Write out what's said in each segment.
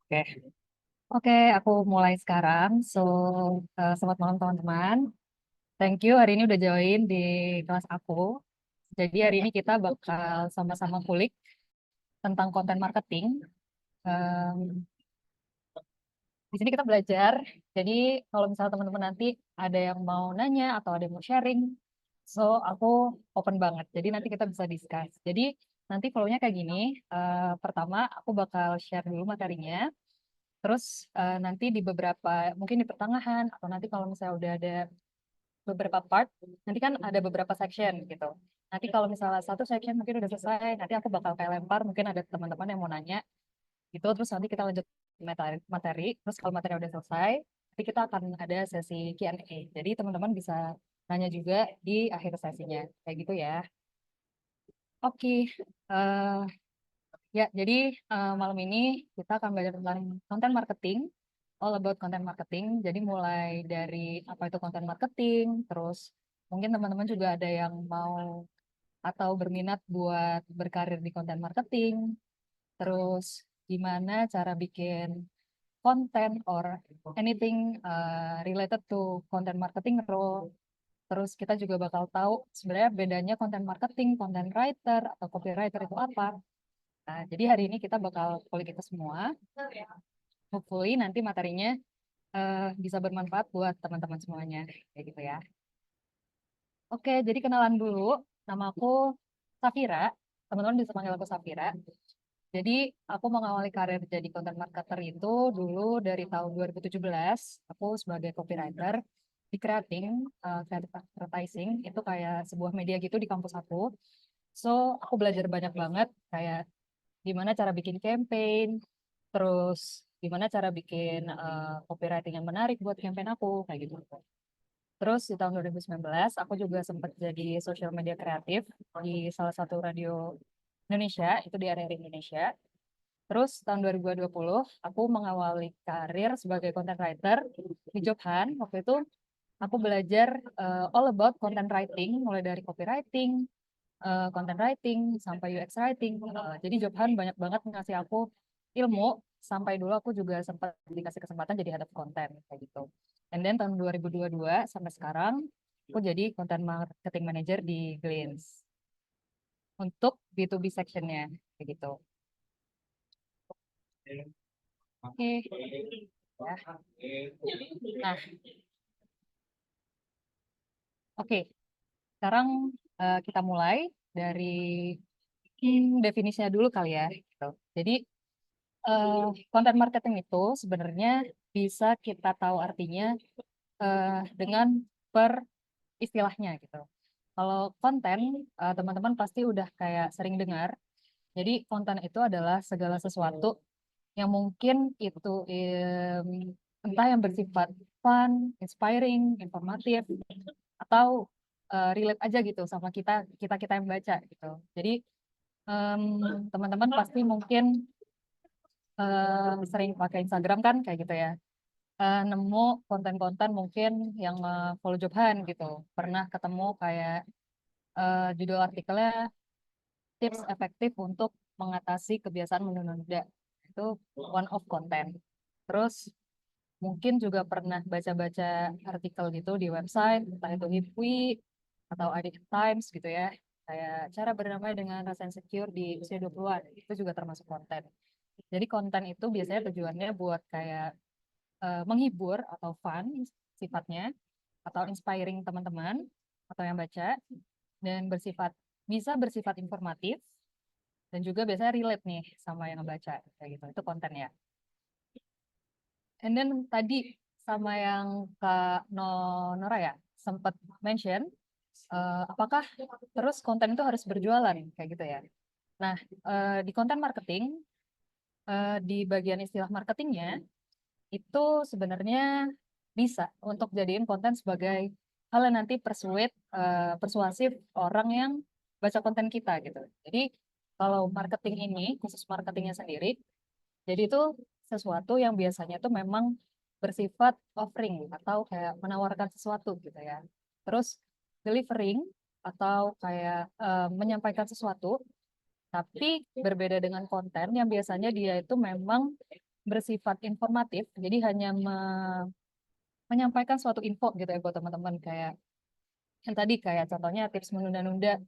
Oke, oke, aku mulai sekarang. Selamat malam teman-teman. Thank you hari ini udah join di kelas aku. Jadi hari ini kita bakal sama-sama kulik tentang konten marketing. Em, di sini kita belajar. Jadi kalau misalnya teman-teman nanti ada yang mau nanya atau ada yang mau sharing, aku open banget. Jadi nanti kita bisa discuss. Jadi nanti flow-nya kayak gini. Pertama aku bakal share dulu materinya. Terus nanti di beberapa, mungkin di pertengahan, atau nanti kalau misalnya udah ada beberapa part, nanti kan ada beberapa section gitu. Nanti kalau misalnya satu section mungkin udah selesai, nanti aku bakal kayak lempar, mungkin ada teman-teman yang mau nanya gitu, terus nanti kita lanjut materi, terus kalau materi udah selesai, nanti kita akan ada sesi Q&A. Jadi teman-teman bisa nanya juga di akhir sesinya, kayak gitu ya. Oke, eh, ya, jadi malam ini kita akan belajar tentang konten marketing, all about content marketing. Jadi mulai dari apa itu content marketing, terus mungkin teman-teman juga ada yang mau atau berminat buat berkarir di content marketing, terus gimana cara bikin konten or anything related to content marketing role. Terus kita juga bakal tahu sebenarnya bedanya content marketing, content writer, atau copywriter itu apa. Nah, jadi hari ini kita bakal kulik itu semua. Hopefully nanti materinya bisa bermanfaat buat teman-teman semuanya. Kayak gitu ya. Oke, jadi kenalan dulu. Nama aku Safira. Teman-teman bisa panggil aku Safira. Jadi aku mengawali karir jadi content marketer itu dulu dari tahun 2017. Aku sebagai copywriter di Creating, Creative Advertising. Itu kayak sebuah media gitu di kampus aku. Aku belajar banyak banget kayak gimana cara bikin campaign, terus gimana cara bikin copywriting yang menarik buat campaign aku, kayak gitu. Terus di tahun 2019, aku juga sempat jadi social media kreatif di salah satu radio Indonesia, itu di RRI Indonesia. Terus tahun 2020, aku mengawali karir sebagai content writer di Jobhan. Waktu itu aku belajar all about content writing, mulai dari copywriting, content writing, sampai UX writing. Jadi Jobhan banyak banget ngasih aku ilmu, sampai dulu aku juga sempat dikasih kesempatan jadi head of content, kayak gitu. And then tahun 2022 sampai sekarang, aku jadi content marketing manager di Glints untuk B2B sectionnya, kayak gitu. Oke, ya. Nah, oke. Sekarang kita mulai dari definisinya dulu kali ya. Gitu. Jadi konten marketing itu sebenarnya bisa kita tahu artinya dengan per istilahnya gitu. Kalau konten, teman-teman pasti udah kayak sering dengar. Jadi konten itu adalah segala sesuatu yang mungkin itu entah yang bersifat fun, inspiring, informatif, atau relate aja gitu sama kita kita kita yang baca gitu. Jadi teman-teman pasti mungkin sering pakai Instagram kan kayak gitu ya. Nemu konten-konten mungkin yang follow Jobhan gitu. Pernah ketemu kayak judul artikelnya tips efektif untuk mengatasi kebiasaan menunda-nunda. Itu one of content. Terus mungkin juga pernah baca-baca artikel gitu di website, entah itu Hipwi atau Addict Times gitu ya. Kayak cara berdamai dengan rasa insecure di usia 20-an. Itu juga termasuk konten. Jadi konten itu biasanya tujuannya buat kayak menghibur atau fun sifatnya, atau inspiring teman-teman atau yang baca, dan bisa bersifat informatif, dan juga biasanya relate nih sama yang ngebaca kayak gitu. Itu konten ya. And then tadi sama yang Kak Nora ya sempat mention, apakah terus konten itu harus berjualan kayak gitu ya. Nah, di konten marketing, di bagian istilah marketingnya itu sebenarnya bisa untuk jadiin konten sebagai hal yang nanti persuasif orang yang baca konten kita gitu. Jadi kalau marketing ini, khusus marketingnya sendiri, jadi itu sesuatu yang biasanya itu memang bersifat offering atau kayak menawarkan sesuatu gitu ya. Terus delivering atau kayak menyampaikan sesuatu, tapi berbeda dengan konten yang biasanya dia itu memang bersifat informatif, jadi hanya menyampaikan suatu info gitu ya buat teman-teman, kayak yang tadi kayak contohnya tips menunda-nunda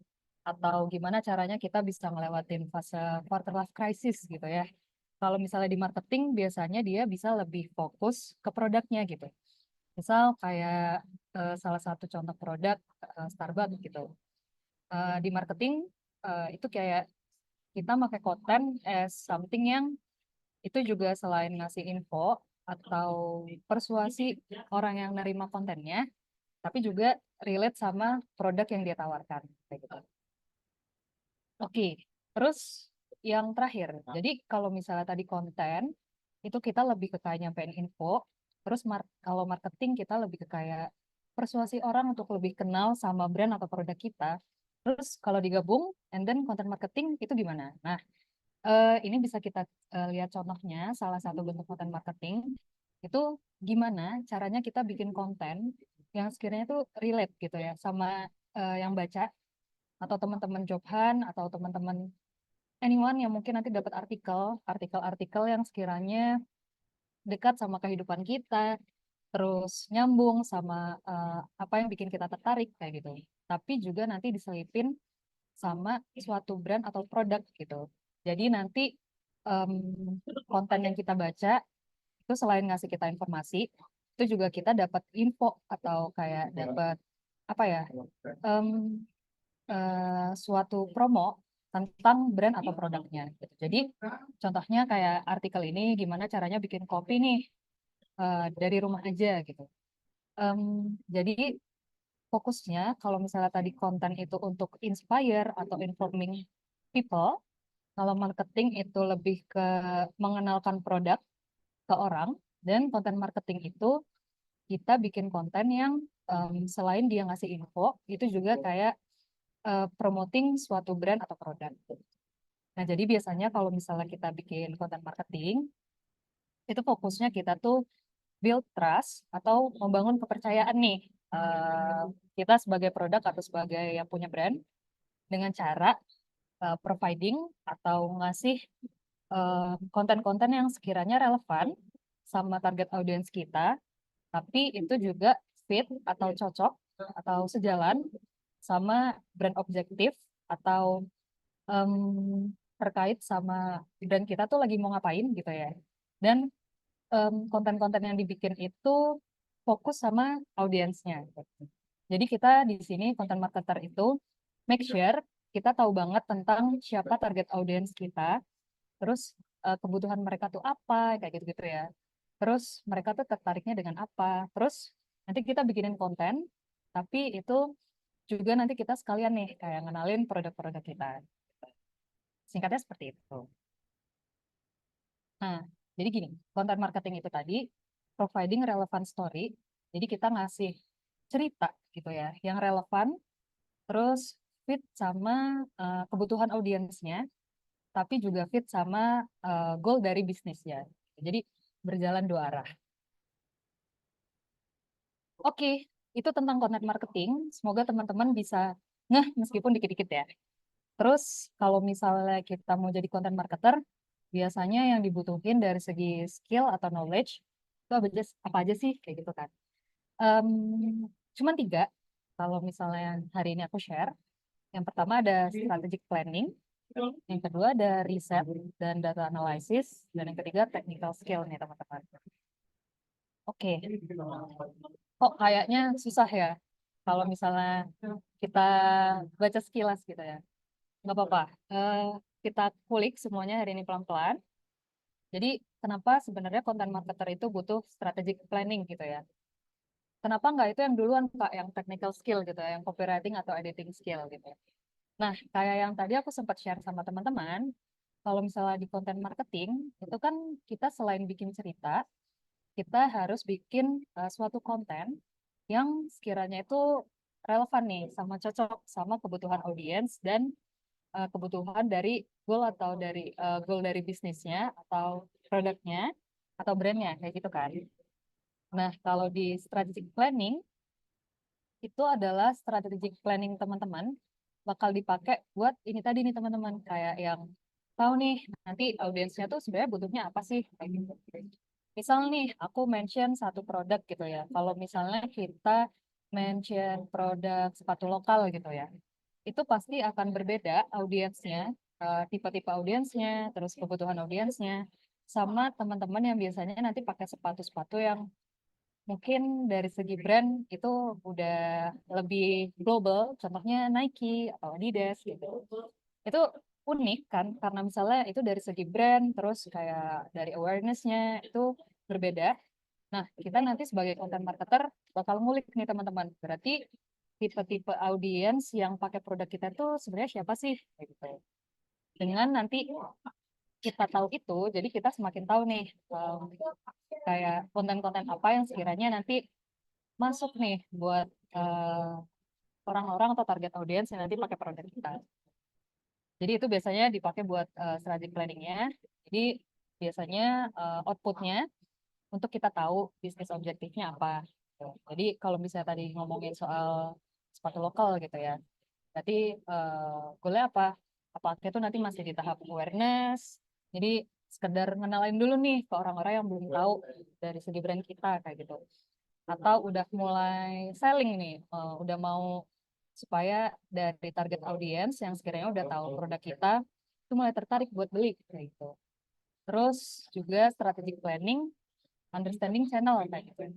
atau gimana caranya kita bisa ngelewatin fase quarter life crisis gitu ya. Kalau misalnya di marketing biasanya dia bisa lebih fokus ke produknya gitu. Misal kayak salah satu contoh produk Starbucks gitu. Di marketing itu kayak kita pakai konten as something yang itu juga selain ngasih info atau persuasi orang yang nerima kontennya, tapi juga relate sama produk yang dia tawarkan. Kayak gitu. Oke, terus yang terakhir. Jadi kalau misalnya tadi konten, itu kita lebih ke kayak nyampein info. Terus kalau marketing kita lebih ke kayak persuasi orang untuk lebih kenal sama brand atau produk kita. Terus kalau digabung, and then content marketing itu gimana? Nah, ini bisa kita lihat contohnya, salah satu bentuk konten marketing itu gimana caranya kita bikin konten yang sekiranya itu relate gitu ya sama yang baca atau teman-teman jobhan atau teman-teman anyone yang mungkin nanti dapat artikel-artikel yang sekiranya dekat sama kehidupan kita, terus nyambung sama apa yang bikin kita tertarik kayak gitu. Tapi juga nanti diselipin sama suatu brand atau produk gitu. Jadi nanti em, konten yang kita baca itu selain ngasih kita informasi, itu juga kita dapat info atau kayak dapat apa ya em, suatu promo tentang brand atau produknya. Gitu. Jadi contohnya kayak artikel ini gimana caranya bikin kopi nih dari rumah aja gitu. Em, jadi fokusnya kalau misalnya tadi konten itu untuk inspire atau informing people, kalau marketing itu lebih ke mengenalkan produk ke orang, dan konten marketing itu kita bikin konten yang selain dia ngasih info, itu juga kayak promoting suatu brand atau produk. Nah, jadi biasanya kalau misalnya kita bikin konten marketing, itu fokusnya kita tuh build trust atau membangun kepercayaan nih. eh, Kita sebagai produk atau sebagai yang punya brand dengan cara providing atau ngasih konten-konten yang sekiranya relevan sama target audiens kita, tapi itu juga fit atau cocok atau sejalan sama brand objektif atau em, terkait sama brand kita tuh lagi mau ngapain gitu ya. Dan konten-konten yang dibikin itu fokus sama audiensnya. Jadi kita di sini content marketer itu make sure kita tahu banget tentang siapa target audiens kita, terus kebutuhan mereka tuh apa, kayak gitu-gitu ya. Terus mereka tuh tertariknya dengan apa. Terus nanti kita bikinin konten, tapi itu juga nanti kita sekalian nih kayak ngenalin produk-produk kita. Singkatnya seperti itu. Nah, jadi gini, konten marketing itu tadi providing relevant story. Jadi kita ngasih cerita gitu ya, yang relevan, terus fit sama kebutuhan audiensnya, tapi juga fit sama goal dari bisnisnya. Jadi berjalan dua arah. Oke, itu tentang content marketing. Semoga teman-teman bisa ngeh meskipun dikit-dikit ya. Terus kalau misalnya kita mau jadi content marketer, biasanya yang dibutuhin dari segi skill atau knowledge itu apa aja sih kayak gitu kan. Em, Cuman tiga. Kalau misalnya yang hari ini aku share, yang pertama ada strategic planning, yang kedua ada riset dan data analysis, dan yang ketiga technical skill nih teman-teman. Oke, kok kayaknya susah ya kalau misalnya kita baca sekilas gitu ya. Nggak apa-apa. Eh, kita kulik semuanya hari ini pelan-pelan. Jadi kenapa sebenarnya content marketer itu butuh strategic planning gitu ya? Kenapa nggak itu yang duluan Kak, yang technical skill gitu ya, yang copywriting atau editing skill gitu. Nah, kayak yang tadi aku sempat share sama teman-teman, kalau misalnya di content marketing, itu kan kita selain bikin cerita, kita harus bikin suatu konten yang sekiranya itu relevan nih, sama cocok sama kebutuhan audiens dan kebutuhan dari goal dari bisnisnya atau produknya atau brandnya kayak gitu kan. Nah, kalau di strategic planning itu adalah strategic planning teman-teman bakal dipakai buat ini tadi nih teman-teman kayak yang tahu nih nanti audiensnya tuh sebenarnya butuhnya apa sih kayak gitu. Misal nih aku mention satu produk gitu ya. Kalau misalnya kita mention produk sepatu lokal gitu ya, itu pasti akan berbeda audiensnya, tipe-tipe audiensnya, terus kebutuhan audiensnya, sama teman-teman yang biasanya nanti pakai sepatu-sepatu yang mungkin dari segi brand itu udah lebih global, contohnya Nike atau Adidas gitu. Itu unik kan, karena misalnya itu dari segi brand, terus kayak dari awareness-nya itu berbeda. Nah, kita nanti sebagai content marketer bakal ngulik nih teman-teman. Berarti tipe-tipe audiens yang pakai produk kita tuh sebenarnya siapa sih? Kayak gitu. Dengan nanti kita tahu itu, jadi kita semakin tahu nih kayak konten-konten apa yang sekiranya nanti masuk nih buat orang-orang atau target audiens yang nanti pakai produk kita. Jadi itu biasanya dipakai buat strategic planningnya. Jadi biasanya outputnya untuk kita tahu bisnis objektifnya apa. Gitu. Jadi kalau misalnya tadi ngomongin soal sepatu lokal gitu ya, berarti goalnya apa? Apakah itu nanti masih di tahap awareness? Jadi sekedar ngenalin dulu nih ke orang-orang yang belum tahu dari segi brand kita kayak gitu. Atau udah mulai selling nih, udah mau supaya dari target audiens yang sekiranya udah tahu produk kita itu mulai tertarik buat beli kayak gitu. Terus juga strategic planning, understanding channel kayak gitu.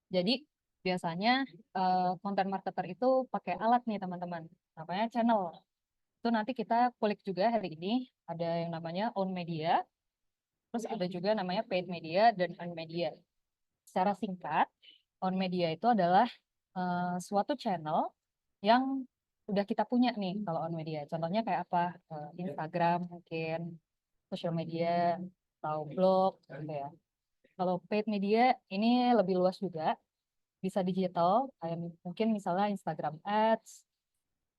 Jadi biasanya content marketer itu pakai alat nih teman-teman, namanya channel. Itu nanti kita kulik juga hari ini ada yang namanya own media, terus ada juga namanya paid media dan earned media. Secara singkat, own media itu adalah suatu channel yang udah kita punya nih kalau on media. Contohnya kayak apa? Instagram mungkin, social media, atau blog gitu ya. Kalau paid media ini lebih luas juga, bisa digital, kayak mungkin misalnya Instagram Ads,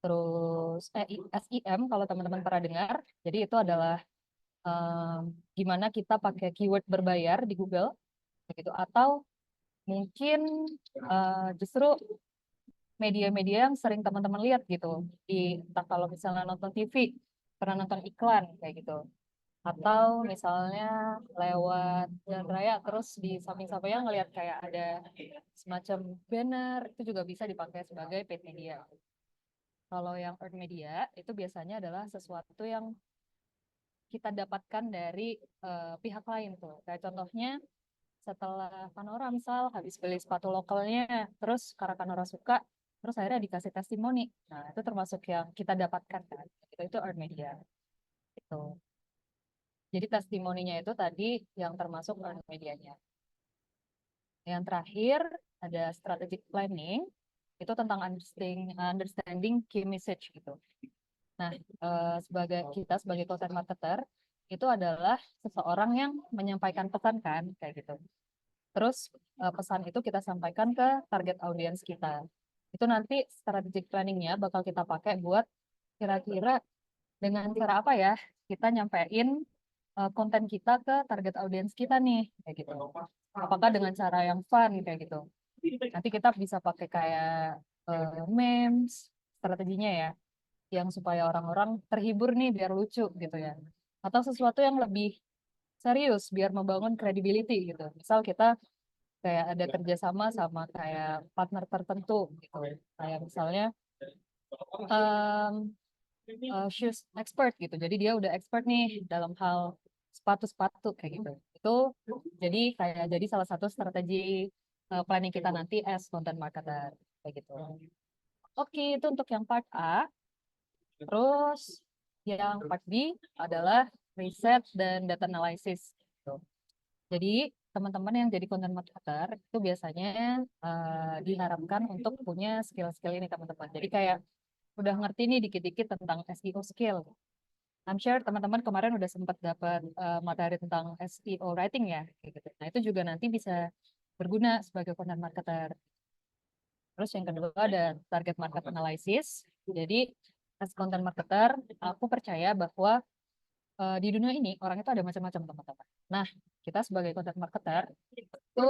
terus SEM kalau teman-teman pernah dengar. Jadi itu adalah gimana kita pakai keyword berbayar di Google, begitu. Atau mungkin justru media-media yang sering teman-teman lihat gitu di entah kalau misalnya nonton TV pernah nonton iklan kayak gitu atau misalnya lewat jalan raya terus di samping-sampingnya ngelihat kayak ada semacam banner itu juga bisa dipakai sebagai paid media. Kalau yang earned media itu biasanya adalah sesuatu yang kita dapatkan dari pihak lain tuh. Kayak contohnya setelah Panora misal habis beli sepatu lokalnya, terus karena Panora suka, terus akhirnya dikasih testimoni. Nah, itu termasuk yang kita dapatkan kan. Itu earned media. Itu. Jadi testimoninya itu tadi yang termasuk earned medianya. Yang terakhir ada strategic planning, itu tentang understanding key message gitu. Nah, sebagai kita sebagai content marketer itu adalah seseorang yang menyampaikan pesan kan kayak gitu. Terus pesan itu kita sampaikan ke target audiens kita. Itu nanti strategic planningnya bakal kita pakai buat kira-kira dengan cara apa ya kita nyampein konten kita ke target audiens kita nih kayak gitu. Apakah dengan cara yang fun kayak gitu. Nanti kita bisa pakai kayak memes strateginya ya, yang supaya orang-orang terhibur nih biar lucu gitu ya. Atau sesuatu yang lebih serius biar membangun credibility gitu. Misal kita kayak ada kerjasama sama kayak partner tertentu gitu. Kayak misalnya um, shoes expert gitu. Jadi dia udah expert nih dalam hal sepatu-sepatu kayak gitu. Itu jadi kayak jadi salah satu strategi planning kita nanti as content marketer kayak gitu. Oke, itu untuk yang part A. Terus yang part B adalah riset dan data analysis. Gitu. Jadi teman-teman yang jadi content marketer itu biasanya diharapkan untuk punya skill-skill ini teman-teman. Jadi kayak udah ngerti nih dikit-dikit tentang SEO skill. I'm sure teman-teman kemarin udah sempat dapat materi tentang SEO writing ya, kayak gitu. Nah itu juga nanti bisa berguna sebagai content marketer. Terus yang kedua ada target market analysis. Jadi as content marketer, aku percaya bahwa di dunia ini orang itu ada macam-macam teman-teman. Nah, kita sebagai content marketer itu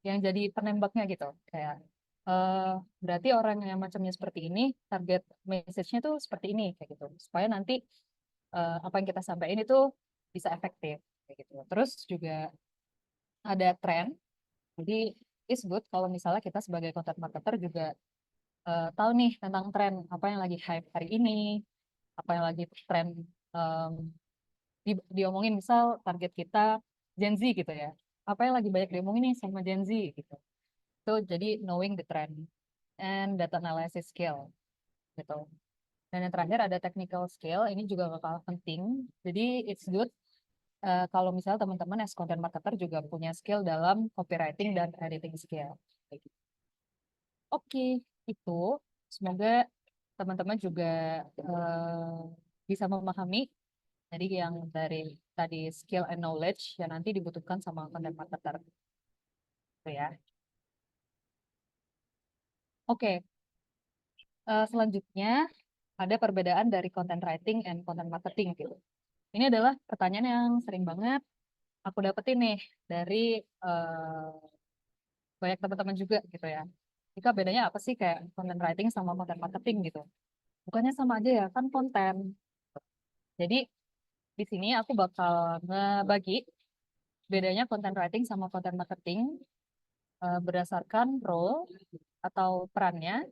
yang jadi penembaknya gitu. Kayak berarti orang yang macamnya seperti ini, target message-nya tuh seperti ini kayak gitu. Supaya nanti apa yang kita sampaikan itu bisa efektif kayak gitu. Terus juga ada tren. Jadi it's good kalau misalnya kita sebagai content marketer juga tahu nih tentang tren apa yang lagi hype hari ini, apa yang lagi tren em, diomongin, misal target kita Gen Z gitu ya. Apa yang lagi banyak diomongin nih sama Gen Z gitu. Itu jadi knowing the trend and data analysis skill gitu. Dan yang terakhir ada technical skill, ini juga bakal penting. Jadi it's good kalau misalnya teman-teman as content marketer juga punya skill dalam copywriting dan editing skill. Kayak gitu. Oke, itu semoga teman-teman juga bisa memahami jadi yang dari tadi skill and knowledge yang nanti dibutuhkan sama content marketer. Gitu ya. Oke, selanjutnya ada perbedaan dari content writing and content marketing gitu. Ini adalah pertanyaan yang sering banget aku dapetin nih dari eh, banyak teman-teman juga gitu ya. Jika bedanya apa sih kayak content writing sama content marketing gitu? Bukannya sama aja ya, kan konten. Jadi di sini aku bakal ngebagi bedanya content writing sama content marketing berdasarkan role atau perannya,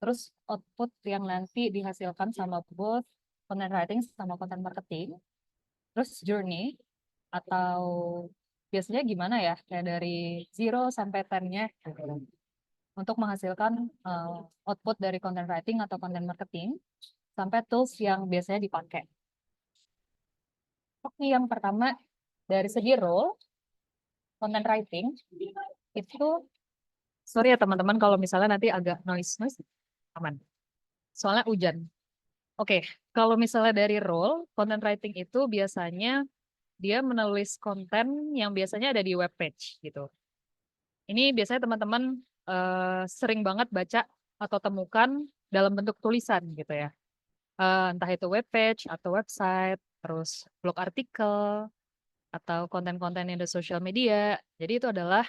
terus output yang nanti dihasilkan sama both content writing sama content marketing, terus journey atau biasanya gimana ya, kayak dari 0 sampai 10-nya gitu, untuk menghasilkan output dari content writing atau content marketing sampai tools yang biasanya dipakai. Oke, yang pertama dari segi role content writing itu, sorry ya teman-teman kalau misalnya nanti agak noise aman. Soalnya hujan. Oke, kalau misalnya dari role content writing itu biasanya dia menulis konten yang biasanya ada di web page gitu. Ini biasanya teman-teman sering banget baca atau temukan dalam bentuk tulisan gitu ya. Entah itu web page atau website, terus blog artikel, atau konten-konten yang di social media. Jadi itu adalah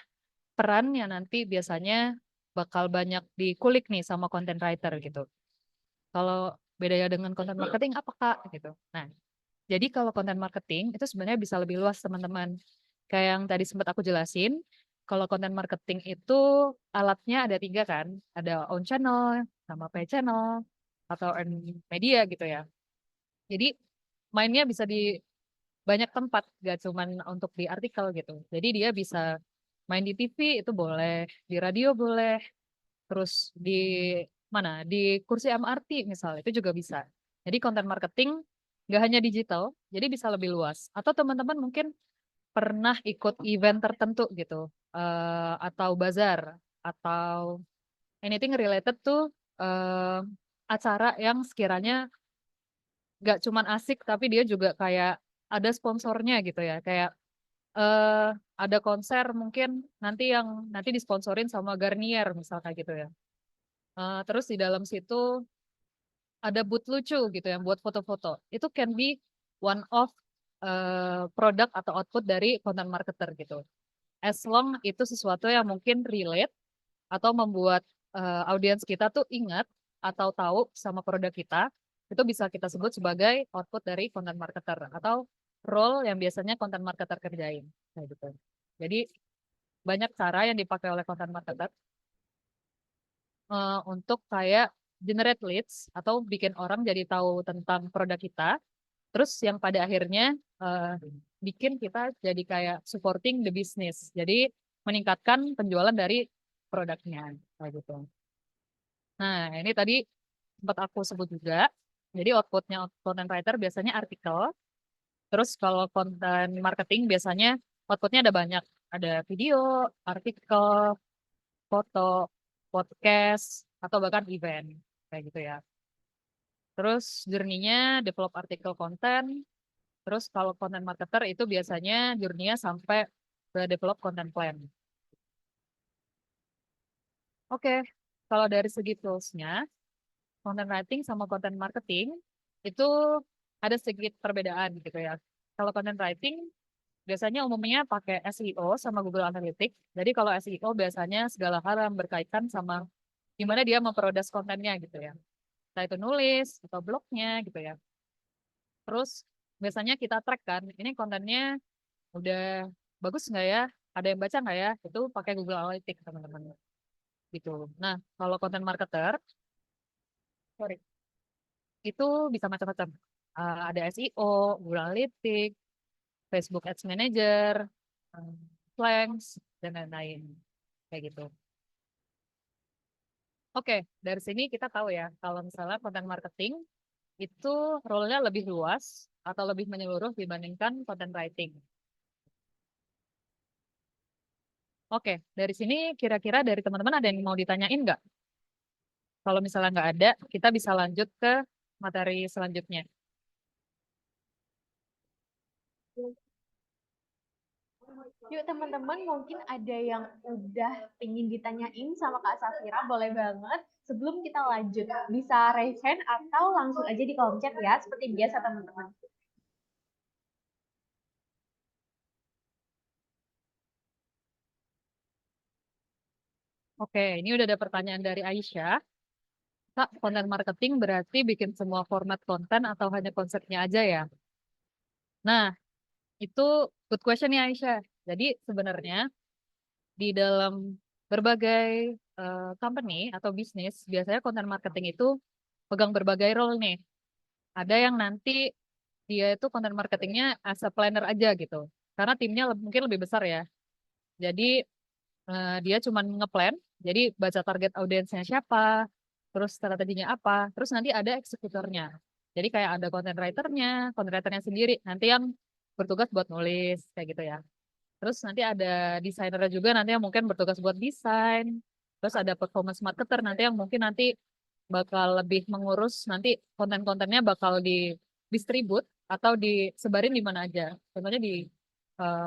peran yang nanti biasanya bakal banyak dikulik nih sama content writer gitu. Kalau bedanya dengan content marketing apa Kak gitu. Nah, jadi kalau content marketing itu sebenarnya bisa lebih luas teman-teman. Kayak yang tadi sempat aku jelasin, kalau content marketing itu alatnya ada 3 kan, ada own channel, sama pay channel, atau earn media gitu ya. Jadi mainnya bisa di banyak tempat, gak cuman untuk di artikel gitu. Jadi dia bisa main di TV itu boleh, di radio boleh, terus di mana? Di kursi MRT misalnya itu juga bisa. Jadi content marketing nggak hanya digital, jadi bisa lebih luas. Atau teman-teman mungkin pernah ikut event tertentu gitu, atau bazar, atau anything related tuh acara yang sekiranya nggak cuman asik, tapi dia juga kayak ada sponsornya gitu ya, kayak eh ada konser mungkin nanti yang nanti disponsorin sama Garnier misalnya gitu ya. Terus di dalam situ ada booth lucu gitu yang buat foto-foto. Itu can be one of produk atau output dari content marketer gitu. As long itu sesuatu yang mungkin relate atau membuat audiens kita tuh ingat atau tahu sama produk kita, itu bisa kita sebut sebagai output dari content marketer atau role yang biasanya content marketer kerjain. Kayak gitu. Jadi banyak cara yang dipakai oleh content marketer untuk kayak generate leads atau bikin orang jadi tahu tentang produk kita. Terus yang pada akhirnya eh, bikin kita jadi kayak supporting the business. Jadi meningkatkan penjualan dari produknya kayak gitu. Nah, ini tadi sempat aku sebut juga. Jadi outputnya content writer biasanya artikel. Terus kalau konten marketing biasanya outputnya ada banyak. Ada video, artikel, foto, podcast, atau bahkan event. Kayak gitu ya. Terus journey-nya develop artikel konten. Terus kalau content marketer itu biasanya journey-nya sampai ke develop content plan. Oke, kalau dari segi tools-nya, content writing sama content marketing itu ada sedikit perbedaan gitu ya. Kalau content writing biasanya umumnya pakai SEO sama Google Analytics. Jadi kalau SEO biasanya segala hal yang berkaitan sama gimana dia memproduksi kontennya gitu ya. Entah itu nulis atau blognya gitu ya. Terus biasanya kita track kan, ini kontennya udah bagus nggak ya, ada yang baca nggak ya, itu pakai Google Analytics teman-teman gitu. Nah, kalau content marketer, sorry, itu bisa macam-macam. Ada SEO, Google Analytics, Facebook Ads Manager, um, Flanks, dan lain-lain kayak gitu. Oke, dari sini kita tahu ya, kalau misalnya content marketing itu role-nya lebih luas atau lebih menyeluruh dibandingkan content writing. Oke, dari sini kira-kira dari teman-teman ada yang mau ditanyain nggak? Kalau misalnya nggak ada, kita bisa lanjut ke materi selanjutnya. Yuk teman-teman, mungkin ada yang udah ingin ditanyain sama Kak Safira, boleh banget. Sebelum kita lanjut, bisa raise hand atau langsung aja di kolom chat ya, seperti biasa teman-teman. Oke, ini udah ada pertanyaan dari Aisyah. Kak, konten marketing berarti bikin semua format konten atau hanya konsepnya aja ya? Nah, itu good question ya Aisyah. Jadi sebenarnya di dalam berbagai company atau bisnis, biasanya konten marketing itu pegang berbagai role nih. Ada yang nanti dia itu konten marketingnya as a planner aja gitu. Karena timnya mungkin lebih besar ya. Jadi dia cuma ngeplan, jadi baca target audiensnya siapa, terus strateginya apa, terus nanti ada eksekutornya. Jadi kayak ada content writernya sendiri, nanti yang bertugas buat nulis, kayak gitu ya. Terus nanti ada desainernya juga nanti yang mungkin bertugas buat desain. Terus ada performance marketer nanti yang mungkin nanti bakal lebih mengurus nanti konten-kontennya bakal didistribut atau disebarin di mana aja. Contohnya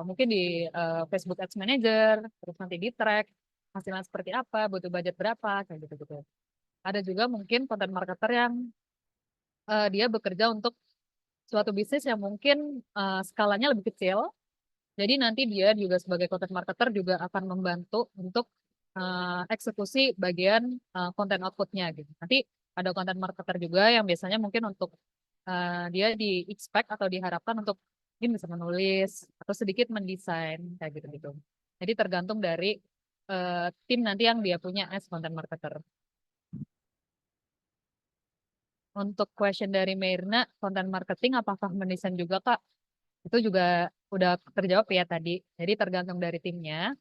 mungkin di Facebook Ads Manager, terus nanti di track hasilnya seperti apa, butuh budget berapa, kayak gitu-gitu. Ada juga mungkin konten marketer yang dia bekerja untuk suatu bisnis yang mungkin skalanya lebih kecil, jadi nanti dia juga sebagai content marketer juga akan membantu untuk eksekusi bagian konten outputnya gitu. Nanti ada content marketer juga yang biasanya mungkin untuk dia di expect atau diharapkan untuk mungkin bisa menulis atau sedikit mendesain kayak gitu-gitu. Jadi tergantung dari tim nanti yang dia punya as content marketer. Untuk question dari Mirna, content marketing apakah mendesain juga Kak? Itu juga udah terjawab ya tadi. Jadi tergantung dari timnya.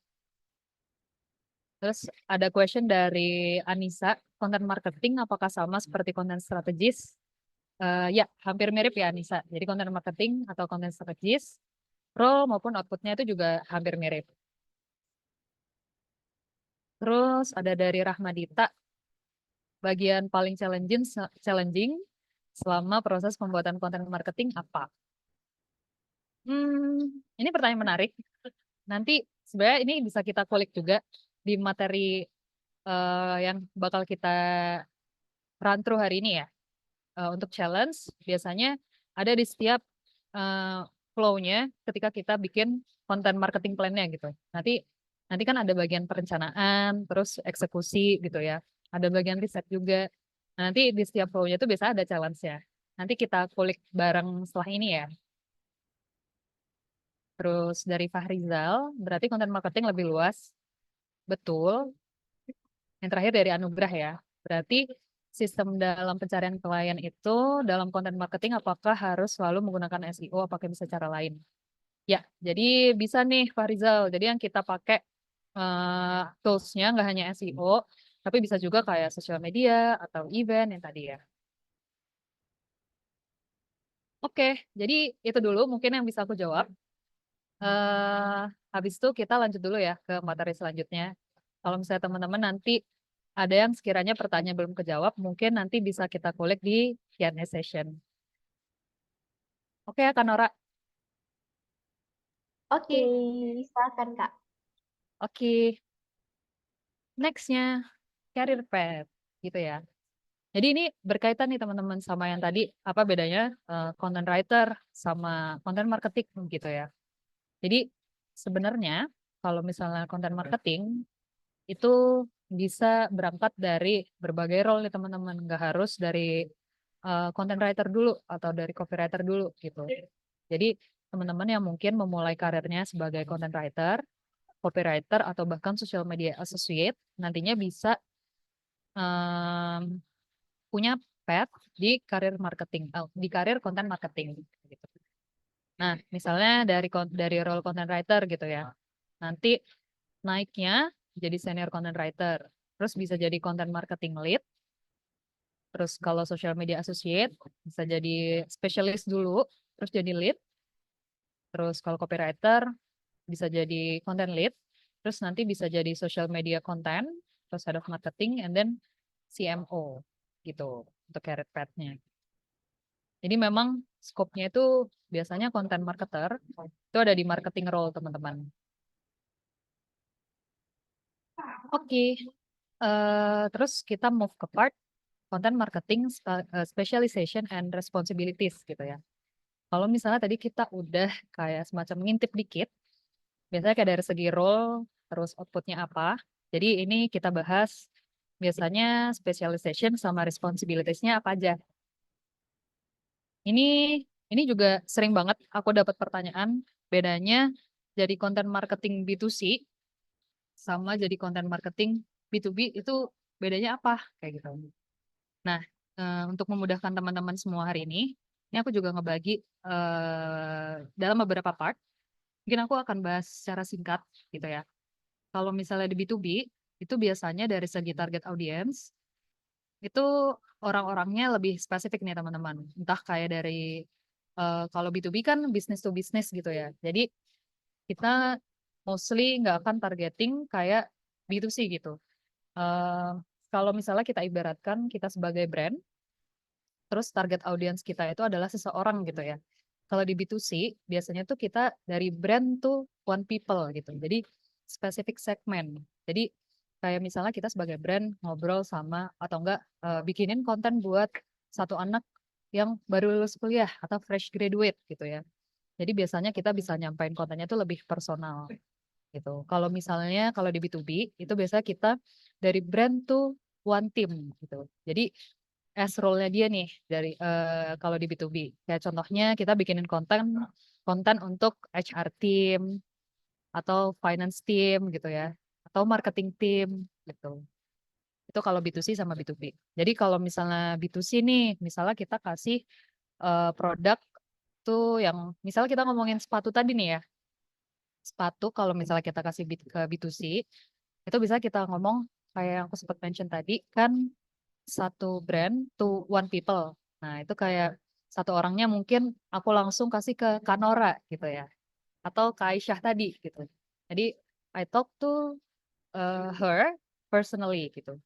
Terus ada question dari Anissa, content marketing apakah sama seperti content strategis? Ya, hampir mirip ya Anissa. Jadi content marketing atau content strategis, role maupun outputnya itu juga hampir mirip. Terus ada dari Rahmadita, bagian paling challenging selama proses pembuatan konten marketing apa? Ini pertanyaan menarik. Nanti sebenarnya ini bisa kita kulik juga di materi yang bakal kita run through hari ini ya. Untuk challenge biasanya ada di setiap uh, flow-nya ketika kita bikin konten marketing plan-nya gitu. Nanti nanti kan ada bagian perencanaan, terus eksekusi gitu ya. Ada bagian riset juga. Nah, nanti di setiap flow-nya itu biasa ada challenge-nya. Nanti kita kulik bareng setelah ini ya. Terus dari Fahrizal, berarti konten marketing lebih luas. Betul. Yang terakhir dari Anugrah ya. Berarti sistem dalam pencarian klien itu dalam konten marketing apakah harus selalu menggunakan SEO, apakah bisa cara lain? Ya, jadi bisa nih Farizal. Jadi yang kita pakai toolsnya nggak hanya SEO, tapi bisa juga kayak sosial media atau event yang tadi ya. Oke, jadi itu dulu mungkin yang bisa aku jawab. eh Habis itu kita lanjut dulu ya ke materi selanjutnya. Kalau misalnya teman-teman nanti ada yang sekiranya pertanyaan belum kejawab, mungkin nanti bisa kita kulik di Q&A session. Oke ya, Kak Nora. Oke, silakan Kak. Oke, nextnya career path gitu ya. Jadi ini berkaitan nih teman-teman sama yang tadi, apa bedanya content writer sama content marketing gitu ya. Jadi sebenarnya kalau misalnya content marketing itu bisa berangkat dari berbagai role nih teman-teman. Nggak harus dari content writer dulu atau dari copywriter dulu gitu. Jadi teman-teman yang mungkin memulai karirnya sebagai content writer, copywriter, atau bahkan social media associate, nantinya bisa em, punya path di karir marketing, di karir content marketing. Gitu. Nah, misalnya dari role content writer gitu ya, nanti naiknya jadi senior content writer, terus bisa jadi content marketing lead, terus kalau social media associate bisa jadi specialist dulu, terus jadi lead, terus kalau copywriter bisa jadi content lead, terus nanti bisa jadi social media content, terus head of marketing, and then CMO gitu untuk career path-nya. Jadi memang scope-nya itu biasanya content marketer itu ada di marketing role teman-teman. Oke, terus kita move ke part content marketing specialization and responsibilities gitu ya. Kalau misalnya tadi kita udah kayak semacam ngintip dikit, biasanya kayak dari segi role, terus outputnya apa. Jadi ini kita bahas biasanya specialization sama responsibilities-nya apa aja. Ini juga sering banget aku dapat pertanyaan, bedanya jadi content marketing B2C sama jadi content marketing B2B itu bedanya apa? Kayak gitu. Nah, untuk memudahkan teman-teman semua hari ini aku juga ngebagi dalam beberapa part. Mungkin aku akan bahas secara singkat gitu ya. Kalau misalnya di B2B, itu biasanya dari segi target audience, itu orang-orangnya lebih spesifik nih teman-teman. Entah kayak dari, kalau B2B kan business to business gitu ya. Jadi kita mostly nggak akan targeting kayak B2C gitu. Eh, Kalau misalnya kita ibaratkan kita sebagai brand, terus target audience kita itu adalah seseorang gitu ya. Kalau di B2C, biasanya tuh kita dari brand tuh one people gitu. Jadi specific segmen. Jadi kayak misalnya kita sebagai brand ngobrol sama atau enggak bikinin konten buat satu anak yang baru lulus kuliah atau fresh graduate gitu ya. Jadi biasanya kita bisa nyampain kontennya tuh lebih personal gitu. Kalau misalnya kalau di B2B itu biasanya kita dari brand tuh one team gitu. Jadi as role-nya dia nih dari kalau di B2B. Kayak contohnya kita bikinin konten konten untuk HR team atau finance team gitu ya. Atau marketing team gitu. Itu kalau B2C sama B2B. Jadi kalau misalnya B2C nih, misalnya kita kasih produk tuh yang misalnya kita ngomongin sepatu tadi nih ya. Sepatu kalau misalnya kita kasih ke B2C, itu bisa kita ngomong kayak yang aku sempat mention tadi kan satu brand to one people. Nah, itu kayak satu orangnya mungkin aku langsung kasih ke Kanora gitu ya. Atau ke Aisyah tadi gitu. Jadi I talk to her personally gitu.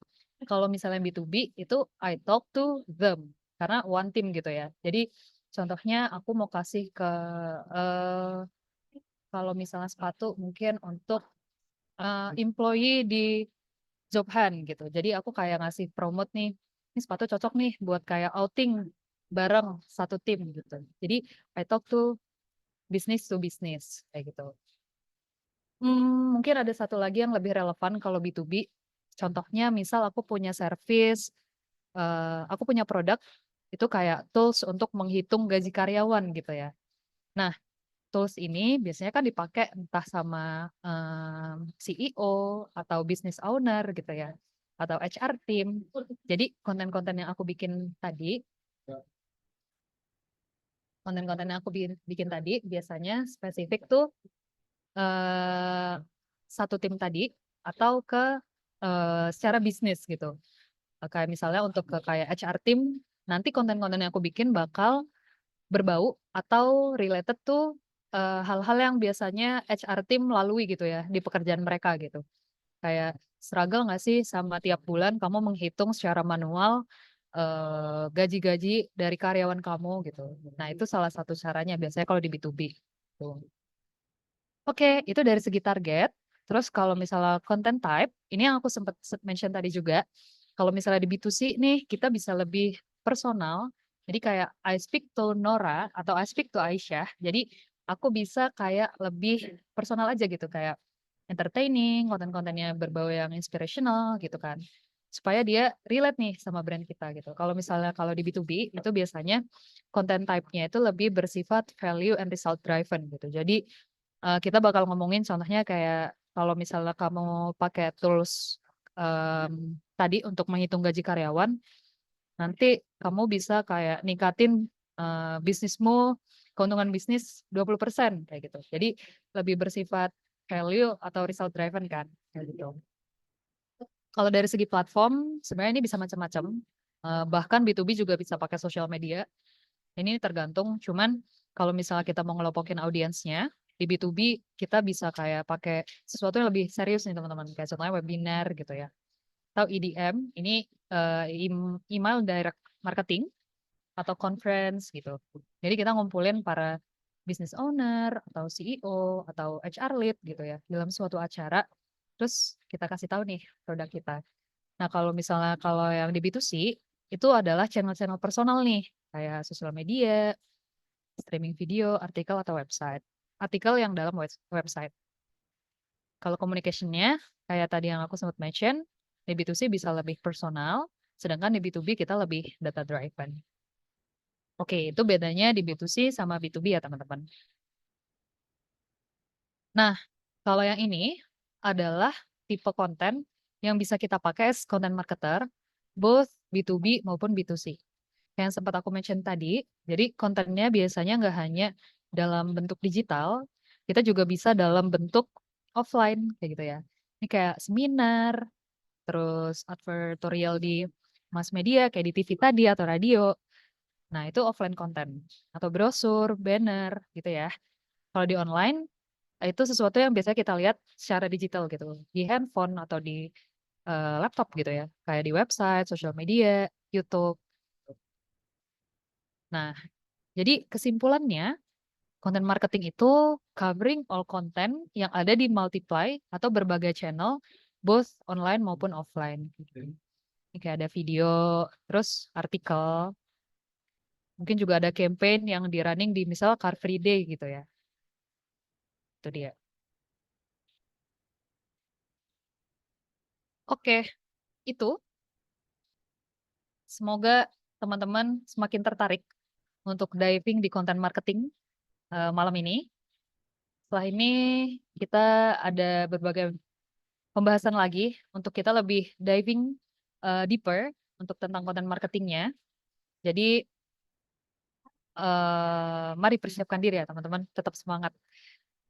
Kalau misalnya B2B itu I talk to them karena one team gitu ya. Jadi contohnya aku mau kasih ke eh, kalau misalnya sepatu mungkin untuk employee di Jobhan gitu. Jadi aku kayak ngasih promote nih, ini sepatu cocok nih buat kayak outing bareng satu tim gitu. Jadi I talk to business kayak gitu. Mungkin ada satu lagi yang lebih relevan kalau B2B. Contohnya misal aku punya service, aku punya produk itu kayak tools untuk menghitung gaji karyawan gitu ya. Nah, tools ini biasanya kan dipakai entah sama CEO atau business owner gitu ya, atau HR team. Jadi konten-konten yang aku bikin tadi, konten-konten yang aku bikin tadi biasanya spesifik tuh eh, satu tim tadi atau ke secara bisnis gitu. Kayak misalnya untuk ke kayak HR team, nanti konten-konten yang aku bikin bakal berbau atau related tuh hal-hal yang biasanya HR team lalui gitu ya di pekerjaan mereka gitu. Kayak struggle nggak sih sama tiap bulan kamu menghitung secara manual gaji-gaji dari karyawan kamu gitu. Nah itu salah satu caranya biasanya kalau di B2B. Tuh. Oke, itu dari segi target. Terus kalau misalnya content type, ini yang aku sempat mention tadi juga. Kalau misalnya di B2C nih, kita bisa lebih personal. Jadi kayak I speak to Nora atau I speak to Aisyah. Jadi aku bisa kayak lebih personal aja gitu. Kayak entertaining, konten-kontennya berbau yang inspirational gitu kan. supaya dia relate nih sama brand kita gitu. Kalau misalnya kalau di B2B itu biasanya content type-nya itu lebih bersifat value and result driven gitu. Jadi kita bakal ngomongin contohnya kayak kalau misalnya kamu pakai tools tadi untuk menghitung gaji karyawan, nanti kamu bisa kayak ningkatin bisnismu, keuntungan bisnis 20% kayak gitu. Jadi lebih bersifat value atau result driven kan kayak gitu. Kalau dari segi platform, sebenarnya ini bisa macam-macam. Bahkan B2B juga bisa pakai sosial media. Ini tergantung, cuman kalau misalnya kita mau ngelompokin audiensnya, di B2B kita bisa kayak pakai sesuatu yang lebih serius nih teman-teman. Kayak contohnya webinar gitu ya. Atau EDM, ini email direct marketing atau conference gitu. Jadi kita ngumpulin para business owner atau CEO atau HR lead gitu ya dalam suatu acara. Terus kita kasih tahu nih produk kita. Nah, kalau misalnya kalau yang di B2C itu adalah channel-channel personal nih, kayak sosial media, streaming video, artikel atau website. Artikel yang dalam website. Kalau communication-nya kayak tadi yang aku sempat mention, di B2C bisa lebih personal, sedangkan di B2B kita lebih data driven. Oke, itu bedanya di B2C sama B2B ya teman-teman. Nah, kalau yang ini adalah tipe konten yang bisa kita pakai as content marketer, both B2B maupun B2C. Yang sempat aku mention tadi, jadi kontennya biasanya nggak hanya dalam bentuk digital, kita juga bisa dalam bentuk offline, kayak gitu ya. Ini kayak seminar, terus advertorial di mass media, kayak di TV tadi atau radio. Nah, itu offline konten. Atau brosur, banner, gitu ya. Kalau di online, itu sesuatu yang biasanya kita lihat secara digital gitu. Di handphone atau di laptop gitu ya. Kayak di website, sosial media, YouTube. Nah, jadi kesimpulannya, content marketing itu covering all content yang ada di multiply atau berbagai channel, both online maupun offline. Ini kayak ada video, terus artikel, mungkin juga ada campaign yang di running di misal Car Free Day gitu ya. Itu dia. Oke, itu semoga teman-teman semakin tertarik untuk diving di content marketing malam ini. Setelah ini kita ada berbagai pembahasan lagi untuk kita lebih diving deeper untuk tentang content marketingnya. Jadi mari persiapkan diri ya teman-teman, tetap semangat.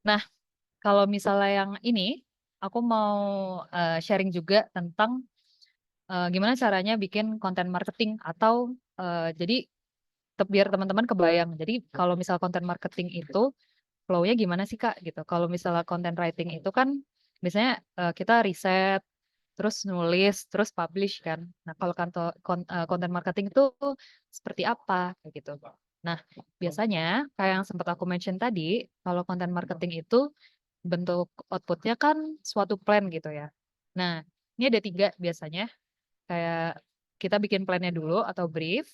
Nah, kalau misalnya yang ini, aku mau sharing juga tentang gimana caranya bikin konten marketing atau jadi biar teman-teman kebayang. Jadi kalau misal konten marketing itu flow-nya gimana sih Kak gitu. Kalau misalnya content writing itu kan biasanya kita riset, terus nulis, terus publish kan. Nah, kalau konten marketing itu seperti apa kayak gitu. Nah, biasanya kayak yang sempat aku mention tadi, kalau konten marketing itu bentuk outputnya kan suatu plan gitu ya. Nah, ini ada tiga biasanya. Kayak kita bikin plannya dulu atau brief.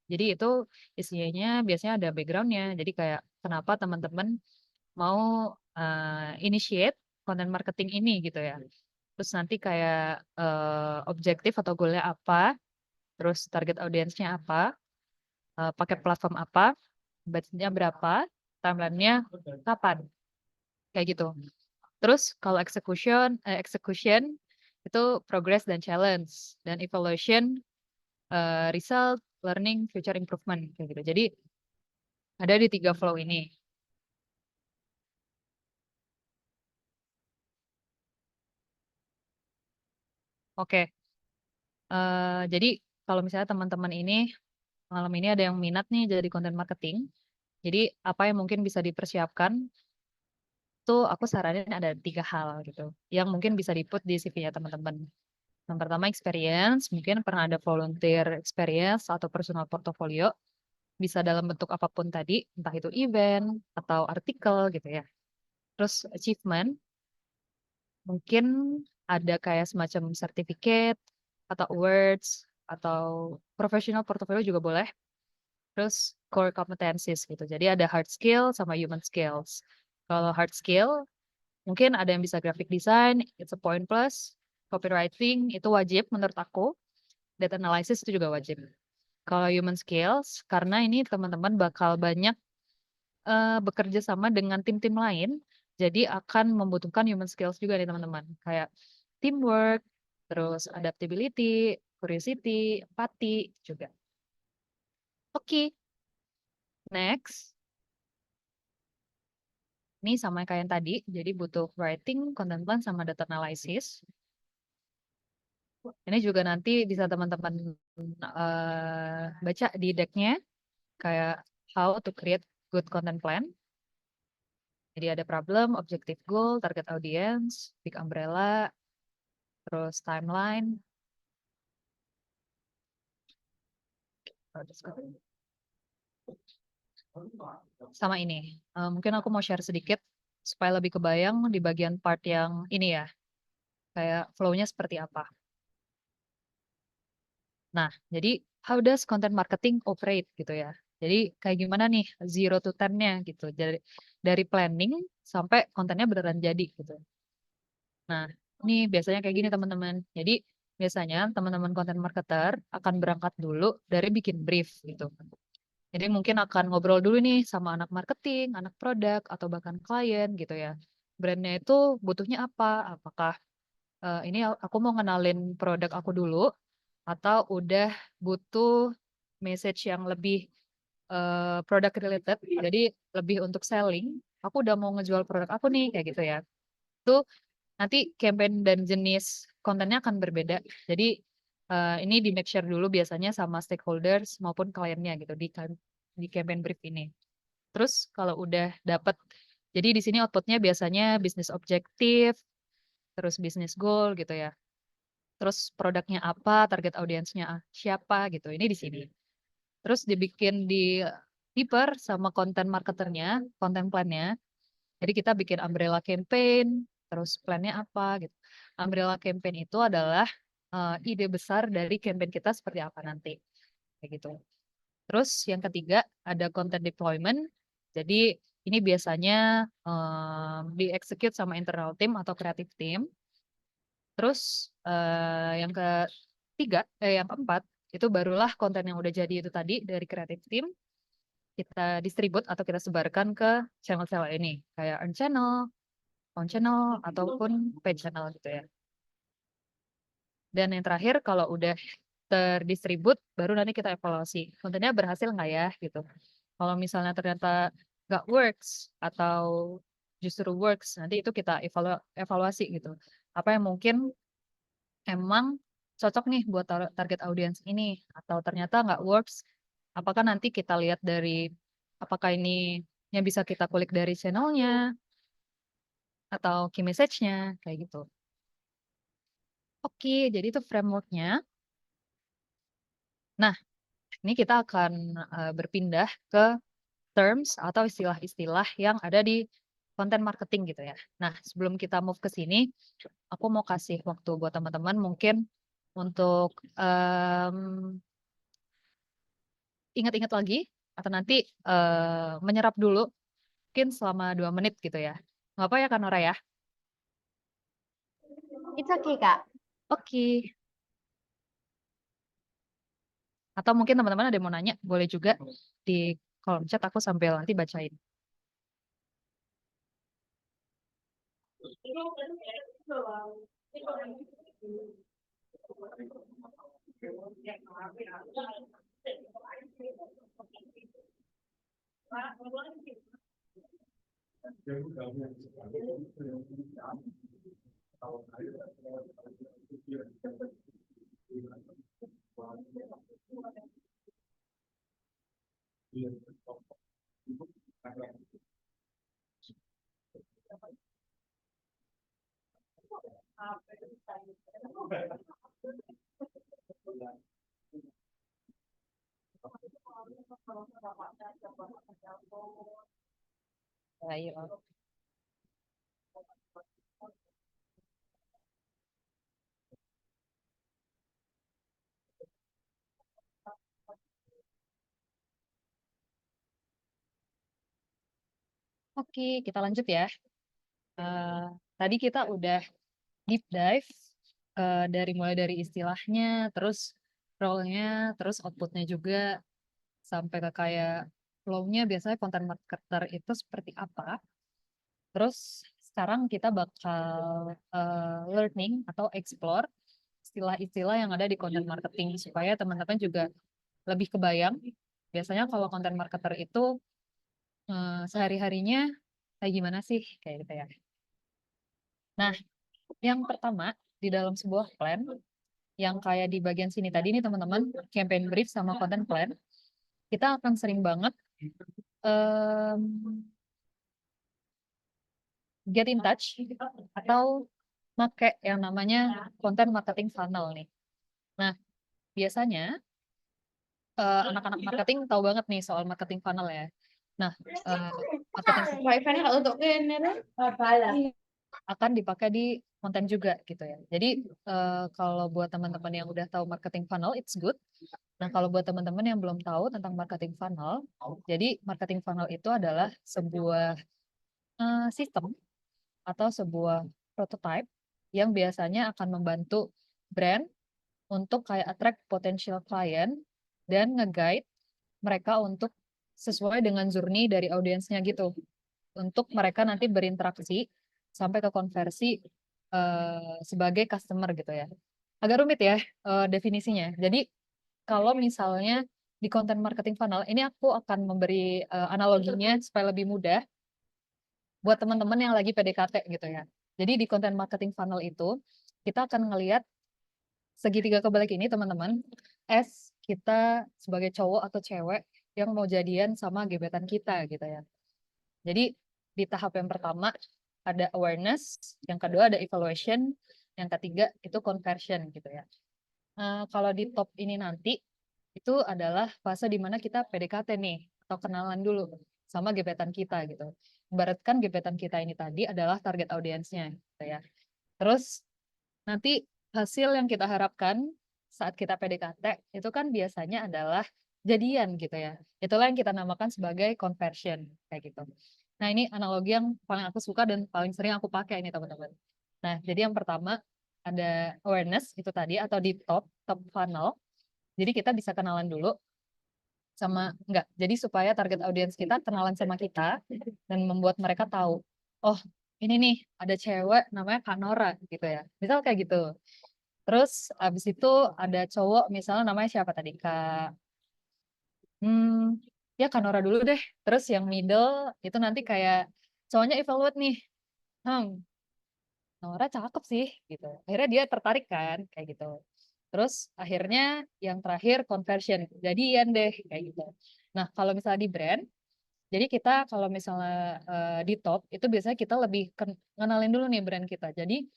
Jadi itu isinya biasanya ada backgroundnya. Jadi kayak kenapa teman-teman mau initiate konten marketing ini gitu ya. Terus nanti kayak objektif atau goalnya apa, terus target audiensnya apa, pakai platform apa, budgetnya berapa, timelinenya kapan, kayak gitu. Terus kalau execution itu progress dan challenge, dan evaluation, result, learning, future improvement, kayak gitu. Jadi ada di tiga flow ini. Oke, jadi kalau misalnya teman-teman ini malam ini ada yang minat nih jadi content marketing. Jadi apa yang mungkin bisa dipersiapkan tuh aku saranin ada tiga hal gitu. Yang mungkin bisa di-put di CV-nya teman-teman. Yang pertama experience, mungkin pernah ada volunteer experience atau personal portfolio. Bisa dalam bentuk apapun tadi, entah itu event atau artikel gitu ya. Terus achievement, mungkin ada kayak semacam certificate atau awards atau professional portfolio juga boleh. Terus core competencies gitu. Jadi ada hard skill sama human skills. Kalau hard skill, mungkin ada yang bisa graphic design, it's a point plus. copywriting itu wajib menurut aku, data analysis itu juga wajib. Kalau human skills, karena ini teman-teman bakal banyak bekerja sama dengan tim-tim lain, jadi akan membutuhkan human skills juga nih teman-teman, kayak teamwork, terus adaptability, curiosity, empati juga. Oke, next. Ini sama kayak yang tadi, jadi butuh writing, content plan, sama data analysis. Ini juga nanti bisa teman-teman baca di decknya, kayak how to create good content plan. Jadi ada problem, objective goal, target audience, big umbrella, terus timeline. Sama ini, mungkin aku mau share sedikit supaya lebih kebayang di bagian part yang ini ya, kayak flow-nya seperti apa. Nah, jadi how does content marketing operate gitu ya. Jadi kayak gimana nih 0 to 10-nya gitu. Dari planning sampai kontennya beneran jadi gitu. Nah, ini biasanya kayak gini teman-teman. Jadi biasanya teman-teman content marketer akan berangkat dulu dari bikin brief gitu. Jadi mungkin akan ngobrol dulu nih sama anak marketing, anak produk, atau bahkan klien gitu ya. Brandnya itu butuhnya apa? Apakah ini aku mau ngenalin produk aku dulu, atau udah butuh message yang lebih product related, jadi lebih untuk selling. Aku udah mau ngejual produk aku nih, kayak gitu ya. Itu nanti campaign dan jenis kontennya akan berbeda. Jadi ini di make sure dulu biasanya sama stakeholders maupun kliennya gitu di campaign brief ini. Terus kalau udah dapat, jadi di sini outputnya biasanya bisnis objektif, terus bisnis goal gitu ya. Terus produknya apa, target audiensnya siapa gitu. Ini di sini. Terus dibikin di Deeper sama konten marketernya, konten plannya. Jadi kita bikin umbrella campaign, terus plannya apa gitu. Umbrella campaign itu adalah ide besar dari campaign kita seperti apa nanti. Kayak gitu. Terus yang ketiga ada content deployment. Jadi ini biasanya di-execute sama internal team atau creative team. Terus yang yang keempat itu barulah konten yang udah jadi itu tadi dari creative team kita distribute atau kita sebarkan ke channel-channel ini kayak earn channel, on channel ataupun paid channel gitu ya. Dan yang terakhir kalau udah terdistribut baru nanti kita evaluasi kontennya berhasil nggak ya gitu. Kalau misalnya ternyata nggak works atau justru works nanti itu kita evaluasi gitu. Apa yang mungkin emang cocok nih buat target audiens ini atau ternyata nggak works, apakah nanti kita lihat dari apakah ini yang bisa kita kulik dari channelnya atau key message-nya kayak gitu. Oke, jadi itu frameworknya. Nah, ini kita akan berpindah ke terms atau istilah-istilah yang ada di konten marketing gitu ya. Nah, sebelum kita move ke sini, aku mau kasih waktu buat teman-teman mungkin untuk ingat-ingat lagi atau nanti menyerap dulu mungkin selama 2 menit gitu ya. Nggak apa ya Kak Nora ya? It's okay, Kak. Oke. Atau mungkin teman-teman ada yang mau nanya, boleh juga di kolom chat aku sambil nanti bacain. Ayo. Oke, kita lanjut ya. Eh, tadi kita udah deep dive dari mulai dari istilahnya, terus role-nya, terus outputnya juga, sampai ke kayak flow-nya biasanya content marketer itu seperti apa. Terus sekarang kita bakal learning atau explore istilah-istilah yang ada di content marketing supaya teman-teman juga lebih kebayang. Biasanya kalau content marketer itu sehari-harinya kayak gimana sih kayak gitu ya. Nah, yang pertama di dalam sebuah plan yang kayak di bagian sini tadi nih teman-teman, campaign brief sama content plan, kita akan sering banget em, get in touch atau make yang namanya content marketing funnel nih. Nah, biasanya anak-anak marketing tahu banget nih soal marketing funnel ya. Nah, eh, marketing Wifi-nya kalau untuk ini akan dipakai di konten juga gitu ya. Jadi kalau buat teman-teman yang udah tahu marketing funnel, it's good. Nah, kalau buat teman-teman yang belum tahu tentang marketing funnel, jadi marketing funnel itu adalah sebuah sistem atau sebuah prototype yang biasanya akan membantu brand untuk kayak attract potential client dan nge-guide mereka untuk sesuai dengan journey dari audiensnya gitu. Untuk mereka nanti berinteraksi sampai ke konversi sebagai customer gitu ya. Agak rumit ya definisinya. Jadi kalau misalnya di content marketing funnel, ini aku akan memberi analoginya supaya lebih mudah buat teman-teman yang lagi PDKT gitu ya. Jadi di content marketing funnel itu kita akan ngelihat segitiga kebalik ini teman-teman, as kita sebagai cowok atau cewek yang mau jadian sama gebetan kita gitu ya. Jadi di tahap yang pertama ada awareness, yang kedua ada evaluation, yang ketiga itu conversion gitu ya. Kalau di top ini nanti itu adalah fase di mana kita PDKT nih atau kenalan dulu sama gebetan kita gitu. Ibaratkan gebetan kita ini tadi adalah target audiensnya gitu ya. Terus nanti hasil yang kita harapkan saat kita PDKT itu kan biasanya adalah jadian gitu ya. Itulah yang kita namakan sebagai conversion kayak gitu. Nah, ini analogi yang paling aku suka dan paling sering aku pakai ini teman-teman. Nah, jadi yang pertama ada awareness itu tadi atau di top funnel. Jadi kita bisa kenalan dulu sama enggak. Jadi supaya target audiens kita kenalan sama kita dan membuat mereka tahu, oh ini nih ada cewek namanya Kak Nora gitu ya. Misal kayak gitu. Terus abis itu ada cowok misalnya namanya siapa tadi? Hmm, ya Kak Nora dulu deh. Terus yang middle itu nanti kayak cowoknya evaluate nih. Hmm, Nora cakep sih gitu. Akhirnya dia tertarik kan kayak gitu. Terus akhirnya yang terakhir conversion. Jadian deh kayak gitu. Nah, kalau misalnya di brand, jadi kita kalau misalnya di top itu biasanya kita lebih kenalin dulu nih brand kita. Jadi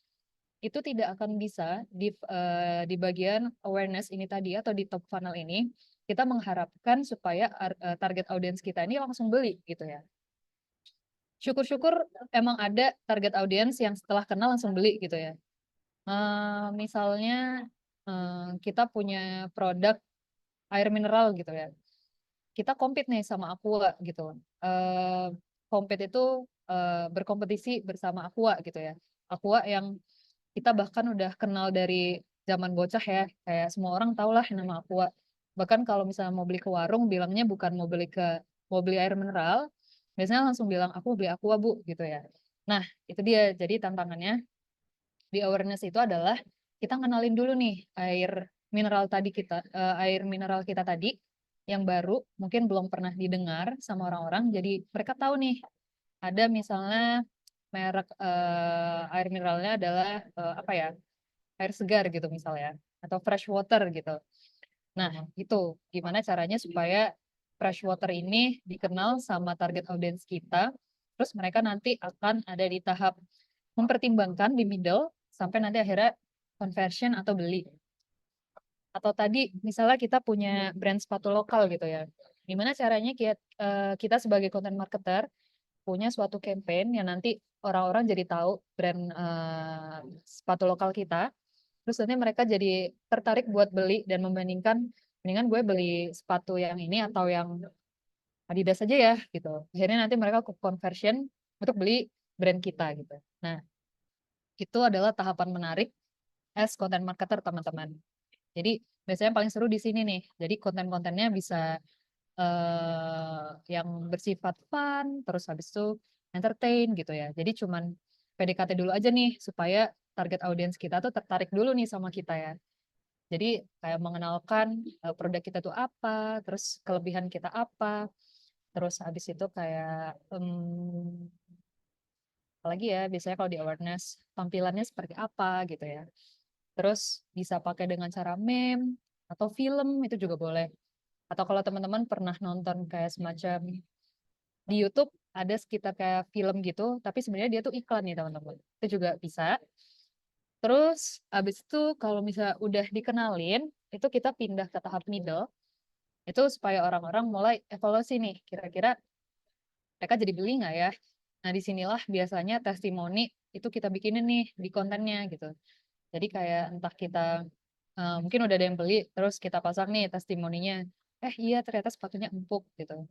itu tidak akan bisa di bagian awareness ini tadi atau di top funnel ini kita mengharapkan supaya target audiens kita ini langsung beli gitu ya. Syukur-syukur emang ada target audiens yang setelah kenal langsung beli gitu ya. Misalnya kita punya produk air mineral gitu ya. Kita compete nih sama Aqua gitu. Compete itu berkompetisi bersama Aqua gitu ya. Aqua yang kita bahkan udah kenal dari zaman bocah ya, kayak semua orang tahu lah nama Aqua. Bahkan kalau misalnya mau beli ke warung, bilangnya bukan mau beli air mineral, biasanya langsung bilang aku beli Aqua bu gitu ya. Nah itu dia, jadi tantangannya di awareness itu adalah kita kenalin dulu nih air mineral kita tadi yang baru, mungkin belum pernah didengar sama orang-orang, jadi mereka tahu nih ada misalnya merek air mineralnya adalah apa ya, air segar gitu misalnya, atau fresh water gitu. Nah, itu gimana caranya supaya fresh water ini dikenal sama target audience kita, terus mereka nanti akan ada di tahap mempertimbangkan di middle, sampai nanti akhirnya conversion atau beli. Atau tadi misalnya kita punya brand sepatu lokal gitu ya. Gimana caranya kita sebagai content marketer punya suatu campaign yang nanti orang-orang jadi tahu brand sepatu lokal kita. Terus nanti mereka jadi tertarik buat beli dan membandingkan, mendingan gue beli sepatu yang ini atau yang Adidas aja ya gitu. Akhirnya nanti mereka conversion untuk beli brand kita gitu. Nah, itu adalah tahapan menarik as content marketer teman-teman. Jadi biasanya paling seru di sini nih. Jadi konten-kontennya bisa yang bersifat fun, terus habis itu entertain gitu ya. Jadi cuman PDKT dulu aja nih supaya target audiens kita tuh tertarik dulu nih sama kita ya. Jadi kayak mengenalkan produk kita tuh apa, terus kelebihan kita apa, terus habis itu kayak apalagi ya biasanya kalau di awareness tampilannya seperti apa gitu ya. Terus bisa pakai dengan cara meme atau film itu juga boleh. Atau kalau teman-teman pernah nonton kayak semacam di YouTube ada sekitar kayak film gitu, tapi sebenarnya dia tuh iklan nih teman-teman. Itu juga bisa. Terus abis itu kalau misalnya udah dikenalin, itu kita pindah ke tahap middle. Itu supaya orang-orang mulai evaluasi nih, kira-kira mereka jadi beli nggak ya? Nah disinilah biasanya testimoni itu kita bikinin nih di kontennya gitu. Jadi kayak entah kita mungkin udah ada yang beli, terus kita pasang nih testimoninya. Iya ternyata sepatunya empuk gitu.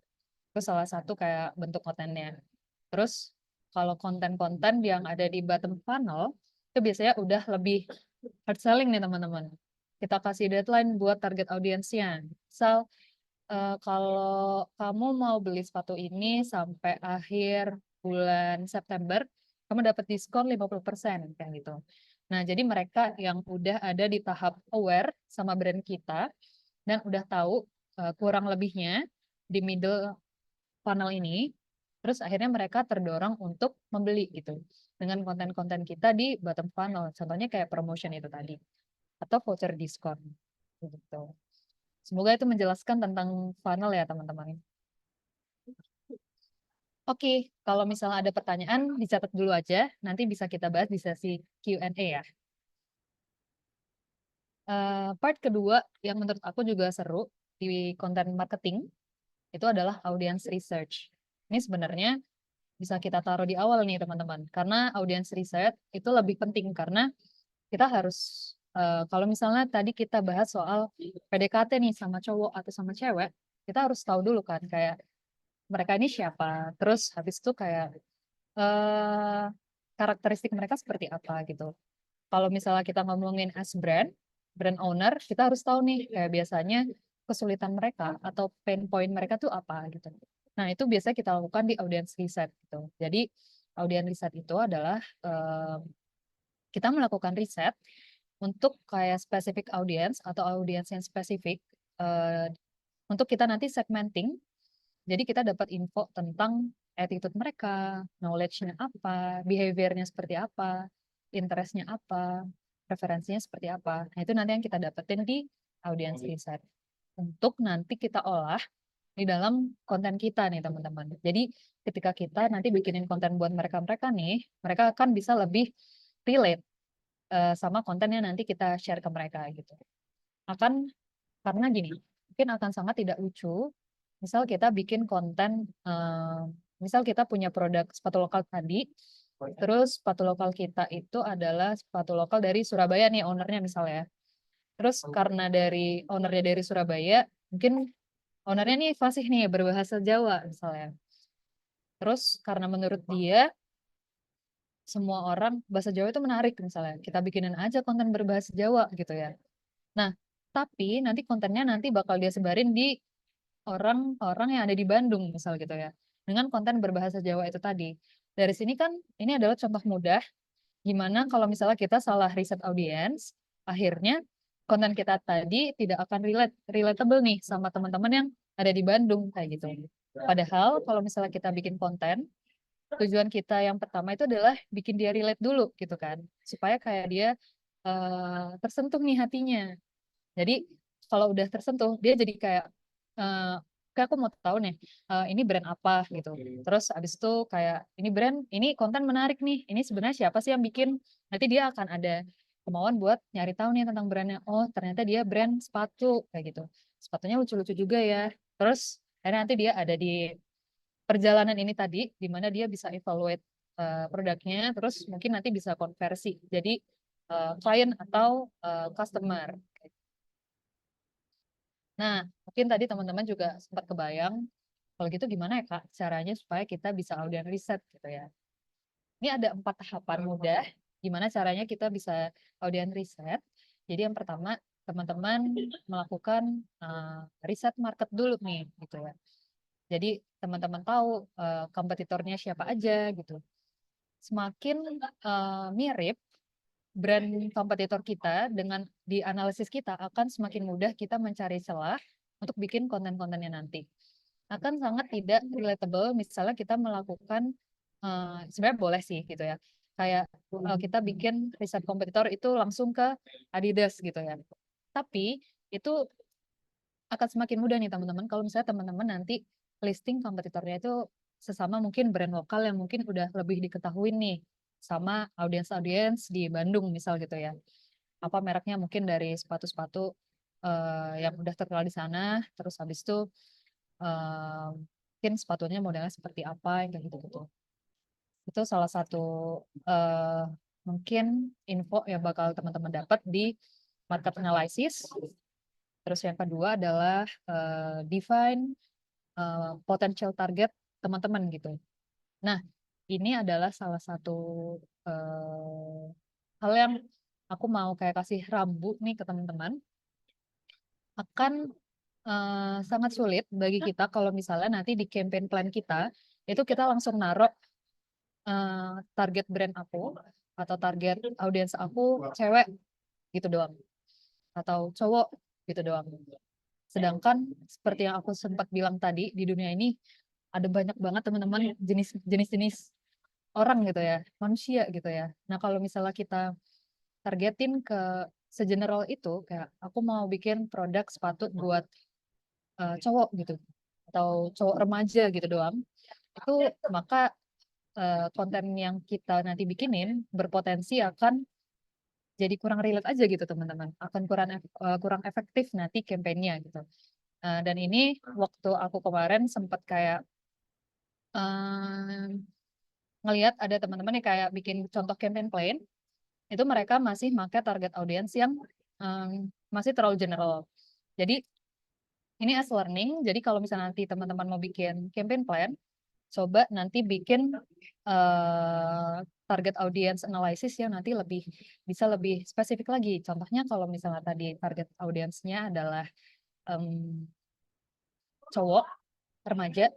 Itu salah satu kayak bentuk kontennya. Terus kalau konten-konten yang ada di bottom funnel, itu biasanya udah lebih hard selling nih teman-teman. Kita kasih deadline buat target audiensnya. Misal kalau kamu mau beli sepatu ini sampai akhir bulan September, kamu dapat diskon 50% kayak gitu. Nah, jadi mereka yang udah ada di tahap aware sama brand kita dan udah tahu kurang lebihnya di middle funnel ini, terus akhirnya mereka terdorong untuk membeli gitu dengan konten-konten kita di bottom funnel. Contohnya kayak promotion itu tadi atau voucher diskon gitu. Semoga itu menjelaskan tentang funnel ya teman-teman. Oke, kalau misalnya ada pertanyaan dicatat dulu aja, nanti bisa kita bahas di sesi Q&A ya. Part kedua yang menurut aku juga seru di konten marketing itu adalah audience research. Ini sebenarnya bisa kita taruh di awal nih teman-teman, karena audience research itu lebih penting karena kita harus kalau misalnya tadi kita bahas soal PDKT nih sama cowok atau sama cewek, kita harus tahu dulu kan kayak mereka ini siapa, terus habis itu kayak eh, karakteristik mereka seperti apa gitu. Kalau misalnya kita ngomongin as brand owner, kita harus tahu nih kayak biasanya kesulitan mereka atau pain point mereka tuh apa gitu. Nah, itu biasanya kita lakukan di audience research gitu. Jadi, audience research itu adalah kita melakukan riset untuk kayak spesifik audience atau audiens yang spesifik eh, untuk kita nanti segmenting. Jadi kita dapat info tentang attitude mereka, knowledge-nya apa, behavior-nya seperti apa, interest-nya apa, preferensinya seperti apa. Nah, itu nanti yang kita dapetin di audience research. Untuk nanti kita olah di dalam konten kita nih teman-teman. Jadi ketika kita nanti bikinin konten buat mereka-mereka nih, mereka akan bisa lebih relate sama konten yang nanti kita share ke mereka gitu. Akan karena gini, mungkin akan sangat tidak lucu. Misal kita bikin konten, misal kita punya produk sepatu lokal tadi, terus sepatu lokal kita itu adalah sepatu lokal dari Surabaya nih ownernya misalnya. Terus karena dari ownernya dari Surabaya, mungkin ownernya nih fasih nih berbahasa Jawa misalnya. Terus karena menurut dia semua orang bahasa Jawa itu menarik misalnya, kita bikinin aja konten berbahasa Jawa gitu ya. Nah, tapi nanti kontennya nanti bakal dia sebarin di orang-orang yang ada di Bandung misal gitu ya dengan konten berbahasa Jawa itu tadi. Dari sini kan ini adalah contoh mudah gimana kalau misalnya kita salah riset audiens, akhirnya konten kita tadi tidak akan relatable nih sama teman-teman yang ada di Bandung kayak gitu. Padahal kalau misalnya kita bikin konten, tujuan kita yang pertama itu adalah bikin dia relate dulu gitu kan, supaya kayak dia tersentuh nih hatinya. Jadi kalau udah tersentuh, dia jadi kayak, eh kayak aku mau tahu nih, ini brand apa gitu. Terus abis itu kayak ini brand, ini konten menarik nih. Ini sebenarnya siapa sih yang bikin? Nanti dia akan ada kemauan buat nyari tahu nih tentang brandnya. Oh ternyata dia brand sepatu kayak gitu. Sepatunya lucu-lucu juga ya. Terus akhirnya nanti dia ada di perjalanan ini tadi, di mana dia bisa evaluate produknya, terus mungkin nanti bisa konversi. Jadi klien atau customer. Nah, mungkin tadi teman-teman juga sempat kebayang, kalau gitu gimana ya Kak caranya supaya kita bisa audience riset gitu ya. Ini ada 4 tahapan mudah. Gimana caranya kita bisa audience riset? Jadi yang pertama teman-teman melakukan riset market dulu nih gitu ya. Jadi teman-teman tahu kompetitornya siapa aja gitu. Semakin mirip brand kompetitor kita dengan di analisis kita akan semakin mudah kita mencari celah untuk bikin konten-kontennya nanti. Akan sangat tidak relatable misalnya kita melakukan sebenarnya boleh sih gitu ya. Kayak kita bikin riset kompetitor itu langsung ke Adidas gitu ya. Tapi itu akan semakin mudah nih teman-teman kalau misalnya teman-teman nanti listing kompetitornya itu sesama mungkin brand lokal yang mungkin udah lebih diketahui nih sama audiens-audiens di Bandung misal gitu ya. Apa mereknya mungkin dari sepatu-sepatu yang udah terkenal di sana, terus habis itu mungkin sepatunya modelnya seperti apa yang kayak gitu-gitu. Itu salah satu eh, mungkin info yang bakal teman-teman dapat di market analysis. Terus yang kedua adalah define potential target teman-teman gitu. Nah, ini adalah salah satu hal yang aku mau kayak kasih rambu nih ke teman-teman. Akan sangat sulit bagi kita kalau misalnya nanti di campaign plan kita itu kita langsung naruh target brand aku atau target audiens aku cewek gitu doang atau cowok gitu doang. Sedangkan seperti yang aku sempat bilang tadi di dunia ini ada banyak banget teman-teman jenis-jenis orang gitu ya, manusia gitu ya. Nah, kalau misalnya kita targetin ke segeneral itu kayak aku mau bikin produk sepatu buat cowok gitu atau cowok remaja gitu doang. Itu maka konten yang kita nanti bikinin berpotensi akan jadi kurang relate aja gitu teman-teman. Akan kurang efektif nanti kampanyenya gitu. Dan ini waktu aku kemarin sempat kayak eh, ngelihat ada teman-teman yang kayak bikin contoh campaign plan, itu mereka masih pakai target audience yang masih terlalu general. Jadi ini as learning. Jadi kalau misalnya nanti teman-teman mau bikin campaign plan, coba nanti bikin eh, target audience analysis yang nanti bisa lebih spesifik lagi. Contohnya kalau misalnya tadi target audiensnya adalah em, cowok remaja,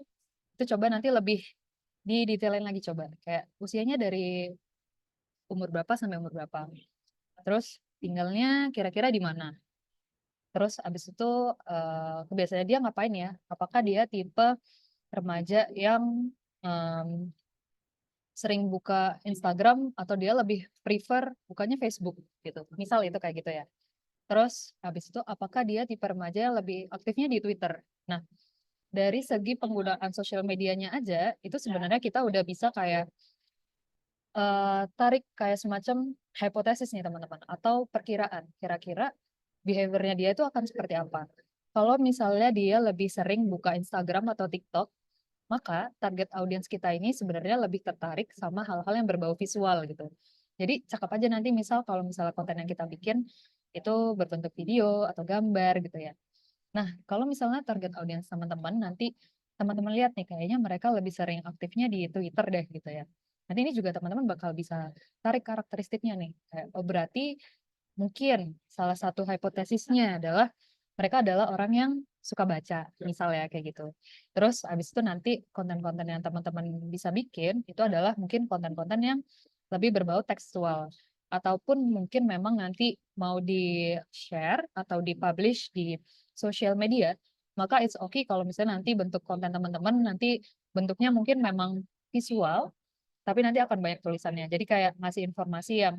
itu coba nanti lebih didetailin lagi coba. Kayak usianya dari umur berapa sampai umur berapa. Terus tinggalnya kira-kira di mana. Terus abis itu kebiasaannya dia ngapain ya? Apakah dia tipe remaja yang em, sering buka Instagram atau dia lebih prefer bukanya Facebook gitu. Misal itu kayak gitu ya. Terus habis itu apakah dia tipe remaja yang lebih aktifnya di Twitter. Nah, dari segi penggunaan sosial medianya aja itu sebenarnya kita udah bisa kayak tarik kayak semacam hipotesis nih teman-teman atau perkiraan kira-kira behaviornya dia itu akan seperti apa. Kalau misalnya dia lebih sering buka Instagram atau TikTok, maka target audiens kita ini sebenarnya lebih tertarik sama hal-hal yang berbau visual gitu. Jadi cakep aja nanti misal kalau misalnya konten yang kita bikin itu berbentuk video atau gambar gitu ya. Nah, kalau misalnya target audiens teman-teman nanti teman-teman lihat nih kayaknya mereka lebih sering aktifnya di Twitter deh gitu ya. Nanti ini juga teman-teman bakal bisa tarik karakteristiknya nih. Kayak, oh berarti mungkin salah satu hipotesisnya adalah mereka adalah orang yang suka baca, misalnya kayak gitu. Terus abis itu nanti konten-konten yang teman-teman bisa bikin itu adalah mungkin konten-konten yang lebih berbau tekstual. Ataupun mungkin memang nanti mau di-share atau di-publish di sosial media, maka it's okay kalau misalnya nanti bentuk konten teman-teman nanti bentuknya mungkin memang visual, tapi nanti akan banyak tulisannya. Jadi kayak ngasih informasi yang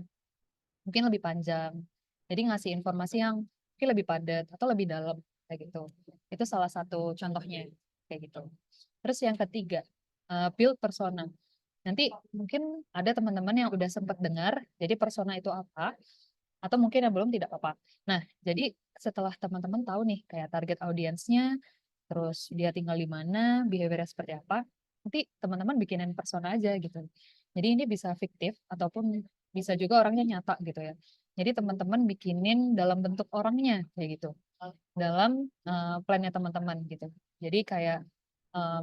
mungkin lebih panjang. Jadi ngasih informasi yang mungkin lebih padat atau lebih dalam kayak gitu. Itu salah satu contohnya kayak gitu. Terus yang ketiga, build persona. Nanti mungkin ada teman-teman yang udah sempat dengar, jadi persona itu apa, atau mungkin yang belum tidak apa-apa. Nah, jadi setelah teman-teman tahu nih kayak target audiensnya, terus dia tinggal di mana, behaviornya seperti apa, nanti teman-teman bikinin persona aja gitu. Jadi ini bisa fiktif ataupun bisa juga orangnya nyata gitu ya. Jadi teman-teman bikinin dalam bentuk orangnya kayak gitu. Dalam plannya teman-teman gitu. Jadi kayak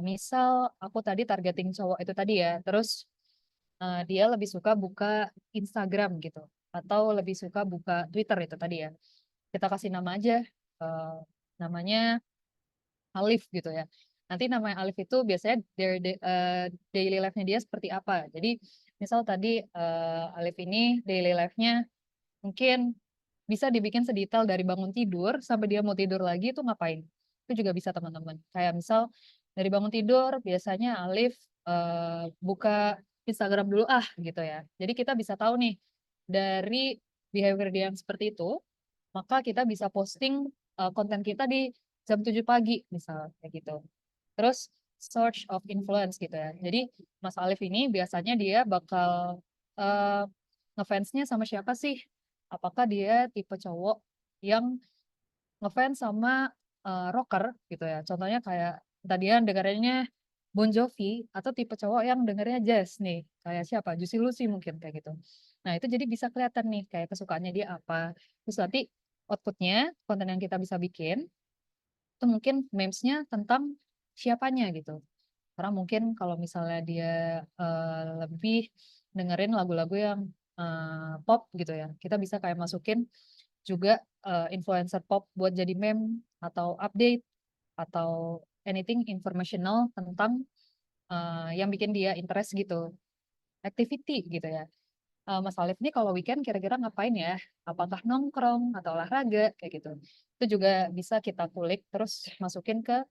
misal aku tadi targeting cowok itu tadi ya, terus dia lebih suka buka Instagram gitu, atau lebih suka buka Twitter itu tadi ya. Kita kasih nama aja, eh, namanya Alif gitu ya. Nanti nama Alif itu biasanya daily life-nya dia seperti apa. Jadi misal tadi Alif ini daily life-nya mungkin bisa dibikin sedetail dari bangun tidur sampai dia mau tidur lagi itu ngapain. Itu juga bisa teman-teman. Kayak misal dari bangun tidur biasanya Alif buka Instagram dulu gitu ya. Jadi kita bisa tahu nih dari behavior dia yang seperti itu, maka kita bisa posting konten kita di jam 7 pagi misal kayak gitu. Terus search of influence gitu ya. Jadi Mas Alif ini biasanya dia bakal uh, ngefansnya sama siapa sih? Apakah dia tipe cowok yang ngefans sama rocker gitu ya. Contohnya kayak tadi yang dengerinnya Bon Jovi atau tipe cowok yang dengernya jazz nih. Kayak siapa? Juicy Lucy mungkin kayak gitu. Nah, itu jadi bisa kelihatan nih kayak kesukaannya dia apa. Terus nanti outputnya, konten yang kita bisa bikin, itu mungkin memesnya tentang siapanya gitu. Karena mungkin kalau misalnya dia lebih dengerin lagu-lagu yang pop gitu ya, kita bisa kayak masukin juga influencer pop buat jadi meme atau update atau anything informational tentang yang bikin dia interest gitu, activity gitu ya. Mas Alif ini kalau weekend kira-kira ngapain ya? Apakah nongkrong atau olahraga kayak gitu? Itu juga bisa kita kulik terus masukin ke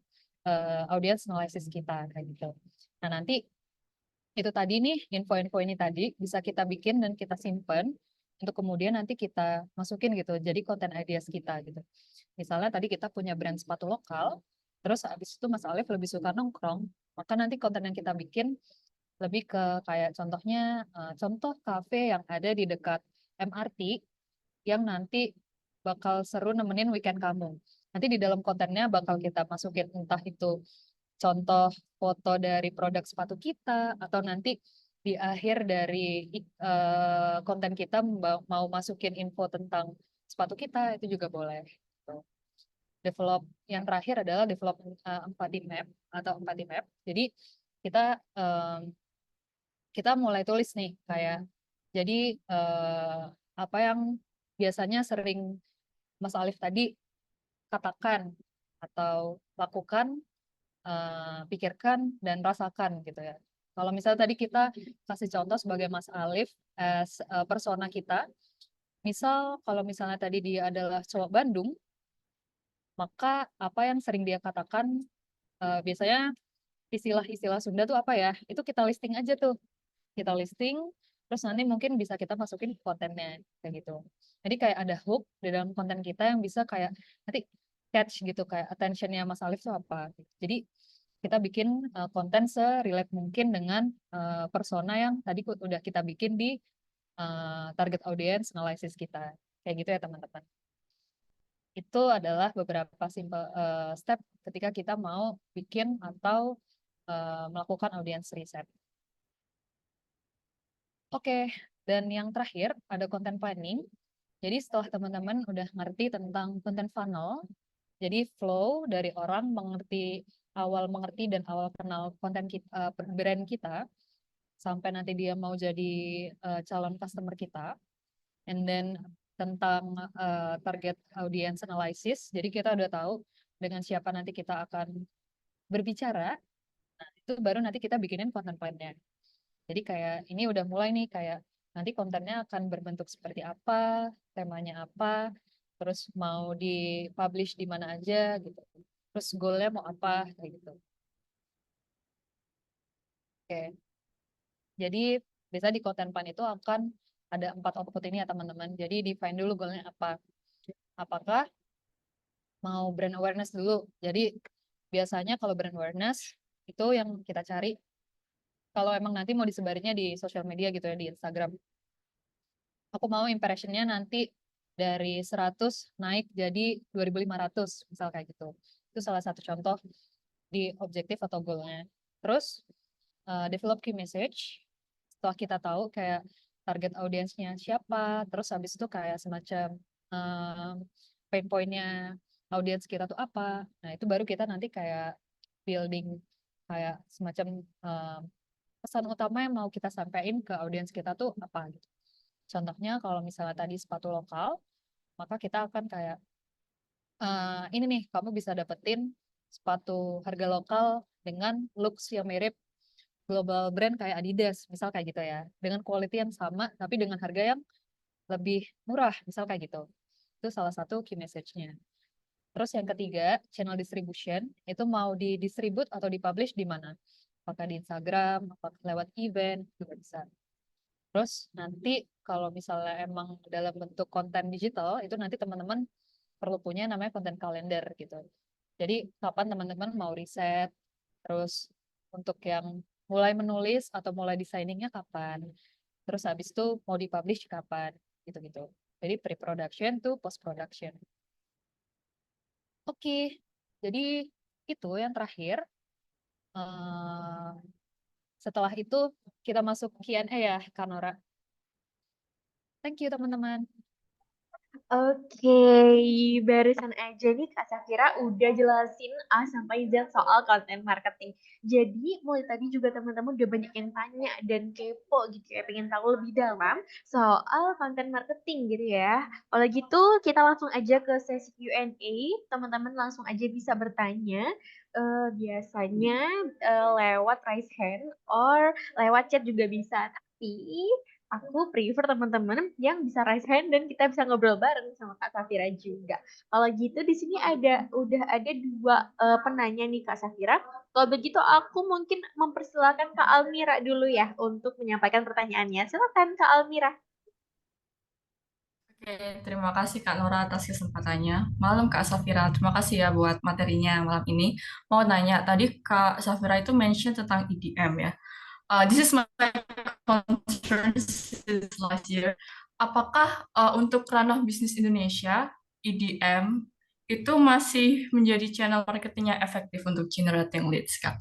audience analysis kita kayak gitu. Nah, nanti itu tadi nih info-info ini tadi bisa kita bikin dan kita simpen untuk kemudian nanti kita masukin gitu jadi konten ideas kita gitu. Misalnya tadi kita punya brand sepatu lokal, terus habis itu Mas Alif lebih suka nongkrong, maka nanti konten yang kita bikin lebih ke kayak contohnya contoh kafe yang ada di dekat MRT yang nanti bakal seru nemenin weekend kamu. Nanti di dalam kontennya bakal kita masukin entah itu contoh foto dari produk sepatu kita atau nanti di akhir dari konten kita mau masukin info tentang sepatu kita itu juga boleh. Gitu. Develop yang terakhir adalah develop empathy map atau empathy map. Jadi kita kita mulai tulis nih kayak jadi apa yang biasanya sering Mas Alif tadi katakan atau lakukan, pikirkan dan rasakan gitu ya. Kalau misalnya tadi kita kasih contoh sebagai Mas Alif as persona kita, misal kalau misalnya tadi dia adalah cowok Bandung, maka apa yang sering dia katakan biasanya istilah-istilah Sunda tuh apa ya? Itu kita listing aja tuh. Kita listing, terus nanti mungkin bisa kita masukin ke kontennya kayak gitu. Jadi kayak ada hook di dalam konten kita yang bisa kayak nanti catch gitu kayak attentionnya Mas Alif tuh apa. Jadi kita bikin konten se-relate mungkin dengan persona yang tadi udah kita bikin di target audience analysis kita. Kayak gitu ya teman-teman. Itu adalah beberapa simple step ketika kita mau bikin atau melakukan audience research. Oke, dan yang terakhir ada content planning. Jadi setelah teman-teman udah ngerti tentang content funnel, jadi flow dari orang awal mengerti dan awal kenal konten kita, brand kita, sampai nanti dia mau jadi calon customer kita, and then tentang target audience analysis. Jadi kita udah tahu dengan siapa nanti kita akan berbicara, itu baru nanti kita bikinin content plan-nya. Jadi kayak ini udah mulai nih kayak nanti kontennya akan berbentuk seperti apa, temanya apa, terus mau di-publish di mana aja gitu. Terus goalnya mau apa kayak gitu. Oke. Jadi biasa di konten plan itu akan ada 4 output ini ya teman-teman. Jadi define dulu goalnya apa. Apakah mau brand awareness dulu. Jadi biasanya kalau brand awareness itu yang kita cari kalau emang nanti mau disebarinnya di sosial media gitu ya di Instagram. Aku mau impressionnya nanti dari 100 naik jadi 2.500 misal kayak gitu. Itu salah satu contoh di objektif atau goalnya. Terus develop key message. Setelah kita tahu kayak target audiensnya siapa, terus habis itu kayak semacam uh, pain pointnya audiens kita tuh apa. Nah itu baru kita nanti kayak building kayak semacam pesan utama yang mau kita sampaikan ke audiens kita tuh apa gitu. Contohnya kalau misalnya tadi sepatu lokal, maka kita akan kayak ini nih kamu bisa dapetin sepatu harga lokal dengan looks yang mirip global brand kayak Adidas, misal kayak gitu ya. Dengan quality yang sama tapi dengan harga yang lebih murah, misal kayak gitu. Itu salah satu key message-nya. Terus yang ketiga, channel distribution itu mau didistribute atau dipublish di mana? Apakah di Instagram, apakah lewat event juga bisa. Terus nanti kalau misalnya emang dalam bentuk konten digital, itu nanti teman-teman perlu punya namanya konten kalender gitu. Jadi kapan teman-teman mau riset, terus untuk yang mulai menulis atau mulai desainingnya kapan, terus habis itu mau dipublish kapan, gitu-gitu. Jadi pre-production to post-production. Oke, jadi itu yang terakhir. Eh, Setelah itu kita masuk Q&A ya, Kanora. Thank you teman-teman. Oke, barusan aja nih Kak Safira udah jelasin A sampai Z soal konten marketing. Jadi mulai tadi juga teman-teman udah banyak yang tanya dan kepo gitu ya, pengen tahu lebih dalam soal konten marketing gitu ya. Kalau gitu kita langsung aja ke sesi Q&A, teman-teman langsung aja bisa bertanya. Biasanya lewat raise hand or lewat chat juga bisa. Tapi aku prefer teman-teman yang bisa raise hand dan kita bisa ngobrol bareng sama Kak Safira juga. Kalau gitu di sini udah ada dua penanya nih Kak Safira. Kalau begitu aku mungkin mempersilahkan Kak Almira dulu ya untuk menyampaikan pertanyaannya. Silakan Kak Almira. Oke, terima kasih Kak Nora atas kesempatannya. Malam Kak Safira, terima kasih ya buat materinya malam ini. Mau nanya, tadi Kak Safira itu mention tentang EDM ya. This is my concern since last year. Apakah untuk ranah bisnis Indonesia, EDM itu masih menjadi channel marketing yang efektif untuk generating leads, Kak?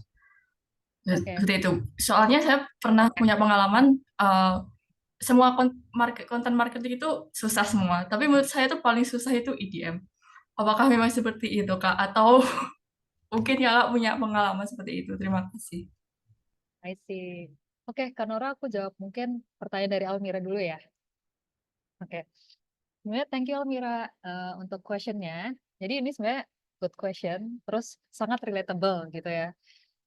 Oke. Seperti itu. Soalnya saya pernah punya pengalaman semua konten marketing itu susah semua, tapi menurut saya itu paling susah itu EDM. Apakah memang seperti itu, Kak? Atau mungkin Kakak punya pengalaman seperti itu? Terima kasih. I see. Oke, Kanora aku jawab mungkin pertanyaan dari Almira dulu ya. Oke. Sebenarnya thank you Almira untuk questionnya. Jadi ini sebenarnya good question, terus sangat relatable gitu ya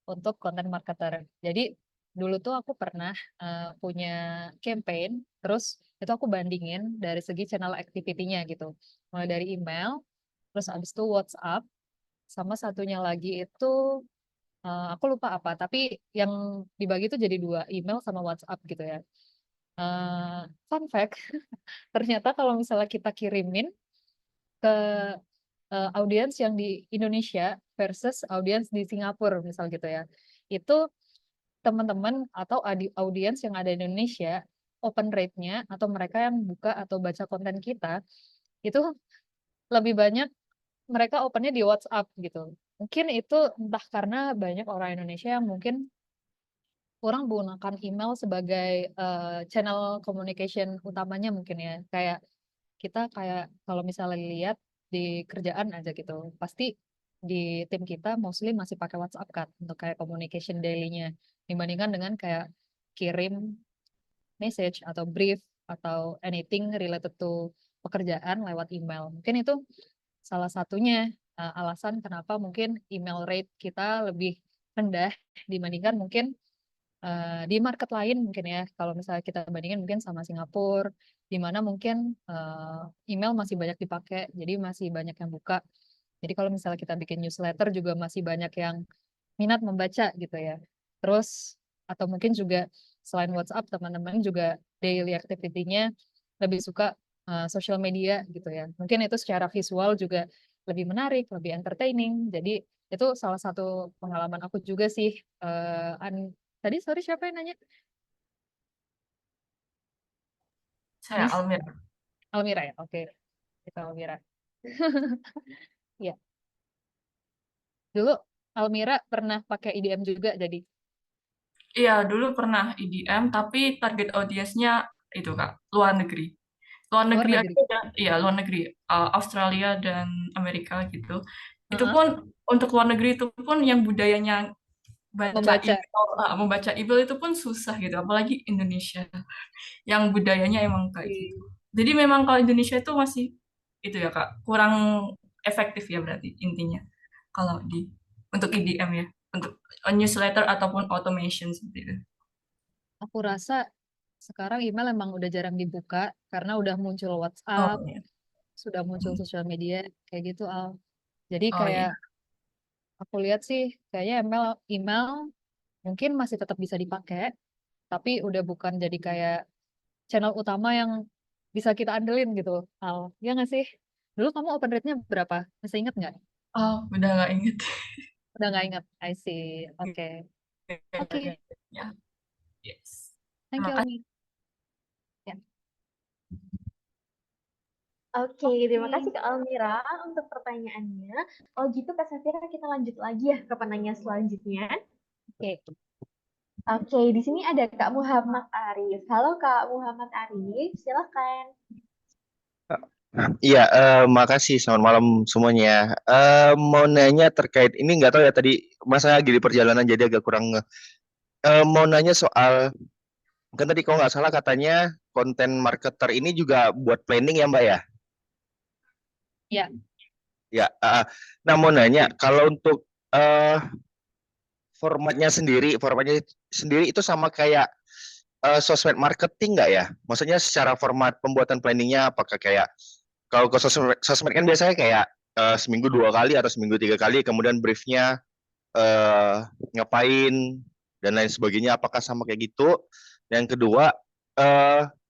untuk content marketer. Jadi dulu tuh aku pernah punya campaign, terus itu aku bandingin dari segi channel activity-nya gitu. Mulai dari email, terus abis itu WhatsApp, sama satunya lagi itu aku lupa apa, tapi yang dibagi itu jadi dua, email sama WhatsApp gitu ya. Fun fact, ternyata kalau misalnya kita kirimin ke audiens yang di Indonesia versus audiens di Singapura misal gitu ya. Itu teman-teman atau audiens yang ada di Indonesia open rate-nya atau mereka yang buka atau baca konten kita itu lebih banyak mereka opennya di WhatsApp gitu. Mungkin itu entah karena banyak orang Indonesia yang mungkin kurang menggunakan email sebagai channel communication utamanya mungkin ya. Kayak kita kayak kalau misalnya lihat di kerjaan aja gitu, pasti di tim kita mostly masih pakai WhatsApp kan untuk kayak communication daily-nya dibandingkan dengan kayak kirim message atau brief atau anything related to pekerjaan lewat email. Mungkin itu salah satunya alasan kenapa mungkin email rate kita lebih rendah dibandingkan mungkin di market lain mungkin ya kalau misalnya kita bandingin mungkin sama Singapura di mana mungkin email masih banyak dipakai jadi masih banyak yang buka jadi kalau misalnya kita bikin newsletter juga masih banyak yang minat membaca gitu ya terus atau mungkin juga selain WhatsApp teman-teman juga daily activity-nya lebih suka social media gitu ya mungkin itu secara visual juga lebih menarik lebih entertaining jadi itu salah satu pengalaman aku juga sih tadi sorry siapa yang nanya? Saya Miss Almira. Almira ya? Oke, kita Almira. Ya, dulu Almira pernah pakai IDM juga jadi. Iya, dulu pernah EDM, tapi target audiensnya itu Kak, luar negeri. Luar Luar negeri negeri. aja, iya luar negeri, Australia dan Amerika gitu. Itu Heeh. pun untuk luar negeri itu pun yang budayanya baca Membaca. email, membaca email itu pun susah gitu, apalagi Indonesia yang budayanya emang kayak gitu. Jadi memang kalau Indonesia itu masih itu ya Kak, kurang efektif ya berarti intinya kalau di untuk EDM ya, untuk newsletter ataupun automation seperti itu. Aku rasa sekarang email emang udah jarang dibuka karena udah muncul WhatsApp, Oh iya. sudah muncul sosial media kayak gitu Al. Jadi Oh kayak iya. aku lihat sih kayaknya email email mungkin masih tetap bisa dipakai, tapi udah bukan jadi kayak channel utama yang bisa kita andelin gitu Al. Ya nggak sih? Dulu kamu open rate-nya berapa? Masih inget nggak? Oh, udah nggak inget. Udah nggak inget. I see. Oke. Oke. Ya, yes. Thank Terima you, kasih. Almi. Ya. Oke, terima kasih Oke. Kak Almira untuk pertanyaannya. Oh gitu Kak Safira, kita lanjut lagi ya ke penanya selanjutnya. Oke. Oke, di sini ada Kak Muhammad Arif. Halo Kak Muhammad Arif, silakan. Iya, makasih. Selamat malam semuanya. Mau nanya terkait ini nggak tahu ya tadi masa lagi di perjalanan jadi agak kurang. Mau nanya soal kan tadi kalau nggak salah katanya konten marketer ini juga buat planning ya Mbak ya? Ya. Ya. Nah mau nanya kalau untuk eh formatnya sendiri itu sama kayak sosmed marketing nggak ya? Maksudnya secara format pembuatan planningnya apakah kayak kalau ke sosmed kan biasanya kayak seminggu 2 kali atau seminggu 3 kali, kemudian briefnya eh, ngapain dan lain sebagainya. Apakah sama kayak gitu? Dan yang kedua,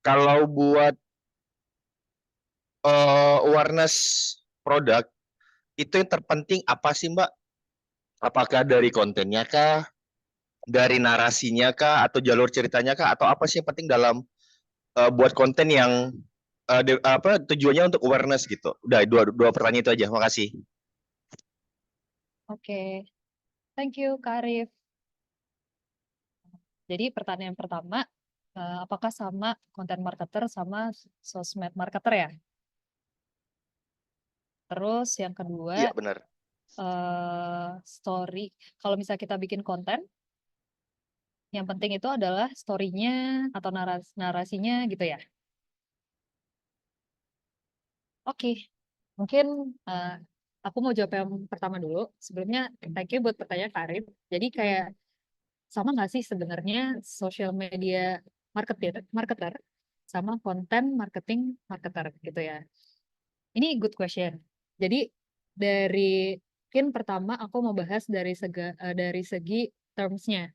kalau buat awareness produk itu yang terpenting apa sih Mbak? Apakah dari kontennya kah, dari narasinya kah, atau jalur ceritanya kah, atau apa sih yang penting dalam buat konten yang apa tujuannya untuk awareness gitu? Udah dua dua pertanyaan itu aja. Makasih. Oke. Thank you, Kak Arif. Jadi pertanyaan pertama, apakah sama content marketer sama sosmed marketer ya? Terus yang kedua, Iya benar. story. Kalau misalnya kita bikin konten, yang penting itu adalah story-nya atau narasinya gitu ya. Oke, mungkin eh, aku mau jawab yang pertama dulu. Sebelumnya, thank you buat pertanyaan Kak Arif. Jadi kayak sama nggak sih sebenarnya social media marketer sama konten marketing marketer gitu ya. Ini good question. Jadi dari mungkin pertama aku mau bahas dari segi terms-nya.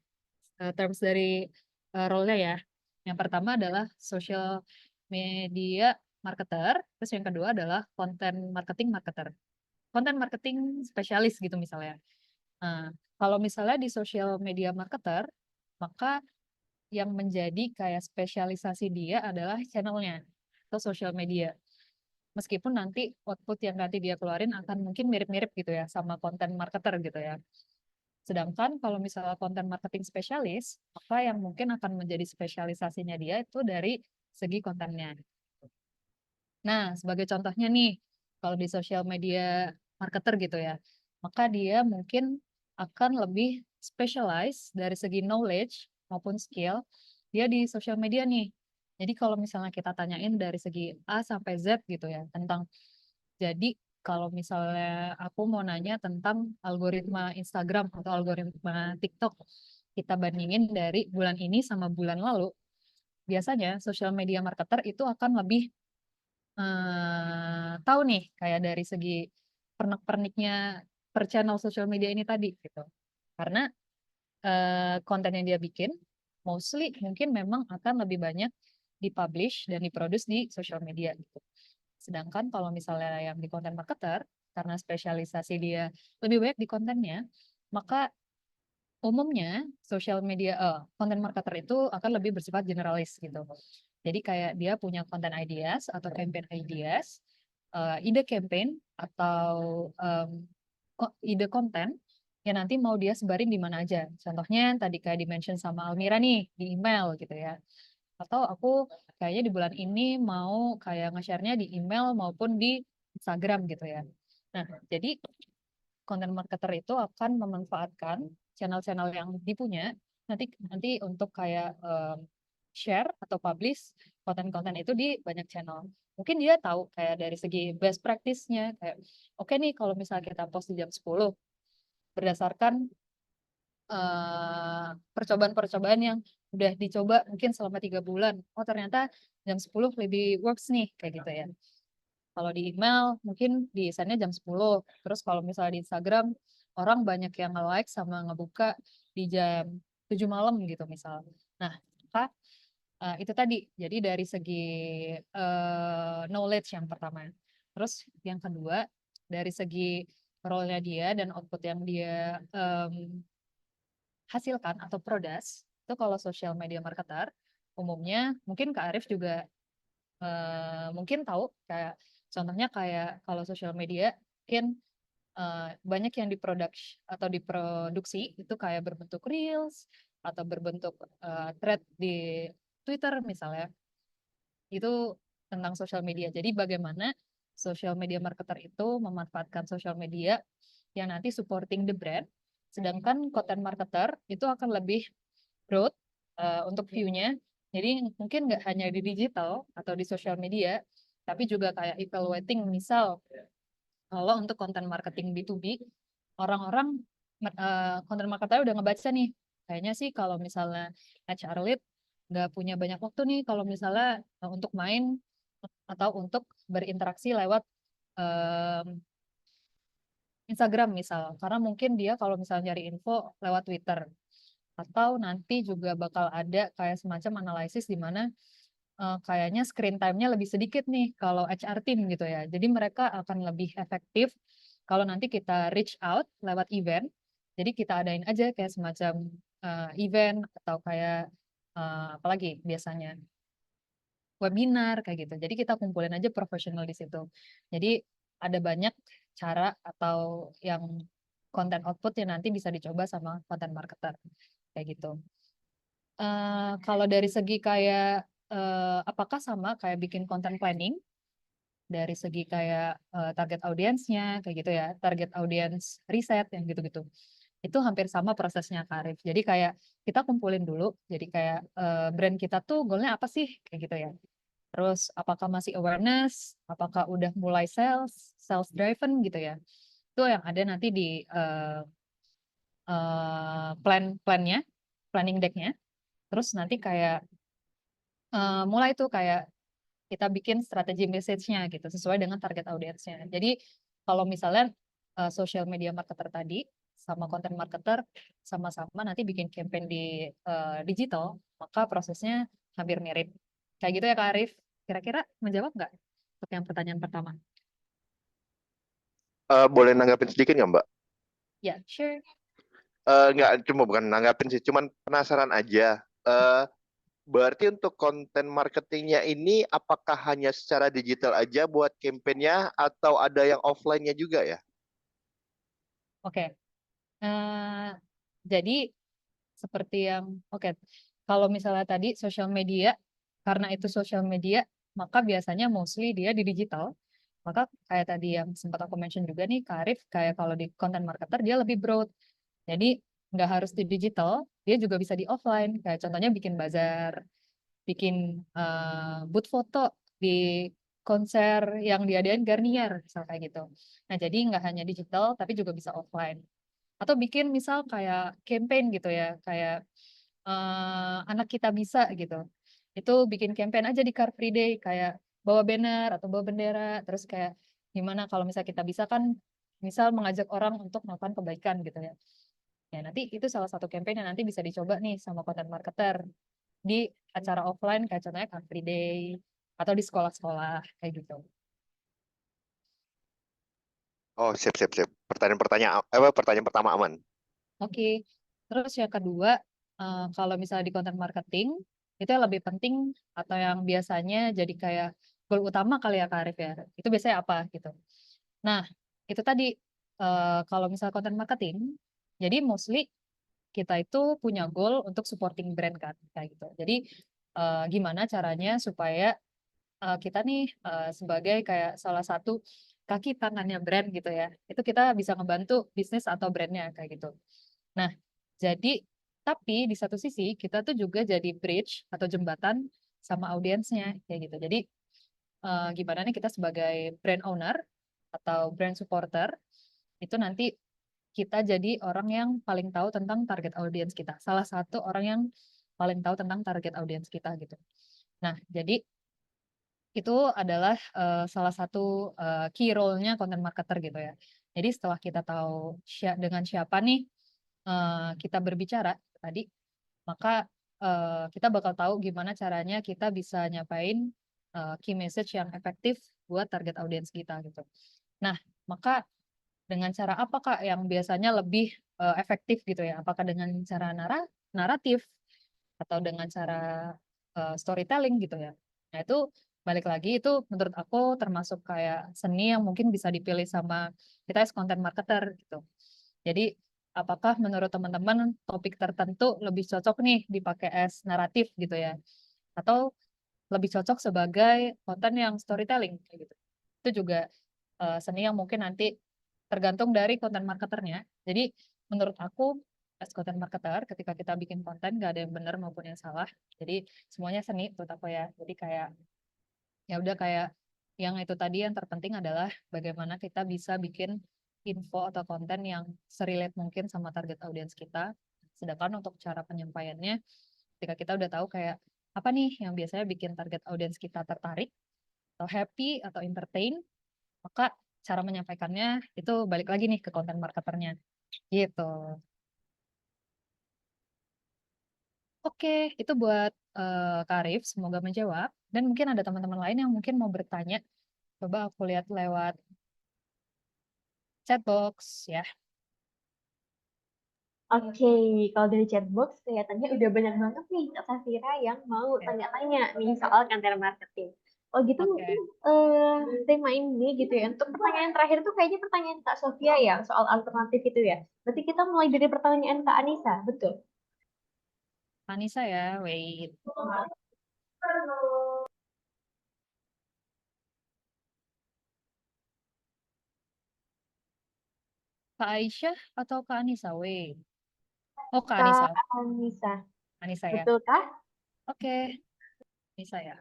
Terms dari role-nya ya. Yang pertama adalah social media marketer, terus yang kedua adalah konten marketing marketer. Konten marketing spesialis gitu misalnya. Nah, kalau misalnya di social media marketer, maka yang menjadi kayak spesialisasi dia adalah channelnya atau social media. Meskipun nanti output yang nanti dia keluarin akan mungkin mirip-mirip gitu ya sama konten marketer gitu ya. Sedangkan kalau misalnya konten marketing spesialis, maka yang mungkin akan menjadi spesialisasinya dia itu dari segi kontennya. Nah, sebagai contohnya nih, kalau di sosial media marketer gitu ya, maka dia mungkin akan lebih specialize dari segi knowledge maupun skill dia di sosial media nih. Jadi kalau misalnya kita tanyain dari segi A sampai Z gitu ya, tentang jadi kalau misalnya aku mau nanya tentang algoritma Instagram atau algoritma TikTok, kita bandingin dari bulan ini sama bulan lalu, biasanya sosial media marketer itu akan lebih tahu nih kayak dari segi pernak-perniknya per channel sosial media ini tadi gitu. Karena konten yang dia bikin mostly mungkin memang akan lebih banyak dipublish dan diproduce di sosial media gitu. Sedangkan kalau misalnya yang di konten marketer, karena spesialisasi dia lebih banyak di kontennya, maka umumnya sosial media konten marketer itu akan lebih bersifat generalis gitu. Jadi kayak dia punya konten ideas atau campaign ideas, ide campaign atau ide konten yang nanti mau dia sebarin di mana aja. Contohnya tadi kayak di-mention sama Almira nih di email gitu ya. Atau aku kayaknya di bulan ini mau kayak nge-share-nya di email maupun di Instagram gitu ya. Nah, jadi content marketer itu akan memanfaatkan channel-channel yang dipunya nanti untuk kayak share atau publish konten-konten itu di banyak channel. Mungkin dia tahu kayak dari segi best practice-nya kayak oke nih kalau misalnya kita post di jam 10 berdasarkan percobaan-percobaan yang udah dicoba mungkin selama 3 bulan. Oh ternyata jam 10 lebih works nih kayak gitu ya. Kalau di email mungkin desainnya jam 10. Terus kalau misalnya di Instagram orang banyak yang nge-like sama ngebuka di jam 7 malam gitu misal. Nah, maka itu tadi. Jadi dari segi knowledge yang pertama. Terus yang kedua dari segi role-nya dia dan output yang dia hasilkan atau produce itu kalau social media marketer umumnya mungkin Kak Arif juga mungkin tahu kayak contohnya kayak kalau social media mungkin banyak yang diproduksi itu kayak berbentuk reels atau berbentuk thread di Twitter misalnya itu tentang social media. Jadi bagaimana social media marketer itu memanfaatkan social media yang nanti supporting the brand, sedangkan content marketer itu akan lebih broad untuk view-nya. Jadi mungkin nggak hanya di digital atau di social media, tapi juga kayak evaluating misal kalau untuk konten marketing B2B, orang-orang konten marketer udah ngebaca nih, kayaknya sih kalau misalnya HR lead nggak punya banyak waktu nih kalau misalnya untuk main atau untuk berinteraksi lewat em, Instagram misal, karena mungkin dia kalau misalnya nyari info lewat Twitter atau nanti juga bakal ada kayak semacam analisis di mana kayaknya screen time-nya lebih sedikit nih kalau HR team gitu ya. Jadi mereka akan lebih efektif kalau nanti kita reach out lewat event. Jadi kita adain aja kayak semacam event atau kayak apalagi biasanya webinar kayak gitu. Jadi kita kumpulin aja profesional di situ. Jadi ada banyak cara atau yang konten output yang nanti bisa dicoba sama content marketer kayak gitu. Kalau dari segi kayak apakah sama kayak bikin content planning dari segi kayak target audiensnya kayak gitu ya, target audience riset yang gitu-gitu. Itu hampir sama prosesnya Kak Arif. Jadi kayak kita kumpulin dulu, jadi kayak brand kita tuh goalnya apa sih kayak gitu ya. Terus apakah masih awareness, apakah udah mulai sales driven gitu ya. Itu yang ada nanti di plannya, planning deck-nya. Terus nanti kayak mulai tuh kayak kita bikin strategi message-nya gitu sesuai dengan target audiensnya. Jadi kalau misalnya social media marketer tadi sama content marketer sama-sama nanti bikin campaign di digital, maka prosesnya hampir mirip. Kayak gitu ya Kak Arif. Kira-kira menjawab nggak untuk yang pertanyaan pertama? Boleh nanggapin sedikit nggak, Mbak? Ya, sure. Nggak, cuma bukan nanggapin sih, cuman penasaran aja. Berarti untuk konten marketingnya ini apakah hanya secara digital aja buat campaign-nya atau ada yang offline-nya juga ya? Oke. Eh, jadi seperti yang oke. Kalau misalnya tadi sosial media, karena itu sosial media, maka biasanya mostly dia di digital. Maka kayak tadi yang sempat aku mention juga nih, Kak Arif, kayak kalau di content marketer dia lebih broad. Jadi nggak harus di digital, dia juga bisa di offline. Kayak contohnya bikin bazar, bikin booth foto di konser yang diadain Garnier, misal kayak gitu. Nah, jadi nggak hanya digital, tapi juga bisa offline. Atau bikin misal kayak campaign gitu ya, kayak anak kita bisa gitu. Itu bikin campaign aja di Car Free Day, kayak bawa banner atau bawa bendera, terus kayak gimana kalau misal kita bisa kan, misal mengajak orang untuk melakukan kebaikan gitu ya. Ya, nanti itu salah satu campaign yang nanti bisa dicoba nih sama content marketer di acara offline kayak contohnya Car Free Day atau di sekolah-sekolah kayak gitu. Oh, siap, siap, siap. Pertanyaan pertama aman. Oke, terus yang kedua, kalau misalnya di content marketing, itu yang lebih penting atau yang biasanya jadi kayak goal utama kali ya Kak Arif ya, itu biasanya apa gitu. Nah, itu tadi, kalau misalnya content marketing, jadi mostly kita itu punya goal untuk supporting brand kan, kayak gitu. Jadi, gimana caranya supaya kita nih sebagai kayak salah satu kaki tangannya brand gitu ya, itu kita bisa ngebantu bisnis atau brandnya kayak gitu. Nah, Jadi, tapi di satu sisi kita tuh juga jadi bridge atau jembatan sama audiensnya kayak gitu. Jadi gimana nih kita sebagai brand owner atau brand supporter itu nanti kita jadi orang yang paling tahu tentang target audiens kita. Salah satu orang yang paling tahu tentang target audiens kita gitu. Nah, jadi itu adalah salah satu key role-nya content marketer gitu ya. Jadi setelah kita tahu dengan siapa nih kita berbicara tadi, maka kita bakal tahu gimana caranya kita bisa nyampain key message yang efektif buat target audiens kita gitu. Nah, maka dengan cara apa Kak yang biasanya lebih efektif gitu ya? Apakah dengan cara naratif atau dengan cara storytelling gitu ya? Nah, itu balik lagi itu menurut aku termasuk kayak seni yang mungkin bisa dipilih sama kita as content marketer gitu. Jadi apakah menurut teman-teman topik tertentu lebih cocok nih dipakai as naratif gitu ya? Atau lebih cocok sebagai konten yang storytelling kayak gitu. Itu juga seni yang mungkin nanti tergantung dari konten marketernya. Jadi menurut aku as content marketer ketika kita bikin konten gak ada yang benar maupun yang salah. Jadi semuanya seni menurut aku ya. Jadi kayak ya udah kayak yang itu tadi yang terpenting adalah bagaimana kita bisa bikin info atau konten yang serelate mungkin sama target audiens kita. Sedangkan untuk cara penyampaiannya, ketika kita udah tahu kayak apa nih yang biasanya bikin target audiens kita tertarik atau happy atau entertain, maka cara menyampaikannya itu balik lagi nih ke konten marketernya. Gitu. Oke, itu buat Kak Arif, semoga menjawab. Dan mungkin ada teman-teman lain yang mungkin mau bertanya. Coba aku lihat lewat chat box ya. Oke, kalau dari chatbox kelihatannya udah banyak banget nih Kak Safira yang mau Oke. tanya-tanya nih soal content marketing. Oh gitu Oke. mungkin tema ini gitu ya. Untuk pertanyaan terakhir tuh kayaknya pertanyaan Kak Sofia ya soal alternatif itu ya. Berarti kita mulai dari pertanyaan Kak Anissa, betul? Anissa ya, wait. Kak Aisyah atau Kak Anissa? Wait. Oh, Kak Kak Anissa. Anissa, Anissa ya. betulkah? Oke, Anissa ya.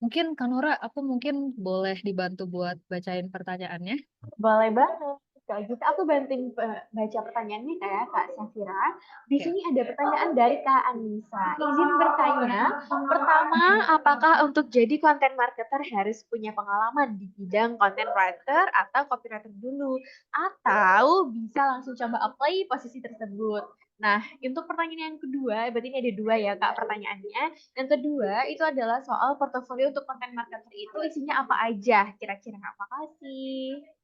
Mungkin Kak Nora, aku mungkin boleh dibantu buat bacain pertanyaannya. Boleh banget. Kalau gitu aku bantuin baca pertanyaannya ya Kak Safira. Di Oke. sini ada pertanyaan dari Kak Anissa. Izin bertanya, pertama, apakah untuk jadi content marketer harus punya pengalaman di bidang content writer atau copywriter dulu? Atau bisa langsung coba apply posisi tersebut? Nah, untuk pertanyaan yang kedua, berarti ini ada dua ya Kak pertanyaannya. Yang kedua, itu adalah soal portofolio untuk content marketer itu isinya apa aja kira-kira. Makasih.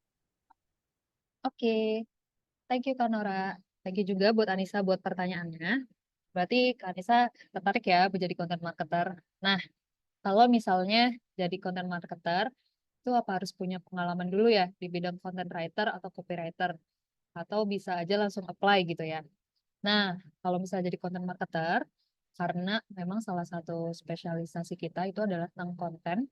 Oke, thank you Kak Nora. Thank you juga buat Anissa buat pertanyaannya. Berarti Kak Anissa tertarik ya menjadi content marketer. Nah, kalau misalnya jadi content marketer, itu apa harus punya pengalaman dulu ya di bidang content writer atau copywriter? Atau bisa aja langsung apply gitu ya. Nah, kalau misalnya jadi content marketer, karena memang salah satu spesialisasi kita itu adalah tentang konten,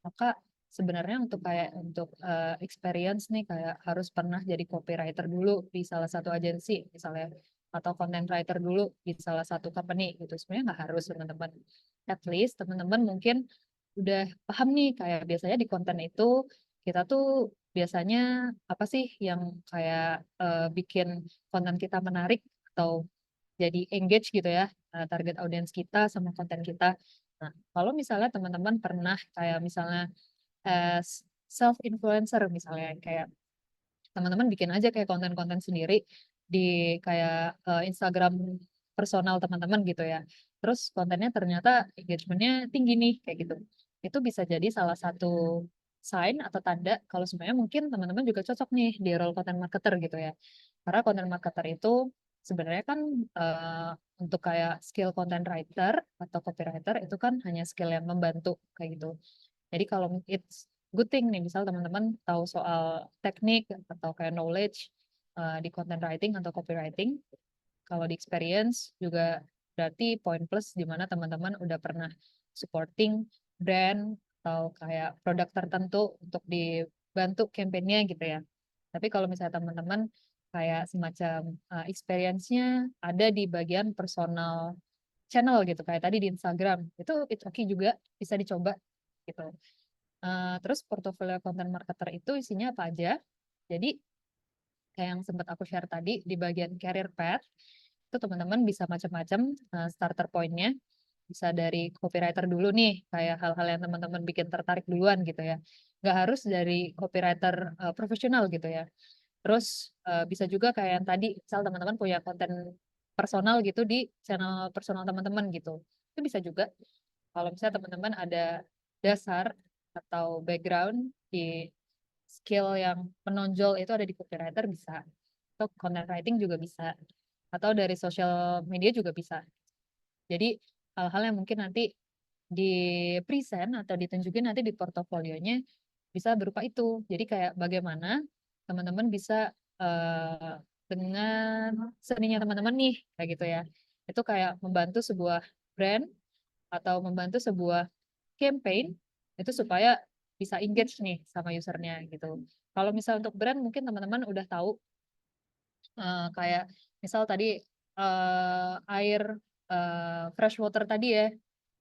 maka sebenarnya untuk kayak untuk experience nih kayak harus pernah jadi copywriter dulu di salah satu agensi misalnya atau content writer dulu di salah satu company gitu. Sebenarnya nggak harus teman-teman. At least teman-teman mungkin udah paham nih kayak biasanya di konten itu kita tuh biasanya apa sih yang kayak bikin konten kita menarik atau jadi engage gitu ya target audiens kita sama konten kita. Nah, kalau misalnya teman-teman pernah kayak misalnya self influencer misalnya kayak teman-teman bikin aja kayak konten-konten sendiri di kayak Instagram personal teman-teman gitu ya. Terus kontennya ternyata engagementnya tinggi nih kayak gitu. Itu bisa jadi salah satu sign atau tanda kalau sebenarnya mungkin teman-teman juga cocok nih di role content marketer gitu ya. Karena content marketer itu sebenarnya kan untuk kayak skill content writer atau copywriter itu kan hanya skill yang membantu kayak gitu. Jadi kalau it's good thing nih, misal teman-teman tahu soal teknik atau kayak knowledge di content writing atau copywriting, kalau di experience juga berarti poin plus di mana teman-teman udah pernah supporting brand atau kayak produk tertentu untuk dibantu campaign-nya gitu ya. Tapi kalau misalnya teman-teman kayak semacam experience-nya ada di bagian personal channel gitu kayak tadi di Instagram itu it's okay juga bisa dicoba gitu. Terus portofolio content marketer itu isinya apa aja? Jadi kayak yang sempat aku share tadi di bagian career path itu teman-teman bisa macam-macam starter point-nya bisa dari copywriter dulu nih kayak hal-hal yang teman-teman bikin tertarik duluan gitu ya. Nggak harus dari copywriter profesional gitu ya. Terus bisa juga kayak yang tadi, misal teman-teman punya konten personal gitu di channel personal teman-teman gitu. Itu bisa juga kalau misalnya teman-teman ada dasar atau background di skill yang menonjol itu ada di copywriter bisa. Atau content writing juga bisa. Atau dari social media juga bisa. Jadi hal-hal yang mungkin nanti di present atau ditunjukin nanti di portofolionya bisa berupa itu. Jadi kayak bagaimana teman-teman bisa dengan seninya teman-teman nih kayak gitu ya. Itu kayak membantu sebuah brand atau membantu sebuah campaign itu supaya bisa engage nih sama usernya gitu. Kalau misal untuk brand mungkin teman-teman udah tahu kayak misal tadi air fresh water tadi ya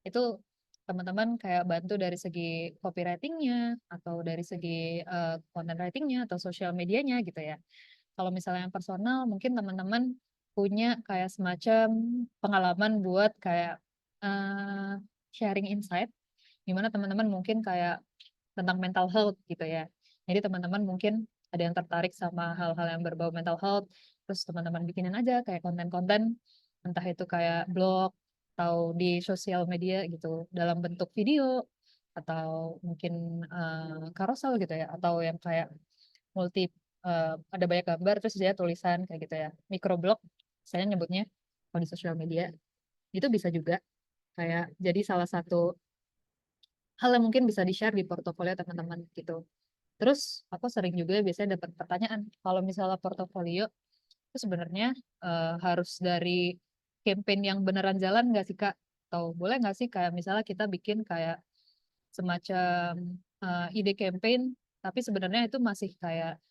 itu teman-teman kayak bantu dari segi copywritingnya atau dari segi content writingnya atau social medianya gitu ya. Kalau misalnya yang personal mungkin teman-teman punya kayak semacam pengalaman buat kayak eh, sharing insight gimana teman-teman mungkin kayak tentang mental health gitu ya. Jadi teman-teman mungkin ada yang tertarik sama hal-hal yang berbau mental health, terus teman-teman bikinin aja kayak konten-konten, entah itu kayak blog atau di sosial media gitu, dalam bentuk video atau mungkin carousel gitu ya, atau yang kayak multi ada banyak gambar terus dia tulisan kayak gitu ya, microblog saya nyebutnya kalau di sosial media itu bisa juga kayak jadi salah satu hal yang mungkin bisa di-share di portofolio teman-teman gitu. Terus aku sering juga biasanya dapat pertanyaan, kalau misalnya portofolio itu sebenarnya harus dari campaign yang beneran jalan nggak sih Kak? Atau boleh nggak sih kayak misalnya kita bikin kayak semacam ide campaign, tapi sebenarnya itu masih kayak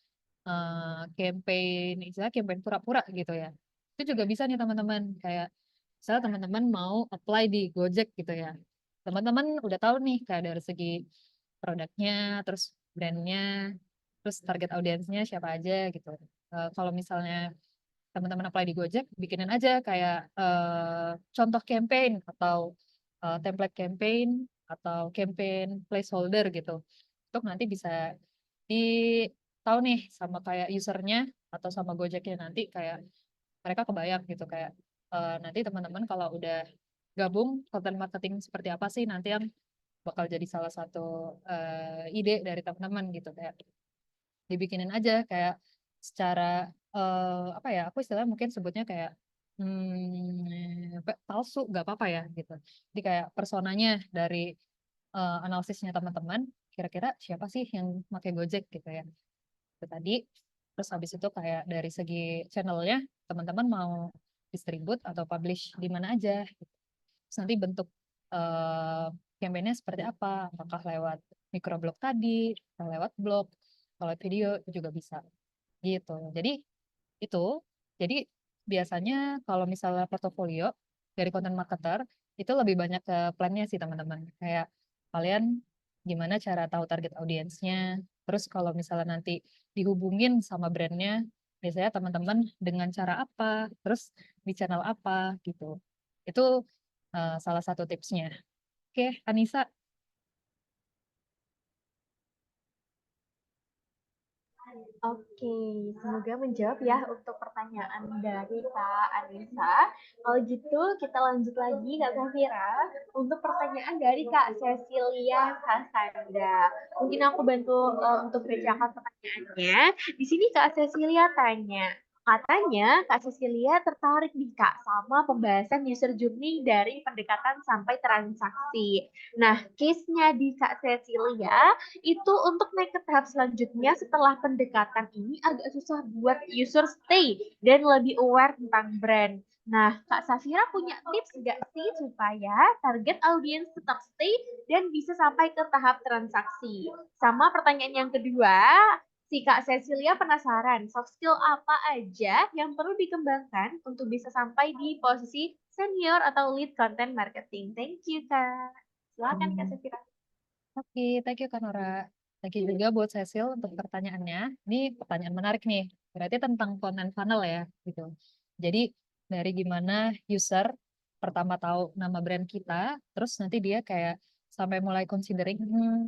campaign, istilah campaign pura-pura gitu ya. Itu juga bisa nih teman-teman, kayak misalnya teman-teman mau apply di Gojek gitu ya. Teman-teman udah tahu nih kayak dari segi produknya, terus brandnya, terus target audiensnya siapa aja gitu. Kalau misalnya teman-teman apply di Gojek, bikinin aja kayak contoh campaign atau template campaign atau campaign placeholder gitu. Untuk nanti bisa di tahu nih sama kayak usernya atau sama Gojeknya nanti kayak mereka kebayang gitu kayak nanti teman-teman kalau udah gabung konten marketing seperti apa sih nanti yang bakal jadi salah satu ide dari teman-teman gitu kayak dibikinin aja kayak secara apa ya aku istilahnya mungkin sebutnya kayak palsu nggak apa-apa ya gitu jadi kayak personanya dari analisisnya teman-teman kira-kira siapa sih yang pakai Gojek gitu ya itu tadi terus habis itu kayak dari segi channelnya teman-teman mau distribute atau publish di mana aja gitu. Terus nanti bentuk campaign-nya seperti apa apakah lewat microblog tadi atau lewat blog kalau video itu juga bisa gitu jadi itu jadi biasanya kalau misalnya portofolio dari content marketer itu lebih banyak ke plannya sih teman-teman kayak kalian gimana cara tahu target audiensnya terus kalau misalnya nanti dihubungin sama brandnya biasanya teman-teman dengan cara apa terus di channel apa gitu itu salah satu tipsnya oke Anissa. Oke, semoga menjawab ya untuk pertanyaan dari Kak Anissa. Kalau gitu kita lanjut lagi Kak Safira untuk pertanyaan dari Kak Cecilia Cassandra. Mungkin aku bantu untuk bacakan pertanyaannya. Di sini Kak Cecilia tanya, katanya Kak Cecilia tertarik nih Kak sama pembahasan user journey dari pendekatan sampai transaksi. Nah, case-nya di Kak Cecilia itu untuk naik ke tahap selanjutnya setelah pendekatan ini agak susah buat user stay dan lebih aware tentang brand. Nah, Kak Safira punya tips nggak sih supaya target audiens tetap stay dan bisa sampai ke tahap transaksi? Sama pertanyaan yang kedua, si Kak Cecilia penasaran, soft skill apa aja yang perlu dikembangkan untuk bisa sampai di posisi senior atau lead content marketing. Thank you, Kak. Silakan, Kak Hmm, Safira. Oke, thank you Kak Nora. Thank you juga buat Cecil untuk pertanyaannya. Ini pertanyaan menarik nih. Berarti tentang content funnel ya, gitu. Jadi dari gimana user pertama tahu nama brand kita, terus nanti dia kayak sampai mulai considering,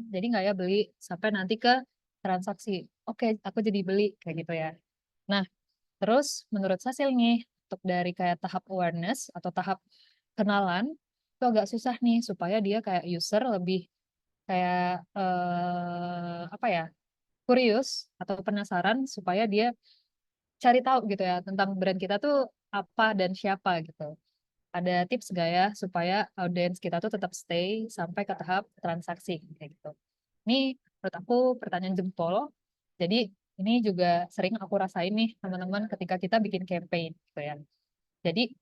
jadi nggak ya beli, sampai nanti ke transaksi. Oke, aku jadi beli, kayak gitu ya. Nah, terus menurut Cecil nih, untuk dari kayak tahap awareness atau tahap kenalan, itu agak susah nih supaya dia kayak user lebih kayak apa ya, curious atau penasaran supaya dia cari tahu gitu ya tentang brand kita tuh apa dan siapa gitu. Ada tips gak ya supaya audiens kita tuh tetap stay sampai ke tahap transaksi kayak gitu. Ini menurut aku pertanyaan jempol. Jadi ini juga sering aku rasain nih teman-teman ketika kita bikin campaign gitu ya. Jadi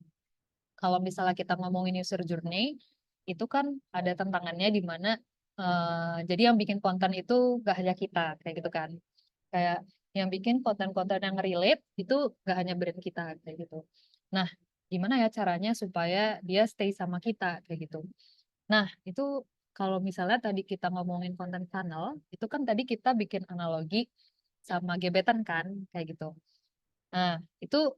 kalau misalnya kita ngomongin user journey, itu kan ada tantangannya di mana jadi yang bikin konten itu gak hanya kita, kayak gitu kan. Kayak yang bikin konten-konten yang relate itu gak hanya brand kita, kayak gitu. Nah, gimana ya caranya supaya dia stay sama kita, kayak gitu. Nah, itu kalau misalnya tadi kita ngomongin konten funnel, itu kan tadi kita bikin analogi sama gebetan kan, kayak gitu. Nah, itu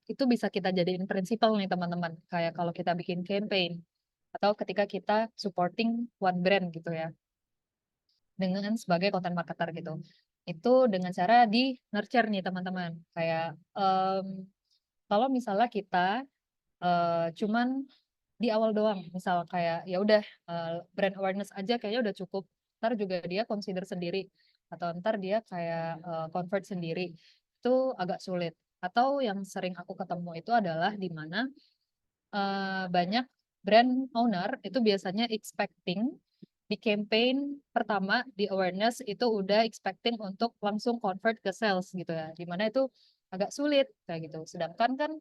itu bisa kita jadiin prinsipal nih teman-teman. Kayak kalau kita bikin campaign atau ketika kita supporting one brand gitu ya dengan sebagai content marketer gitu. Itu dengan cara di nurture nih teman-teman. Kayak kalau misalnya kita cuman di awal doang, misal kayak ya udah brand awareness aja kayaknya udah cukup. Ntar juga dia consider sendiri atau ntar dia kayak convert sendiri. Itu agak sulit. Atau yang sering aku ketemu itu adalah di mana banyak brand owner itu biasanya expecting di campaign pertama di awareness itu udah expecting untuk langsung convert ke sales gitu ya. Dimana itu agak sulit kayak gitu. Sedangkan kan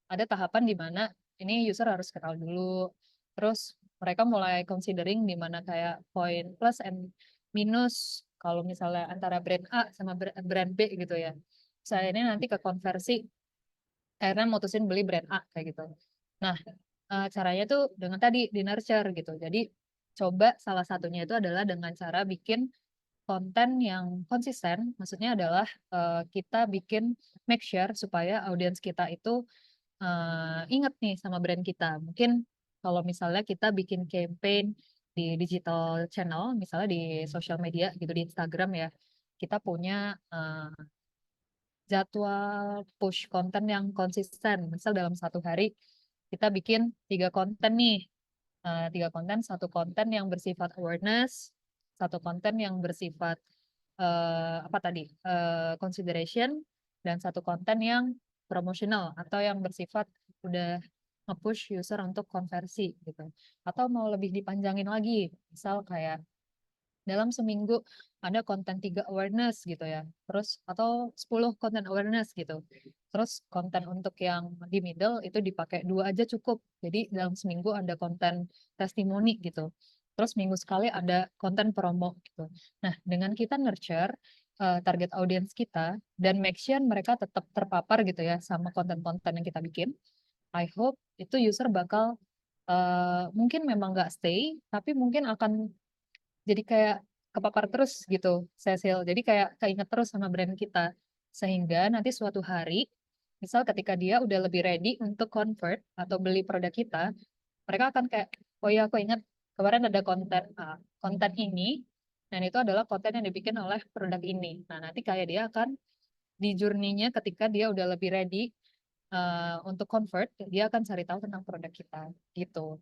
ada tahapan di mana ini user harus kenal dulu. Terus mereka mulai considering di mana kayak poin plus and minus kalau misalnya antara brand A sama brand B gitu ya. Saya ini nanti ke konversi akhirnya mutusin beli brand A kayak gitu. Nah, caranya tuh dengan tadi di nurture gitu. Jadi coba salah satunya itu adalah dengan cara bikin konten yang konsisten. Maksudnya adalah kita bikin make sure supaya audiens kita itu inget nih sama brand kita. Mungkin kalau misalnya kita bikin campaign di digital channel, misalnya di sosial media gitu di Instagram ya, kita punya jadwal push konten yang konsisten. Misal dalam satu hari kita bikin 3 konten nih. 3 konten, satu konten yang bersifat awareness, satu konten yang bersifat apa tadi consideration, dan satu konten yang promotional atau yang bersifat udah nge-push user untuk konversi gitu. Atau mau lebih dipanjangin lagi, misal kayak dalam seminggu ada konten 3 awareness gitu ya. Terus atau 10 konten awareness gitu. Terus konten untuk yang di middle itu dipakai 2 aja cukup. Jadi dalam seminggu ada konten testimoni gitu. Terus minggu sekali ada konten promo gitu. Nah, dengan kita nurture target audience kita dan make sure mereka tetap terpapar gitu ya sama konten-konten yang kita bikin. I hope itu user bakal mungkin memang nggak stay, tapi mungkin akan jadi kayak kepapar terus gitu, Cecil. Jadi kayak keinget terus sama brand kita. Sehingga nanti suatu hari, misal ketika dia udah lebih ready untuk convert atau beli produk kita, mereka akan kayak, oh ya aku ingat kemarin ada konten ini, dan itu adalah konten yang dibikin oleh produk ini. Nah nanti kayak dia akan di journey-nya ketika dia udah lebih ready untuk convert, dia akan cari tahu tentang produk kita gitu.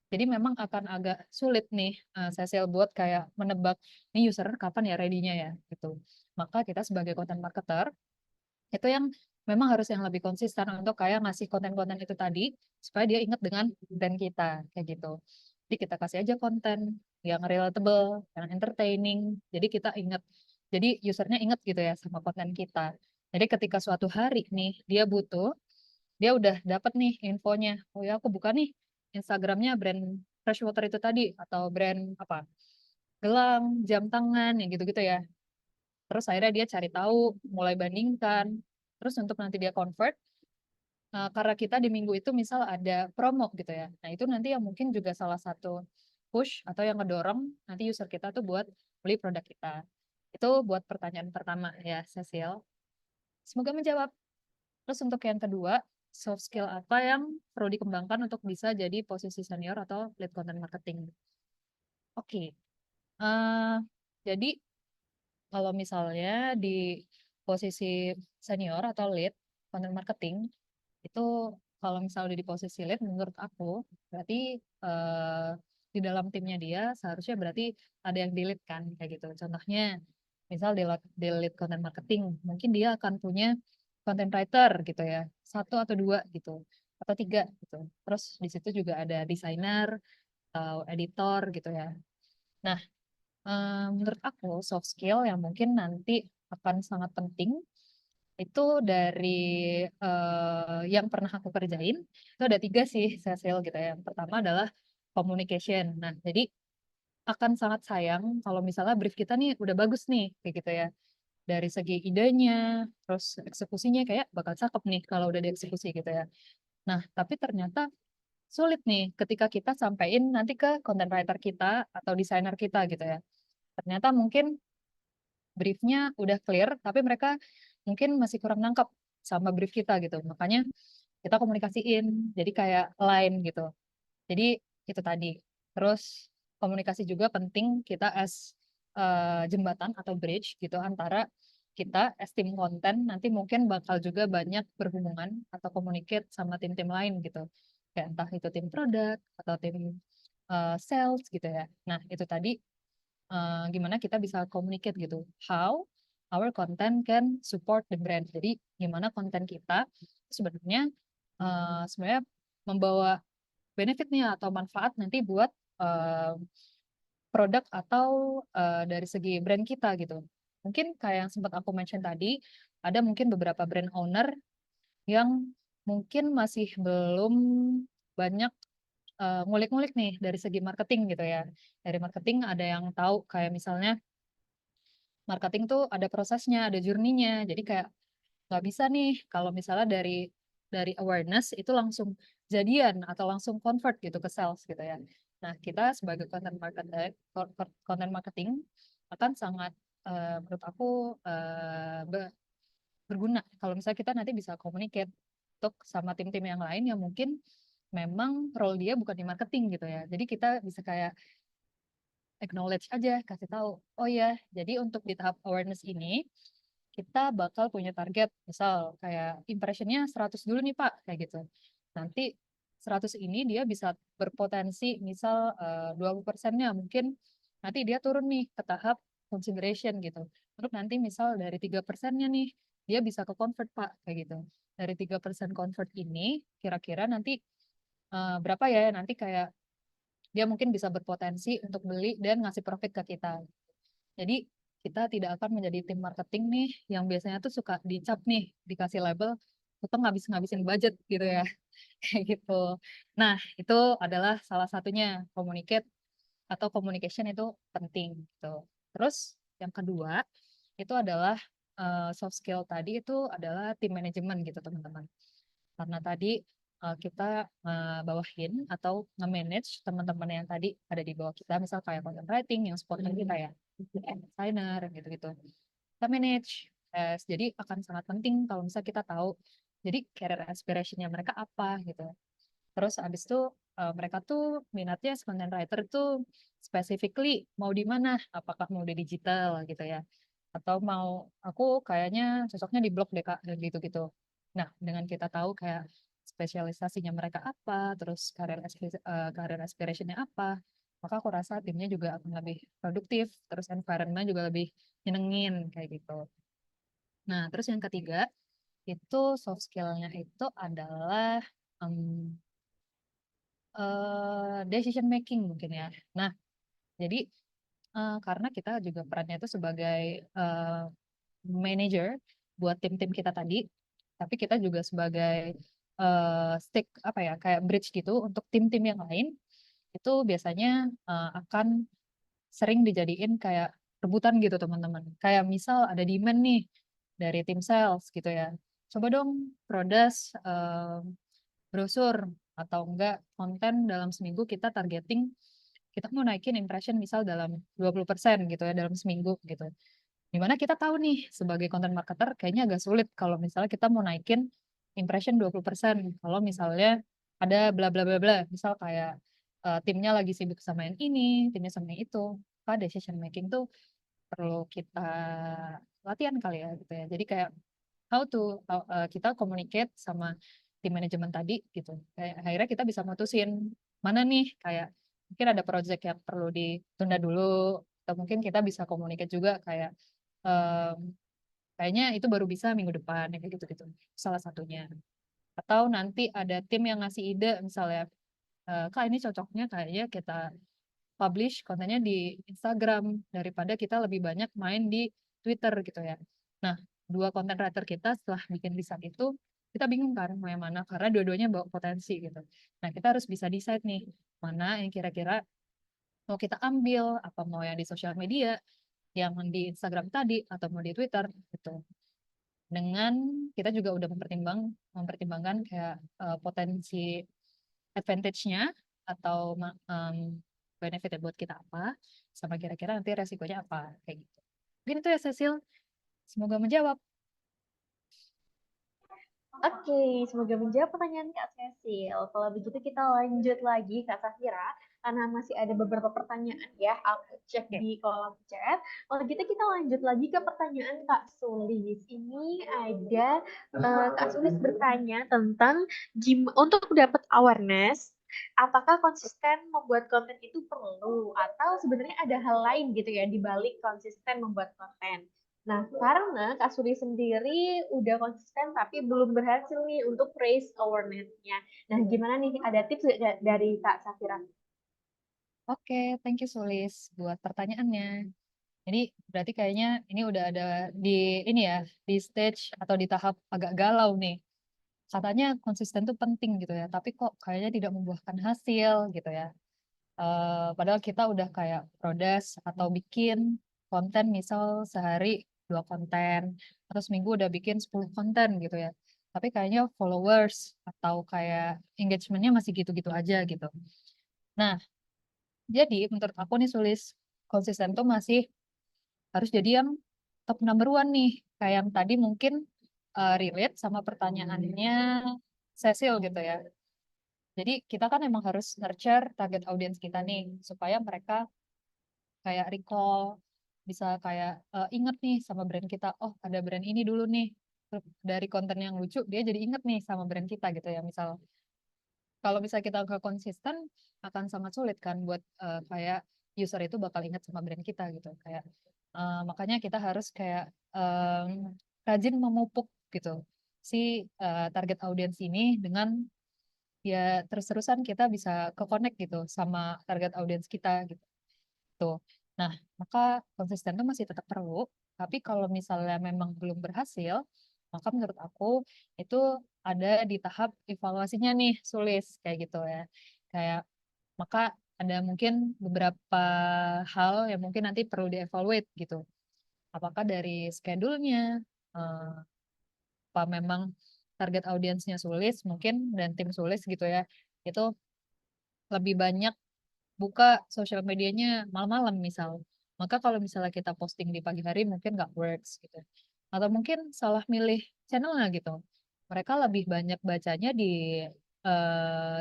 Jadi memang akan agak sulit nih, Cecil, buat kayak menebak nih user kapan ya ready-nya ya gitu. Maka kita sebagai content marketer itu yang memang harus yang lebih konsisten untuk kayak ngasih konten-konten itu tadi supaya dia ingat dengan brand kita kayak gitu. Jadi kita kasih aja konten yang relatable, yang entertaining. Jadi kita ingat, jadi usernya ingat gitu ya sama konten kita. Jadi ketika suatu hari nih dia butuh, dia udah dapat nih infonya. Oh ya, aku buka nih Instagramnya brand Freshwater itu tadi atau brand apa gelang, jam tangan, yang gitu-gitu ya. Terus akhirnya dia cari tahu, mulai bandingkan. Terus untuk nanti dia convert, karena kita di minggu itu misal ada promo gitu ya. Nah itu nanti yang mungkin juga salah satu push atau yang ngedorong nanti user kita tuh buat beli produk kita. Itu buat pertanyaan pertama ya, Cecil. Semoga menjawab. Terus untuk yang kedua, soft skill apa yang perlu dikembangkan untuk bisa jadi posisi senior atau lead content marketing? Oke, eh, jadi kalau misalnya di posisi senior atau lead content marketing, itu kalau misalnya di posisi lead menurut aku berarti di dalam timnya dia seharusnya berarti ada yang di lead kan kayak gitu. Contohnya misal di lead content marketing, mungkin dia akan punya content writer gitu ya, satu atau dua gitu, atau tiga gitu. Terus di situ juga ada desainer atau editor gitu ya. Nah, menurut aku soft skill yang mungkin nanti akan sangat penting itu dari yang pernah aku kerjain itu ada tiga sih Cecil gitu ya. Yang pertama adalah communication. Nah, jadi akan sangat sayang kalau misalnya brief kita nih udah bagus nih kayak gitu ya. Dari segi idenya, terus eksekusinya kayak bakal cakep nih kalau udah dieksekusi gitu ya. Nah, tapi ternyata sulit nih ketika kita sampein nanti ke content writer kita atau desainer kita gitu ya. Ternyata mungkin briefnya udah clear, tapi mereka mungkin masih kurang nangkep sama brief kita gitu. Makanya kita komunikasiin, jadi kayak line gitu. Jadi itu tadi. Terus komunikasi juga penting kita as jembatan atau bridge gitu antara kita as tim konten nanti mungkin bakal juga banyak berhubungan atau communicate sama tim-tim lain gitu. Kayak entah itu tim produk atau tim sales gitu ya. Nah, itu tadi gimana kita bisa communicate gitu. How our content can support the brand. Jadi gimana konten kita sebenarnya sebenarnya membawa benefit nih atau manfaat nanti buat eh, produk atau dari segi brand kita gitu. Mungkin kayak yang sempat aku mention tadi, ada mungkin beberapa brand owner yang mungkin masih belum banyak ngulik-ngulik nih dari segi marketing gitu ya. Dari marketing ada yang tahu kayak misalnya marketing tuh ada prosesnya, ada journey-nya. Jadi kayak nggak bisa nih kalau misalnya dari awareness itu langsung jadian atau langsung convert gitu ke sales gitu ya. Nah, kita sebagai content marketing akan sangat menurut aku berguna kalau misalnya kita nanti bisa communicate untuk sama tim-tim yang lain yang mungkin memang role dia bukan di marketing gitu ya. Jadi kita bisa kayak acknowledge aja, kasih tahu, oh ya, jadi untuk di tahap awareness ini, kita bakal punya target, misal kayak impressionnya 100 dulu nih Pak, kayak gitu. Nanti 100 ini dia bisa berpotensi, misal 20%-nya mungkin nanti dia turun nih ke tahap consideration gitu. Terus nanti misal dari 3%-nya nih, dia bisa ke convert Pak, kayak gitu. Dari 3% convert ini, kira-kira nanti berapa ya, nanti kayak dia mungkin bisa berpotensi untuk beli dan ngasih profit ke kita. Jadi kita tidak akan menjadi tim marketing nih yang biasanya tuh suka dicap nih, dikasih label, kita ngabis-ngabisin budget gitu ya, kayak gitu. Nah, itu adalah salah satunya communicate atau communication itu penting gitu. Terus yang kedua itu adalah soft skill tadi itu adalah tim manajemen gitu teman-teman. Karena tadi kita bawahin atau nge-manage teman-teman yang tadi ada di bawah kita, misal kayak content writing yang supporter kita ya, designer gitu-gitu. Kita manage. Jadi akan sangat penting kalau misalnya kita tahu, jadi career aspiration-nya mereka apa gitu. Terus abis itu mereka tuh minatnya content writer tuh specifically mau di mana? Apakah mau di digital gitu ya? Atau mau aku kayaknya cocoknya di blog deh Kak gitu-gitu. Nah, dengan kita tahu kayak spesialisasinya mereka apa, terus karir aspirationnya apa, maka aku rasa timnya juga akan lebih produktif, terus environment juga lebih nyenengin kayak gitu. Nah, terus yang ketiga itu soft skill-nya itu adalah decision making mungkin ya. Nah, jadi karena kita juga perannya itu sebagai manager buat tim-tim kita tadi, tapi kita juga sebagai stick apa ya kayak bridge gitu untuk tim-tim yang lain itu biasanya akan sering dijadiin kayak rebutan gitu teman-teman. Kayak misal ada demand nih dari tim sales gitu ya. Coba dong produce brosur atau enggak konten dalam seminggu kita targeting kita mau naikin impression misal dalam 20% gitu ya dalam seminggu gitu. Dimana kita tahu nih sebagai content marketer kayaknya agak sulit kalau misalnya kita mau naikin impression 20%. Kalau misalnya ada bla bla bla bla, misal kayak timnya lagi sibuk sama yang ini, timnya sama yang itu. Maka decision making tuh perlu kita latihan kali ya gitu ya. Jadi kayak kita communicate sama tim manajemen tadi gitu. Kayak akhirnya kita bisa mutusin mana nih kayak mungkin ada project yang perlu ditunda dulu atau mungkin kita bisa communicate juga kayak kayaknya itu baru bisa minggu depan ya kayak gitu-gitu. Salah satunya. Atau nanti ada tim yang ngasih ide misalnya Kak ini cocoknya kayaknya kita publish kontennya di Instagram daripada kita lebih banyak main di Twitter gitu ya. Nah, dua content writer kita setelah bikin riset itu, kita bingung kan mau yang mana karena dua-duanya bawa potensi gitu. Nah, kita harus bisa decide nih mana yang kira-kira mau kita ambil, apa mau yang di sosial media, yang di Instagram tadi atau mau di Twitter gitu. Dengan kita juga udah mempertimbangkan kayak potensi advantage-nya atau benefit buat kita apa, sama kira-kira nanti resikonya apa, kayak gitu. Mungkin itu ya Cecil, semoga menjawab. Oke, semoga menjawab pertanyaan Kak Cecil. Kalau begitu kita lanjut lagi Kak Safira, karena masih ada beberapa pertanyaan ya, aku cek Oke. di kolom chat. Kalau gitu kita lanjut lagi ke pertanyaan Kak Sulis. Ini ada Kak Sulis bertanya tentang untuk dapat awareness, apakah konsisten membuat konten itu perlu atau sebenarnya ada hal lain gitu ya di balik konsisten membuat konten. Nah, karena Kak Suri sendiri udah konsisten tapi belum berhasil nih untuk raise awareness-nya. Nah, gimana nih? Ada tips nggak dari Kak Safira? Oke, thank you Sulis buat pertanyaannya. Jadi berarti kayaknya ini udah ada di ini ya, di stage atau di tahap agak galau nih. Katanya konsisten tuh penting gitu ya, tapi kok kayaknya tidak membuahkan hasil gitu ya. Padahal kita udah kayak produce atau bikin konten misal sehari 2 konten, atau seminggu udah bikin 10 konten gitu ya. Tapi kayaknya followers atau kayak engagementnya masih gitu-gitu aja gitu. Nah, jadi menurut aku nih Sulis, konsisten tuh masih harus jadi yang top number one nih. Kayak yang tadi mungkin relate sama pertanyaannya Cecil gitu ya. Jadi kita kan emang harus nurture target audience kita nih, supaya mereka kayak recall, bisa kayak inget nih sama brand kita, oh ada brand ini dulu nih. Dari konten yang lucu, dia jadi inget nih sama brand kita gitu ya. Misal, kalau misalnya kita nggak konsisten, akan sangat sulit kan buat kayak user itu bakal ingat sama brand kita gitu. Kayak makanya kita harus kayak rajin memupuk gitu si target audiens ini dengan ya terus-terusan kita bisa ke-connect gitu sama target audiens kita gitu. Tuh. Nah, maka konsisten itu masih tetap perlu, tapi kalau misalnya memang belum berhasil, maka menurut aku itu ada di tahap evaluasinya nih, Sulis, kayak gitu ya. Kayak, maka ada mungkin beberapa hal yang mungkin nanti perlu dievaluate gitu. Apakah dari schedule-nya, eh, apa memang target audiensnya Sulis mungkin, dan tim Sulis gitu ya, itu lebih banyak buka sosial medianya malam-malam misal. Maka kalau misalnya kita posting di pagi hari mungkin nggak works gitu. Atau mungkin salah milih channelnya gitu. Mereka lebih banyak bacanya di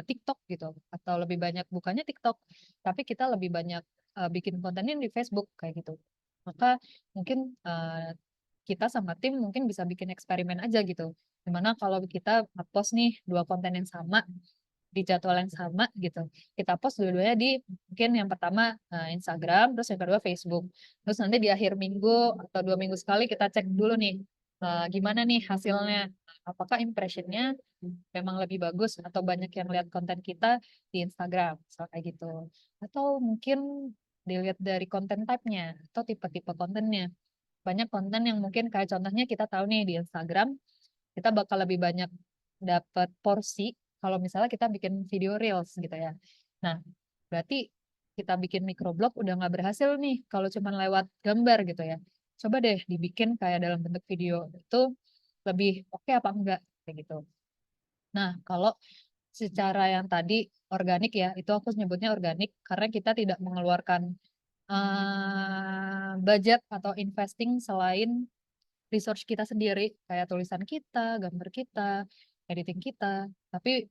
TikTok gitu. Atau lebih banyak bukanya TikTok. Tapi kita lebih banyak bikin kontennya di Facebook kayak gitu. Maka mungkin kita sama tim mungkin bisa bikin eksperimen aja gitu. Dimana kalau kita post nih 2 konten yang sama, di jadwal yang sama gitu. Kita post dua-duanya di mungkin yang pertama Instagram, terus yang kedua Facebook. Terus nanti di akhir minggu atau 2 minggu sekali kita cek dulu nih gimana nih hasilnya. Apakah impressionnya memang lebih bagus atau banyak yang lihat konten kita di Instagram, so, kayak gitu. Atau mungkin dilihat dari konten type-nya atau tipe-tipe kontennya. Banyak konten yang mungkin kayak contohnya kita tahu nih di Instagram kita bakal lebih banyak dapat porsi kalau misalnya kita bikin video reels gitu ya. Nah, berarti kita bikin microblog udah nggak berhasil nih kalau cuma lewat gambar gitu ya. Coba deh dibikin kayak dalam bentuk video itu lebih oke apa enggak kayak gitu. Nah, kalau secara yang tadi organik ya, itu aku nyebutnya organik karena kita tidak mengeluarkan budget atau investing selain research kita sendiri, kayak tulisan kita, gambar kita, editing kita, tapi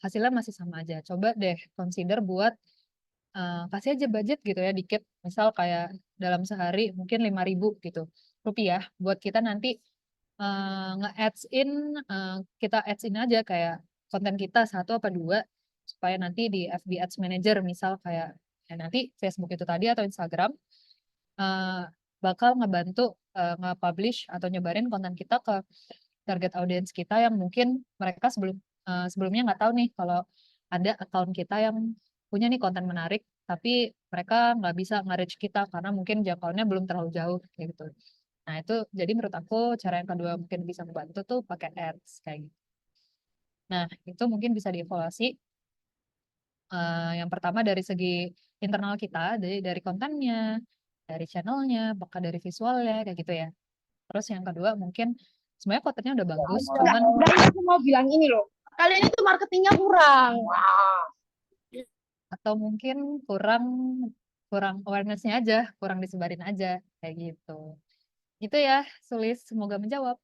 hasilnya masih sama aja. Coba deh consider buat kasih aja budget gitu ya dikit, misal kayak dalam sehari mungkin 5.000 gitu rupiah buat kita nanti nge-ads in, kita ads in aja kayak konten kita satu apa dua supaya nanti di FB Ads Manager misal kayak ya nanti Facebook itu tadi atau Instagram eh, bakal ngebantu nge-publish atau nyebarin konten kita ke target audience kita yang mungkin mereka sebelumnya nggak tahu nih kalau ada account kita yang punya nih konten menarik, tapi mereka nggak bisa nge-reach kita karena mungkin jangkauannya belum terlalu jauh kayak gitu. Nah itu jadi menurut aku cara yang kedua mungkin bisa membantu tuh pakai ads kayak gitu. Nah itu mungkin bisa dievaluasi. Yang pertama dari segi internal kita, dari kontennya, dari channelnya, bahkan dari visualnya kayak gitu ya. Terus yang kedua mungkin sebenarnya kontennya udah bagus, cuman Dan aku mau bilang ini loh, kalian itu marketingnya kurang. atau mungkin kurang kurang awareness-nya aja, kurang disebarin aja kayak gitu. Gitu ya, Sulis, semoga menjawab.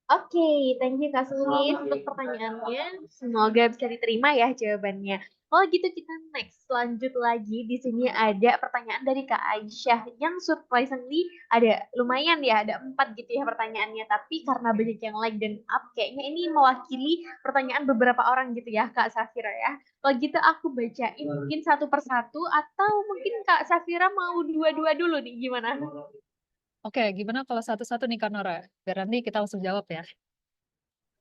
Oke, thank you Kak Sulis untuk pertanyaannya. Semoga bisa diterima ya jawabannya. Kalau gitu kita next, lanjut lagi. Di sini ada pertanyaan dari Kak Aisyah yang surprisingly ada lumayan ya, ada 4 gitu ya pertanyaannya. Tapi karena banyak yang like dan up, kayaknya ini mewakili pertanyaan beberapa orang gitu ya Kak Safira ya. Kalau gitu aku bacain mungkin satu persatu atau mungkin Kak Safira mau dua-dua dulu nih gimana? Oke, gimana kalau satu-satu nih Kak Nora? Biar nanti kita langsung jawab ya.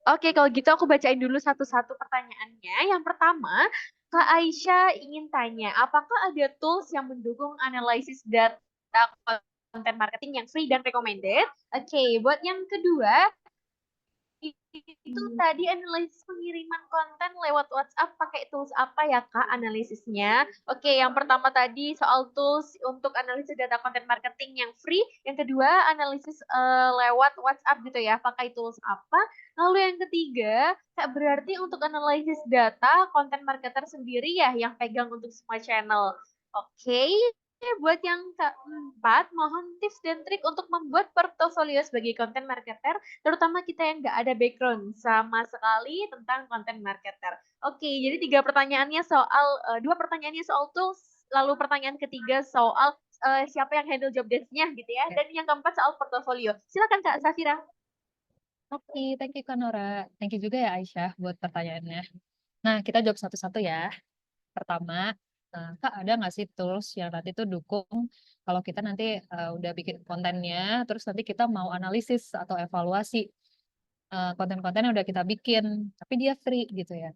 Oke, kalau gitu aku bacain dulu satu-satu pertanyaannya. Yang pertama, Kak Aisyah ingin tanya, apakah ada tools yang mendukung analisis data konten marketing yang free dan recommended? Oke, buat yang kedua, itu tadi analisis pengiriman konten lewat WhatsApp pakai tools apa ya Kak analisisnya? Oke, yang pertama tadi soal tools untuk analisis data konten marketing yang free. Yang kedua, analisis lewat WhatsApp gitu ya, pakai tools apa? Lalu yang ketiga, berarti untuk analisis data konten marketer sendiri ya yang pegang untuk semua channel. Oke, buat yang keempat, mohon tips dan trik untuk membuat portofolio sebagai konten marketer terutama kita yang nggak ada background sama sekali tentang konten marketer. Oke, jadi dua pertanyaannya soal tools, lalu pertanyaan ketiga soal siapa yang handle job desk-nya gitu ya, dan yang keempat soal portofolio. Silakan Kak Safira. Oke, thank you Kak Nora. Thank you juga ya Aisyah buat pertanyaannya. Nah, kita jawab satu-satu ya. Pertama, Kak ada nggak sih tools yang nanti tuh dukung kalau kita nanti udah bikin kontennya, terus nanti kita mau analisis atau evaluasi konten-konten yang udah kita bikin, tapi dia free gitu ya.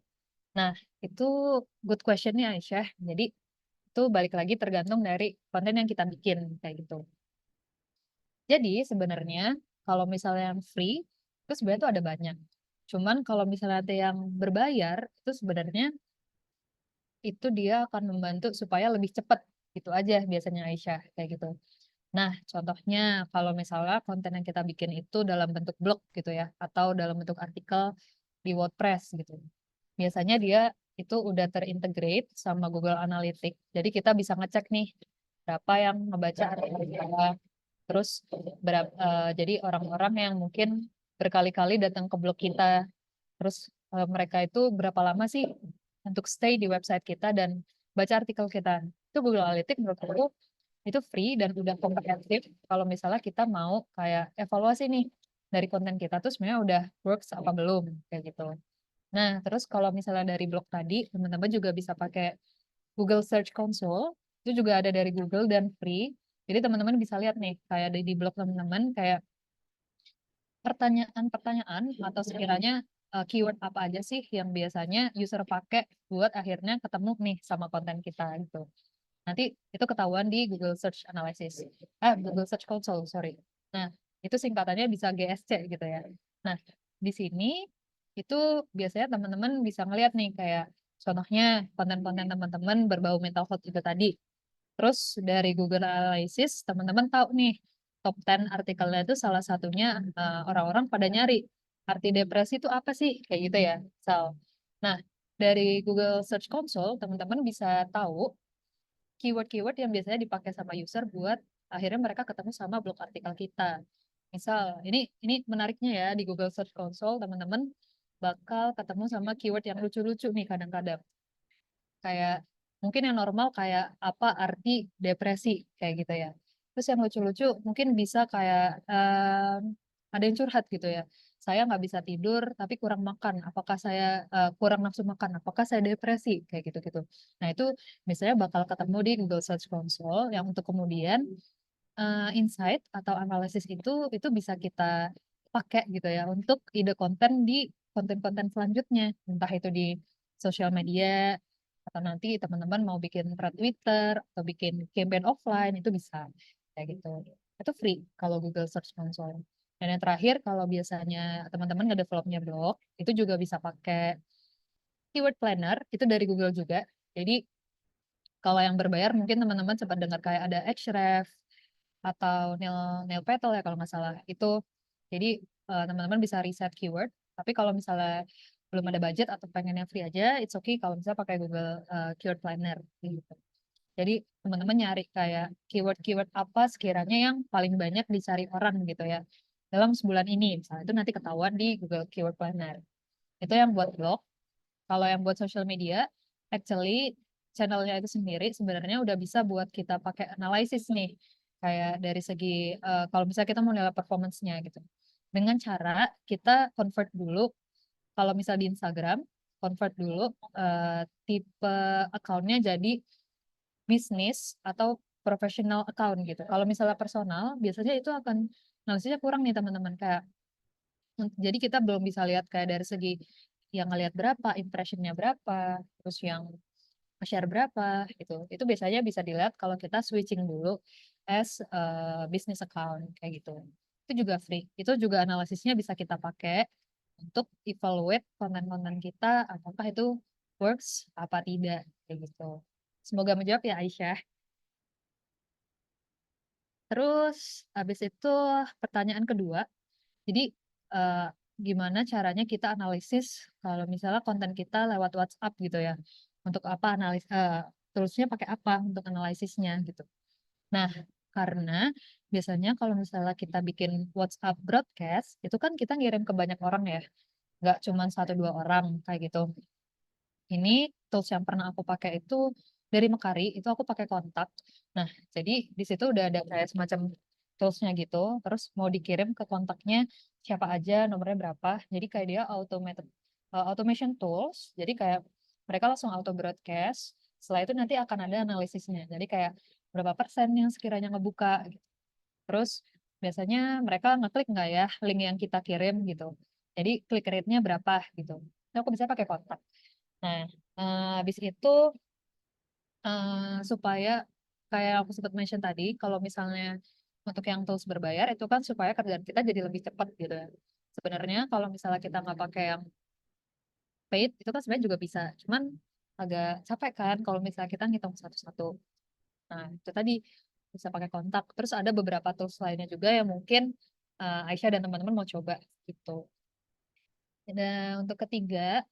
Nah, itu good question-nya Aisyah. Jadi, itu balik lagi tergantung dari konten yang kita bikin, kayak gitu. Jadi, sebenarnya kalau misalnya yang free, itu sebenarnya tuh ada banyak. Cuman kalau misalnya ada yang berbayar, itu sebenarnya itu dia akan membantu supaya lebih cepat. Gitu aja biasanya Aisyah, kayak gitu. Nah, contohnya kalau misalnya konten yang kita bikin itu dalam bentuk blog gitu ya, atau dalam bentuk artikel di WordPress gitu. Biasanya dia itu udah terintegrate sama Google Analytics. Jadi kita bisa ngecek nih berapa yang ngebaca artikel kita. Terus jadi orang-orang yang mungkin berkali-kali datang ke blog kita. Terus mereka itu berapa lama sih untuk stay di website kita dan baca artikel kita. Itu Google Analytics menurut aku itu free dan udah komprehensif kalau misalnya kita mau kayak evaluasi nih dari konten kita tuh sebenarnya udah works apa belum kayak gitu. Nah, terus kalau misalnya dari blog tadi, teman-teman juga bisa pakai Google Search Console. Itu juga ada dari Google dan free. Jadi teman-teman bisa lihat nih, kayak di blog teman-teman, kayak pertanyaan-pertanyaan atau sekiranya keyword apa aja sih yang biasanya user pakai buat akhirnya ketemu nih sama konten kita gitu. Nanti itu ketahuan di Google Search Analysis. Google Search Console, sorry. Nah, itu singkatannya bisa GSC gitu ya. Nah, di sini itu biasanya teman-teman bisa ngeliat nih kayak Contohnya konten-konten teman-teman berbau mental health itu tadi. Terus dari Google Analysis, teman-teman tahu nih, top 10 artikelnya itu salah satunya orang-orang pada nyari arti depresi itu apa sih? Kayak gitu ya. Nah, dari Google Search Console, teman-teman bisa tahu keyword-keyword yang biasanya dipakai sama user buat akhirnya mereka ketemu sama blog artikel kita. Misal, ini menariknya ya, di Google Search Console, teman-teman bakal ketemu sama keyword yang lucu-lucu nih kadang-kadang. Kayak mungkin yang normal kayak apa arti depresi kayak gitu ya. Terus yang lucu-lucu mungkin bisa kayak ada yang curhat gitu ya. Saya nggak bisa tidur tapi kurang makan. Apakah saya kurang nafsu makan? Apakah saya depresi kayak gitu-gitu. Nah itu misalnya bakal ketemu di Google Search Console yang untuk kemudian insight atau analisis itu bisa kita pakai gitu ya untuk ide konten di konten-konten selanjutnya. Entah itu di sosial media atau nanti teman-teman mau bikin thread Twitter atau bikin campaign offline itu bisa kayak gitu. Itu free kalau Google Search Console. Dan yang terakhir kalau biasanya teman-teman ngedevelopnya blog itu juga bisa pakai keyword planner itu dari Google juga. Jadi kalau yang berbayar mungkin teman-teman sempat dengar kayak ada Ahrefs atau Neil Neil Patel ya kalau nggak salah itu. Jadi teman-teman bisa riset keyword. Tapi kalau misalnya belum ada budget atau pengen yang free aja, it's okay kalau misalnya pakai Google Keyword Planner gitu. Jadi teman-teman nyari kayak keyword-keyword apa sekiranya yang paling banyak dicari orang gitu ya dalam sebulan ini. Misalnya itu nanti ketahuan di Google Keyword Planner. Itu yang buat blog. Kalau yang buat social media, actually channelnya itu sendiri sebenarnya udah bisa buat kita pakai analisis nih. Kayak dari segi kalau misalnya kita mau nilai performance-nya gitu. Dengan cara kita convert dulu kalau misal di Instagram, convert dulu tipe account-nya jadi bisnis atau professional account gitu. Kalau misalnya personal, biasanya itu akan analisisnya kurang nih teman-teman. Kayak jadi kita belum bisa lihat kayak dari segi yang ngelihat berapa, impressionnya berapa, terus yang share berapa gitu. Itu biasanya bisa dilihat kalau kita switching dulu as business account kayak gitu. Itu juga free. Itu juga analisisnya bisa kita pakai untuk evaluate konten-konten kita apakah itu works apa tidak kayak gitu. Semoga menjawab ya Aisyah. Terus habis itu pertanyaan kedua. Jadi eh, gimana caranya kita analisis kalau misalnya konten kita lewat WhatsApp gitu ya. Untuk apa toolsnya pakai apa untuk analisisnya gitu. Nah, karena biasanya kalau misalnya kita bikin WhatsApp broadcast, itu kan kita ngirim ke banyak orang ya. Nggak cuma satu dua orang kayak gitu. Ini tools yang pernah aku pakai itu dari Mekari, itu aku pakai kontak. Nah, jadi di situ udah ada kayak semacam toolsnya gitu, terus mau dikirim ke kontaknya siapa aja, nomornya berapa. Jadi kayak dia automation tools, jadi kayak mereka langsung auto broadcast. Setelah itu nanti akan ada analisisnya. Jadi kayak berapa persen yang sekiranya ngebuka. Gitu. Terus biasanya mereka ngeklik nggak ya link yang kita kirim gitu. Jadi klik rate-nya berapa gitu. Nah, aku bisa pakai kontak. Nah, habis itu supaya kayak aku sempat mention tadi, kalau misalnya untuk yang tools berbayar itu kan supaya kerjaan kita jadi lebih cepat gitu ya. Sebenarnya kalau misalnya kita nggak pakai yang paid itu kan sebenarnya juga bisa, cuman agak capek kan kalau misalnya kita ngitung satu-satu. Nah, itu tadi bisa pakai kontak. Terus ada beberapa tools lainnya juga yang mungkin Aisyah dan teman-teman mau coba gitu. Dan untuk ketiga,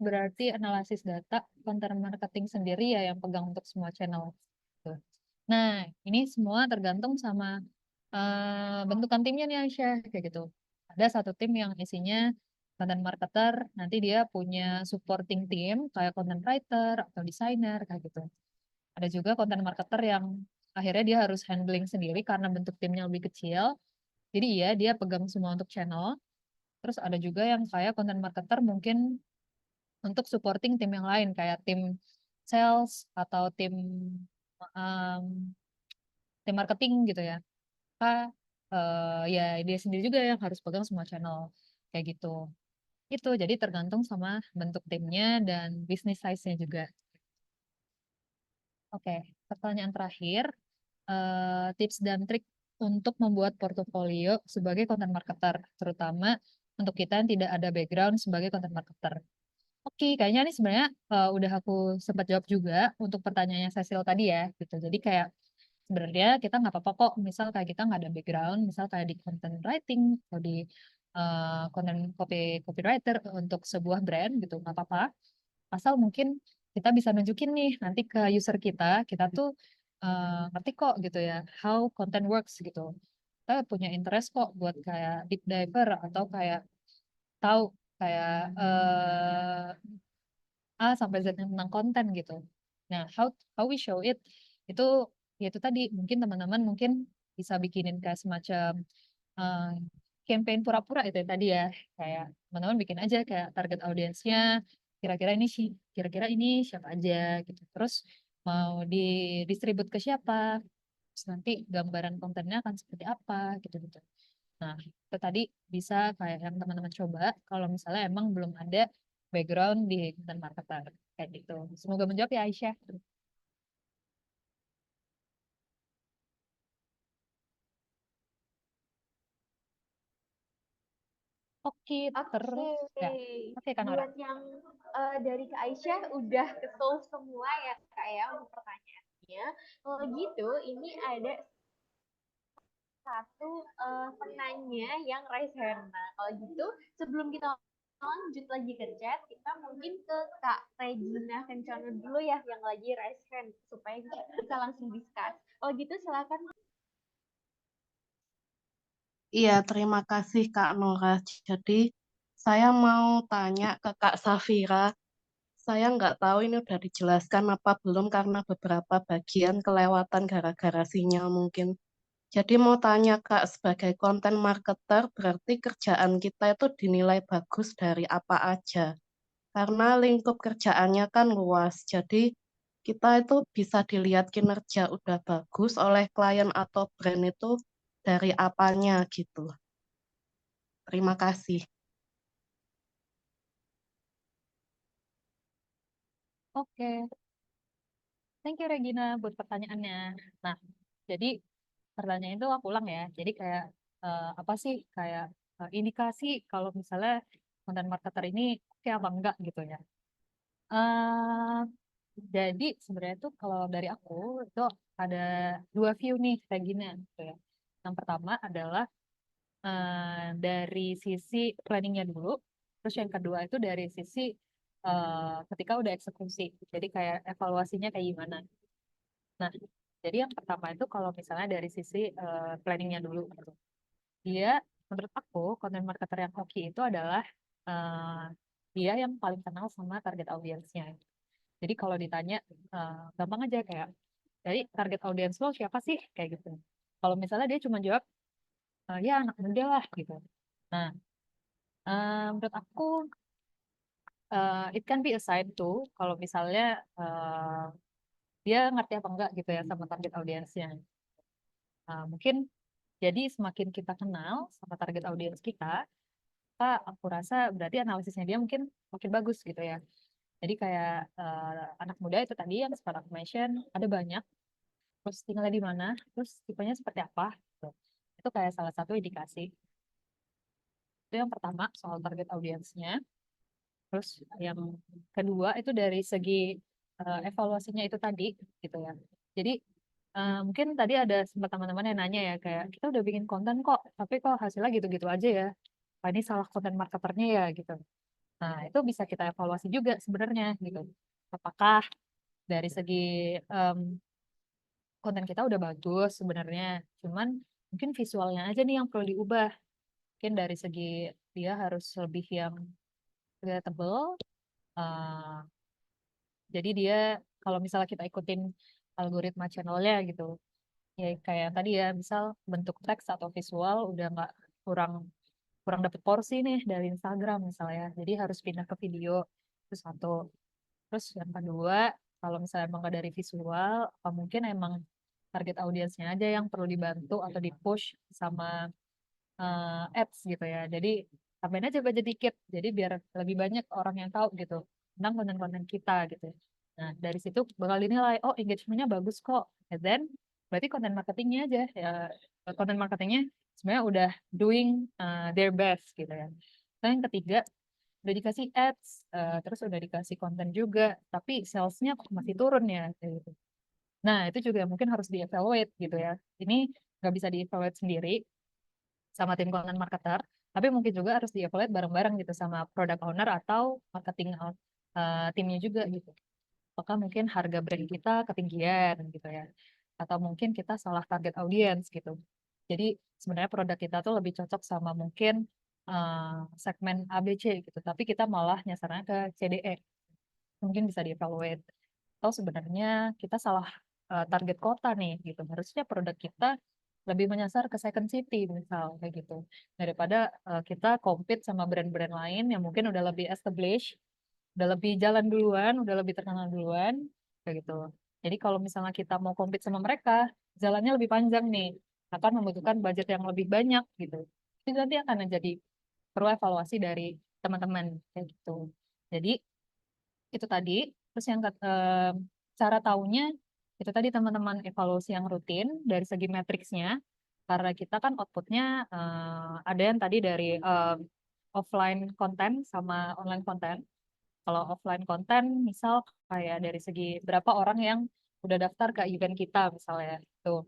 berarti analisis data konten marketing sendiri ya yang pegang untuk semua channel. Tuh. Nah, ini semua tergantung sama bentukan timnya nih Aisyah kayak gitu. Ada satu tim yang isinya content marketer, nanti dia punya supporting team kayak content writer atau designer kayak gitu. Ada juga content marketer yang akhirnya dia harus handling sendiri karena bentuk timnya lebih kecil. Jadi iya dia pegang semua untuk channel. Terus ada juga yang kayak content marketer mungkin untuk supporting tim yang lain kayak tim sales atau um, tim marketing gitu ya. Ya dia sendiri juga yang harus pegang semua channel kayak gitu. Itu jadi tergantung sama bentuk timnya dan bisnis size-nya juga. Oke, pertanyaan terakhir, tips dan trik untuk membuat portofolio sebagai content marketer, terutama untuk kita yang tidak ada background sebagai content marketer. Oke, kayaknya ini sebenarnya udah aku sempat jawab juga untuk pertanyaannya Cecil tadi ya, gitu. Jadi kayak sebenarnya kita nggak apa-apa kok, misal kayak kita nggak ada background, misal kayak di content writing atau di content copywriter untuk sebuah brand gitu, nggak apa-apa. Asal mungkin kita bisa nunjukin nih nanti ke user kita tuh ngerti kok gitu ya, how content works gitu. Kita punya interest kok buat kayak deep diver atau kayak tahu kayak A sampai Z tentang konten gitu. Nah, how we show it itu ya itu tadi mungkin teman-teman mungkin bisa bikinin kayak semacam eh, campaign pura-pura itu ya tadi ya, kayak teman-teman bikin aja kayak target audiensnya kira-kira ini sih, kira-kira ini siapa aja gitu. Terus mau didistribut ke siapa, terus nanti gambaran kontennya akan seperti apa gitu-gitu. Nah, itu tadi bisa kayak yang teman-teman coba kalau misalnya emang belum ada background di content marketer kayak gitu. Semoga menjawab ya Aisyah. Oke, Oke, terus ya. Oke kan Nora. buat yang dari Kak Aisyah udah kesel semua ya Kak ya untuk pertanyaannya. Kalau gitu, ini ada satu penanya yang raise hand. Nah, kalau gitu sebelum kita lanjut lagi ke chat, kita mungkin ke Kak Regina Kencana dulu ya yang lagi raise hand supaya kita langsung discuss. Kalau gitu silakan. Iya, terima kasih Kak Nora. Jadi, saya mau tanya ke Kak Safira. Saya nggak tahu ini udah dijelaskan apa belum karena beberapa bagian kelewatan gara-gara sinyal mungkin. Jadi mau tanya Kak, sebagai konten marketer, berarti kerjaan kita itu dinilai bagus dari apa aja? Karena lingkup kerjaannya kan luas. Jadi, kita itu bisa dilihat kinerja udah bagus oleh klien atau brand itu dari apanya gitu. Terima kasih. Oke, thank you Regina buat pertanyaannya. Nah, jadi pertanyaan itu aku ulang ya. Jadi kayak apa sih kayak indikasi kalau misalnya content marketer ini oke apa enggak gitu ya. eh jadi sebenarnya itu kalau dari aku itu ada dua view nih Regina gitu ya. Yang pertama adalah dari sisi planningnya dulu, terus yang kedua itu dari sisi ketika udah eksekusi. Jadi kayak evaluasinya kayak gimana. Nah, jadi yang pertama itu kalau misalnya dari sisi planningnya dulu gitu. Dia, menurut aku, content marketer yang hoki itu adalah eh, dia yang paling kenal sama target audiensnya. Jadi kalau ditanya, gampang aja kayak, jadi target audiens lo siapa sih? Kayak gitu. Kalau misalnya dia cuma jawab, ya anak muda lah gitu. Nah, menurut aku, it can be a sign tuh, kalau misalnya dia ngerti apa enggak gitu ya sama target audiensnya. Mungkin jadi semakin kita kenal sama target audiens kita aku rasa berarti analisisnya dia mungkin makin bagus gitu ya. Jadi kayak anak muda itu tadi yang sempat aku mention ada banyak, terus tinggalnya di mana, terus tipenya seperti apa, gitu. Itu kayak salah satu indikasi. Itu yang pertama soal target audiensnya. Terus yang kedua itu dari segi evaluasinya itu tadi gitu ya. Jadi mungkin tadi ada sempat teman-teman yang nanya ya kayak kita udah bikin konten kok, tapi kok hasilnya gitu-gitu aja ya. Apa ini salah konten marketernya ya gitu. Nah, itu bisa kita evaluasi juga sebenarnya gitu. Apakah dari segi em, konten kita udah bagus sebenarnya, cuman mungkin visualnya aja nih yang perlu diubah. Mungkin dari segi dia harus lebih yang relatable. eh, jadi dia kalau misalnya kita ikutin algoritma channelnya gitu, ya kayak tadi ya, misal bentuk teks atau visual udah nggak kurang kurang dapet porsi nih dari Instagram misalnya. Jadi harus pindah ke video itu satu. Terus yang kedua, kalau misalnya emang nggak dari visual, apa mungkin emang target audiensnya aja yang perlu dibantu atau di-push sama ads gitu ya. Jadi tambahin aja budget dikit, jadi biar lebih banyak orang yang tahu gitu tentang konten-konten kita gitu. Nah, dari situ bakal dinilai, oh engagementnya bagus kok. And then, berarti konten marketingnya aja, ya konten marketingnya sebenarnya udah doing their best gitu ya. Dan yang ketiga, udah dikasih ads, terus udah dikasih konten juga, tapi salesnya kok masih turun ya, kayak gitu. Nah, itu juga mungkin harus dievaluate gitu ya. Ini nggak bisa dievaluate sendiri sama tim content marketer, tapi mungkin juga harus dievaluate bareng-bareng gitu sama product owner atau marketing timnya juga gitu. Apakah mungkin harga brand kita ketinggian gitu ya, atau mungkin kita salah target audience gitu. Jadi sebenarnya produk kita tuh lebih cocok sama mungkin segmen ABC gitu, tapi kita malah nyasarnya ke CDE. Mungkin bisa dievaluate. Atau sebenarnya kita salah target kota nih gitu. Harusnya produk kita lebih menyasar ke second city misal kayak gitu. Daripada kita compete sama brand-brand lain yang mungkin udah lebih established, udah lebih jalan duluan, udah lebih terkenal duluan, kayak gitu. Jadi kalau misalnya kita mau compete sama mereka, jalannya lebih panjang nih, akan membutuhkan budget yang lebih banyak gitu. Itu nanti akan jadi perlu evaluasi dari teman-teman kayak gitu. Jadi itu tadi, terus yang cara taunya itu tadi teman-teman evaluasi yang rutin dari segi matriksnya, karena kita kan outputnya ada yang tadi dari offline konten sama online konten. Kalau offline konten, misal kayak dari segi berapa orang yang udah daftar ke event kita misalnya, tuh.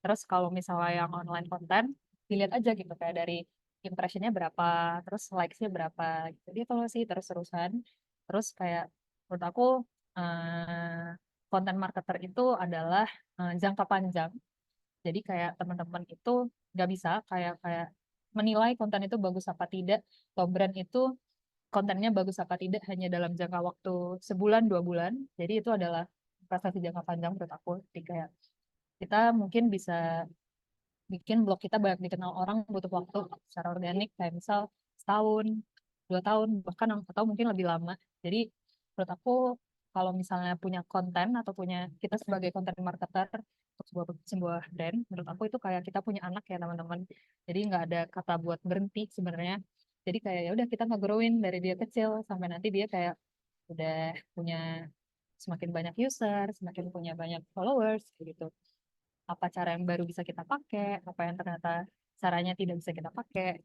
Terus kalau misalnya yang online konten, dilihat aja gitu kayak dari impressionnya berapa, terus likes-nya berapa, gitu. Dia evaluasi terus-terusan. Terus kayak menurut aku konten marketer itu adalah jangka panjang. Jadi kayak teman-teman itu nggak bisa kayak kayak menilai konten itu bagus apa tidak, atau brand itu kontennya bagus apa tidak hanya dalam jangka waktu sebulan 2 bulan. Jadi itu adalah prestasi jangka panjang menurut aku. Jadi kayak kita mungkin bisa bikin blog kita banyak dikenal orang butuh waktu secara organik kayak misal setahun, 2 tahun, bahkan atau mungkin lebih lama. Jadi menurut aku kalau misalnya punya konten atau punya kita sebagai content marketer untuk sebuah brand, menurut aku itu kayak kita punya anak ya teman-teman. Jadi nggak ada kata buat berhenti sebenarnya. Jadi kayak ya udah kita nge-growin dari dia kecil sampai nanti dia kayak udah punya semakin banyak user, semakin punya banyak followers gitu. Apa cara yang baru bisa kita pakai, apa yang ternyata caranya tidak bisa kita pakai.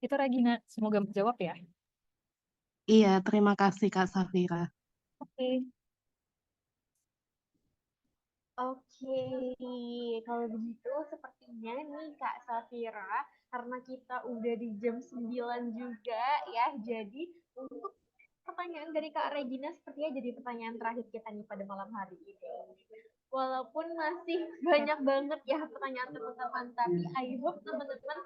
Itu Regina, semoga menjawab ya. Iya, terima kasih Kak Safira. Oke. Oke, kalau begitu sepertinya nih Kak Safira, karena kita udah di jam 9 juga ya, jadi untuk pertanyaan dari Kak Regina sepertinya jadi pertanyaan terakhir kita nih pada malam hari ini. Walaupun masih banyak banget ya pertanyaan teman-teman, tapi I hope teman-teman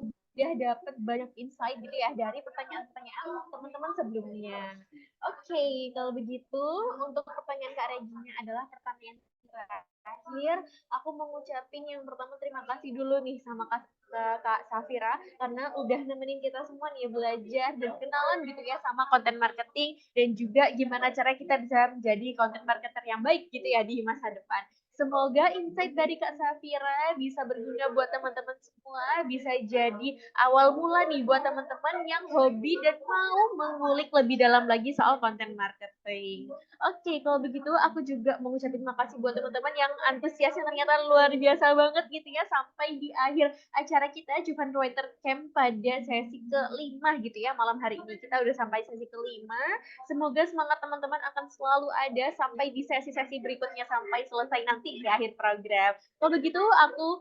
udah dapat banyak insight gitu ya dari pertanyaan-pertanyaan teman-teman sebelumnya. Oke, kalau begitu untuk pertanyaan Kak Regina adalah pertanyaan terakhir. Aku mau ngucapin yang pertama terima kasih dulu nih sama Kak Safira karena udah nemenin kita semua nih belajar dan kenalan gitu ya sama konten marketing dan juga gimana cara kita bisa menjadi konten marketer yang baik gitu ya di masa depan. Semoga insight dari Kak Safira bisa berguna buat teman-teman semua, bisa jadi awal mula nih buat teman-teman yang hobi dan mau mengulik lebih dalam lagi soal konten marketing. Oke, kalau begitu aku juga mau ngucapin makasih buat teman-teman yang antusiasnya ternyata luar biasa banget gitu ya sampai di akhir acara kita Juvan Writer Camp pada sesi kelima gitu ya malam hari ini. Kita udah sampai sesi kelima. Semoga semangat teman-teman akan selalu ada sampai di sesi-sesi berikutnya sampai selesai nanti di akhir program. Kalau begitu aku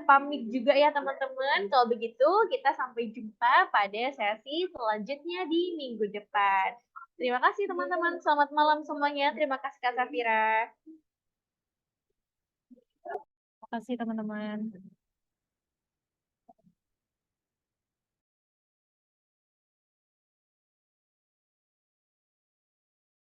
pamit juga ya teman-teman. Kalau begitu kita sampai jumpa pada sesi selanjutnya di minggu depan. Terima kasih teman-teman. Selamat malam semuanya. Terima kasih Kak Safira. Terima kasih teman-teman.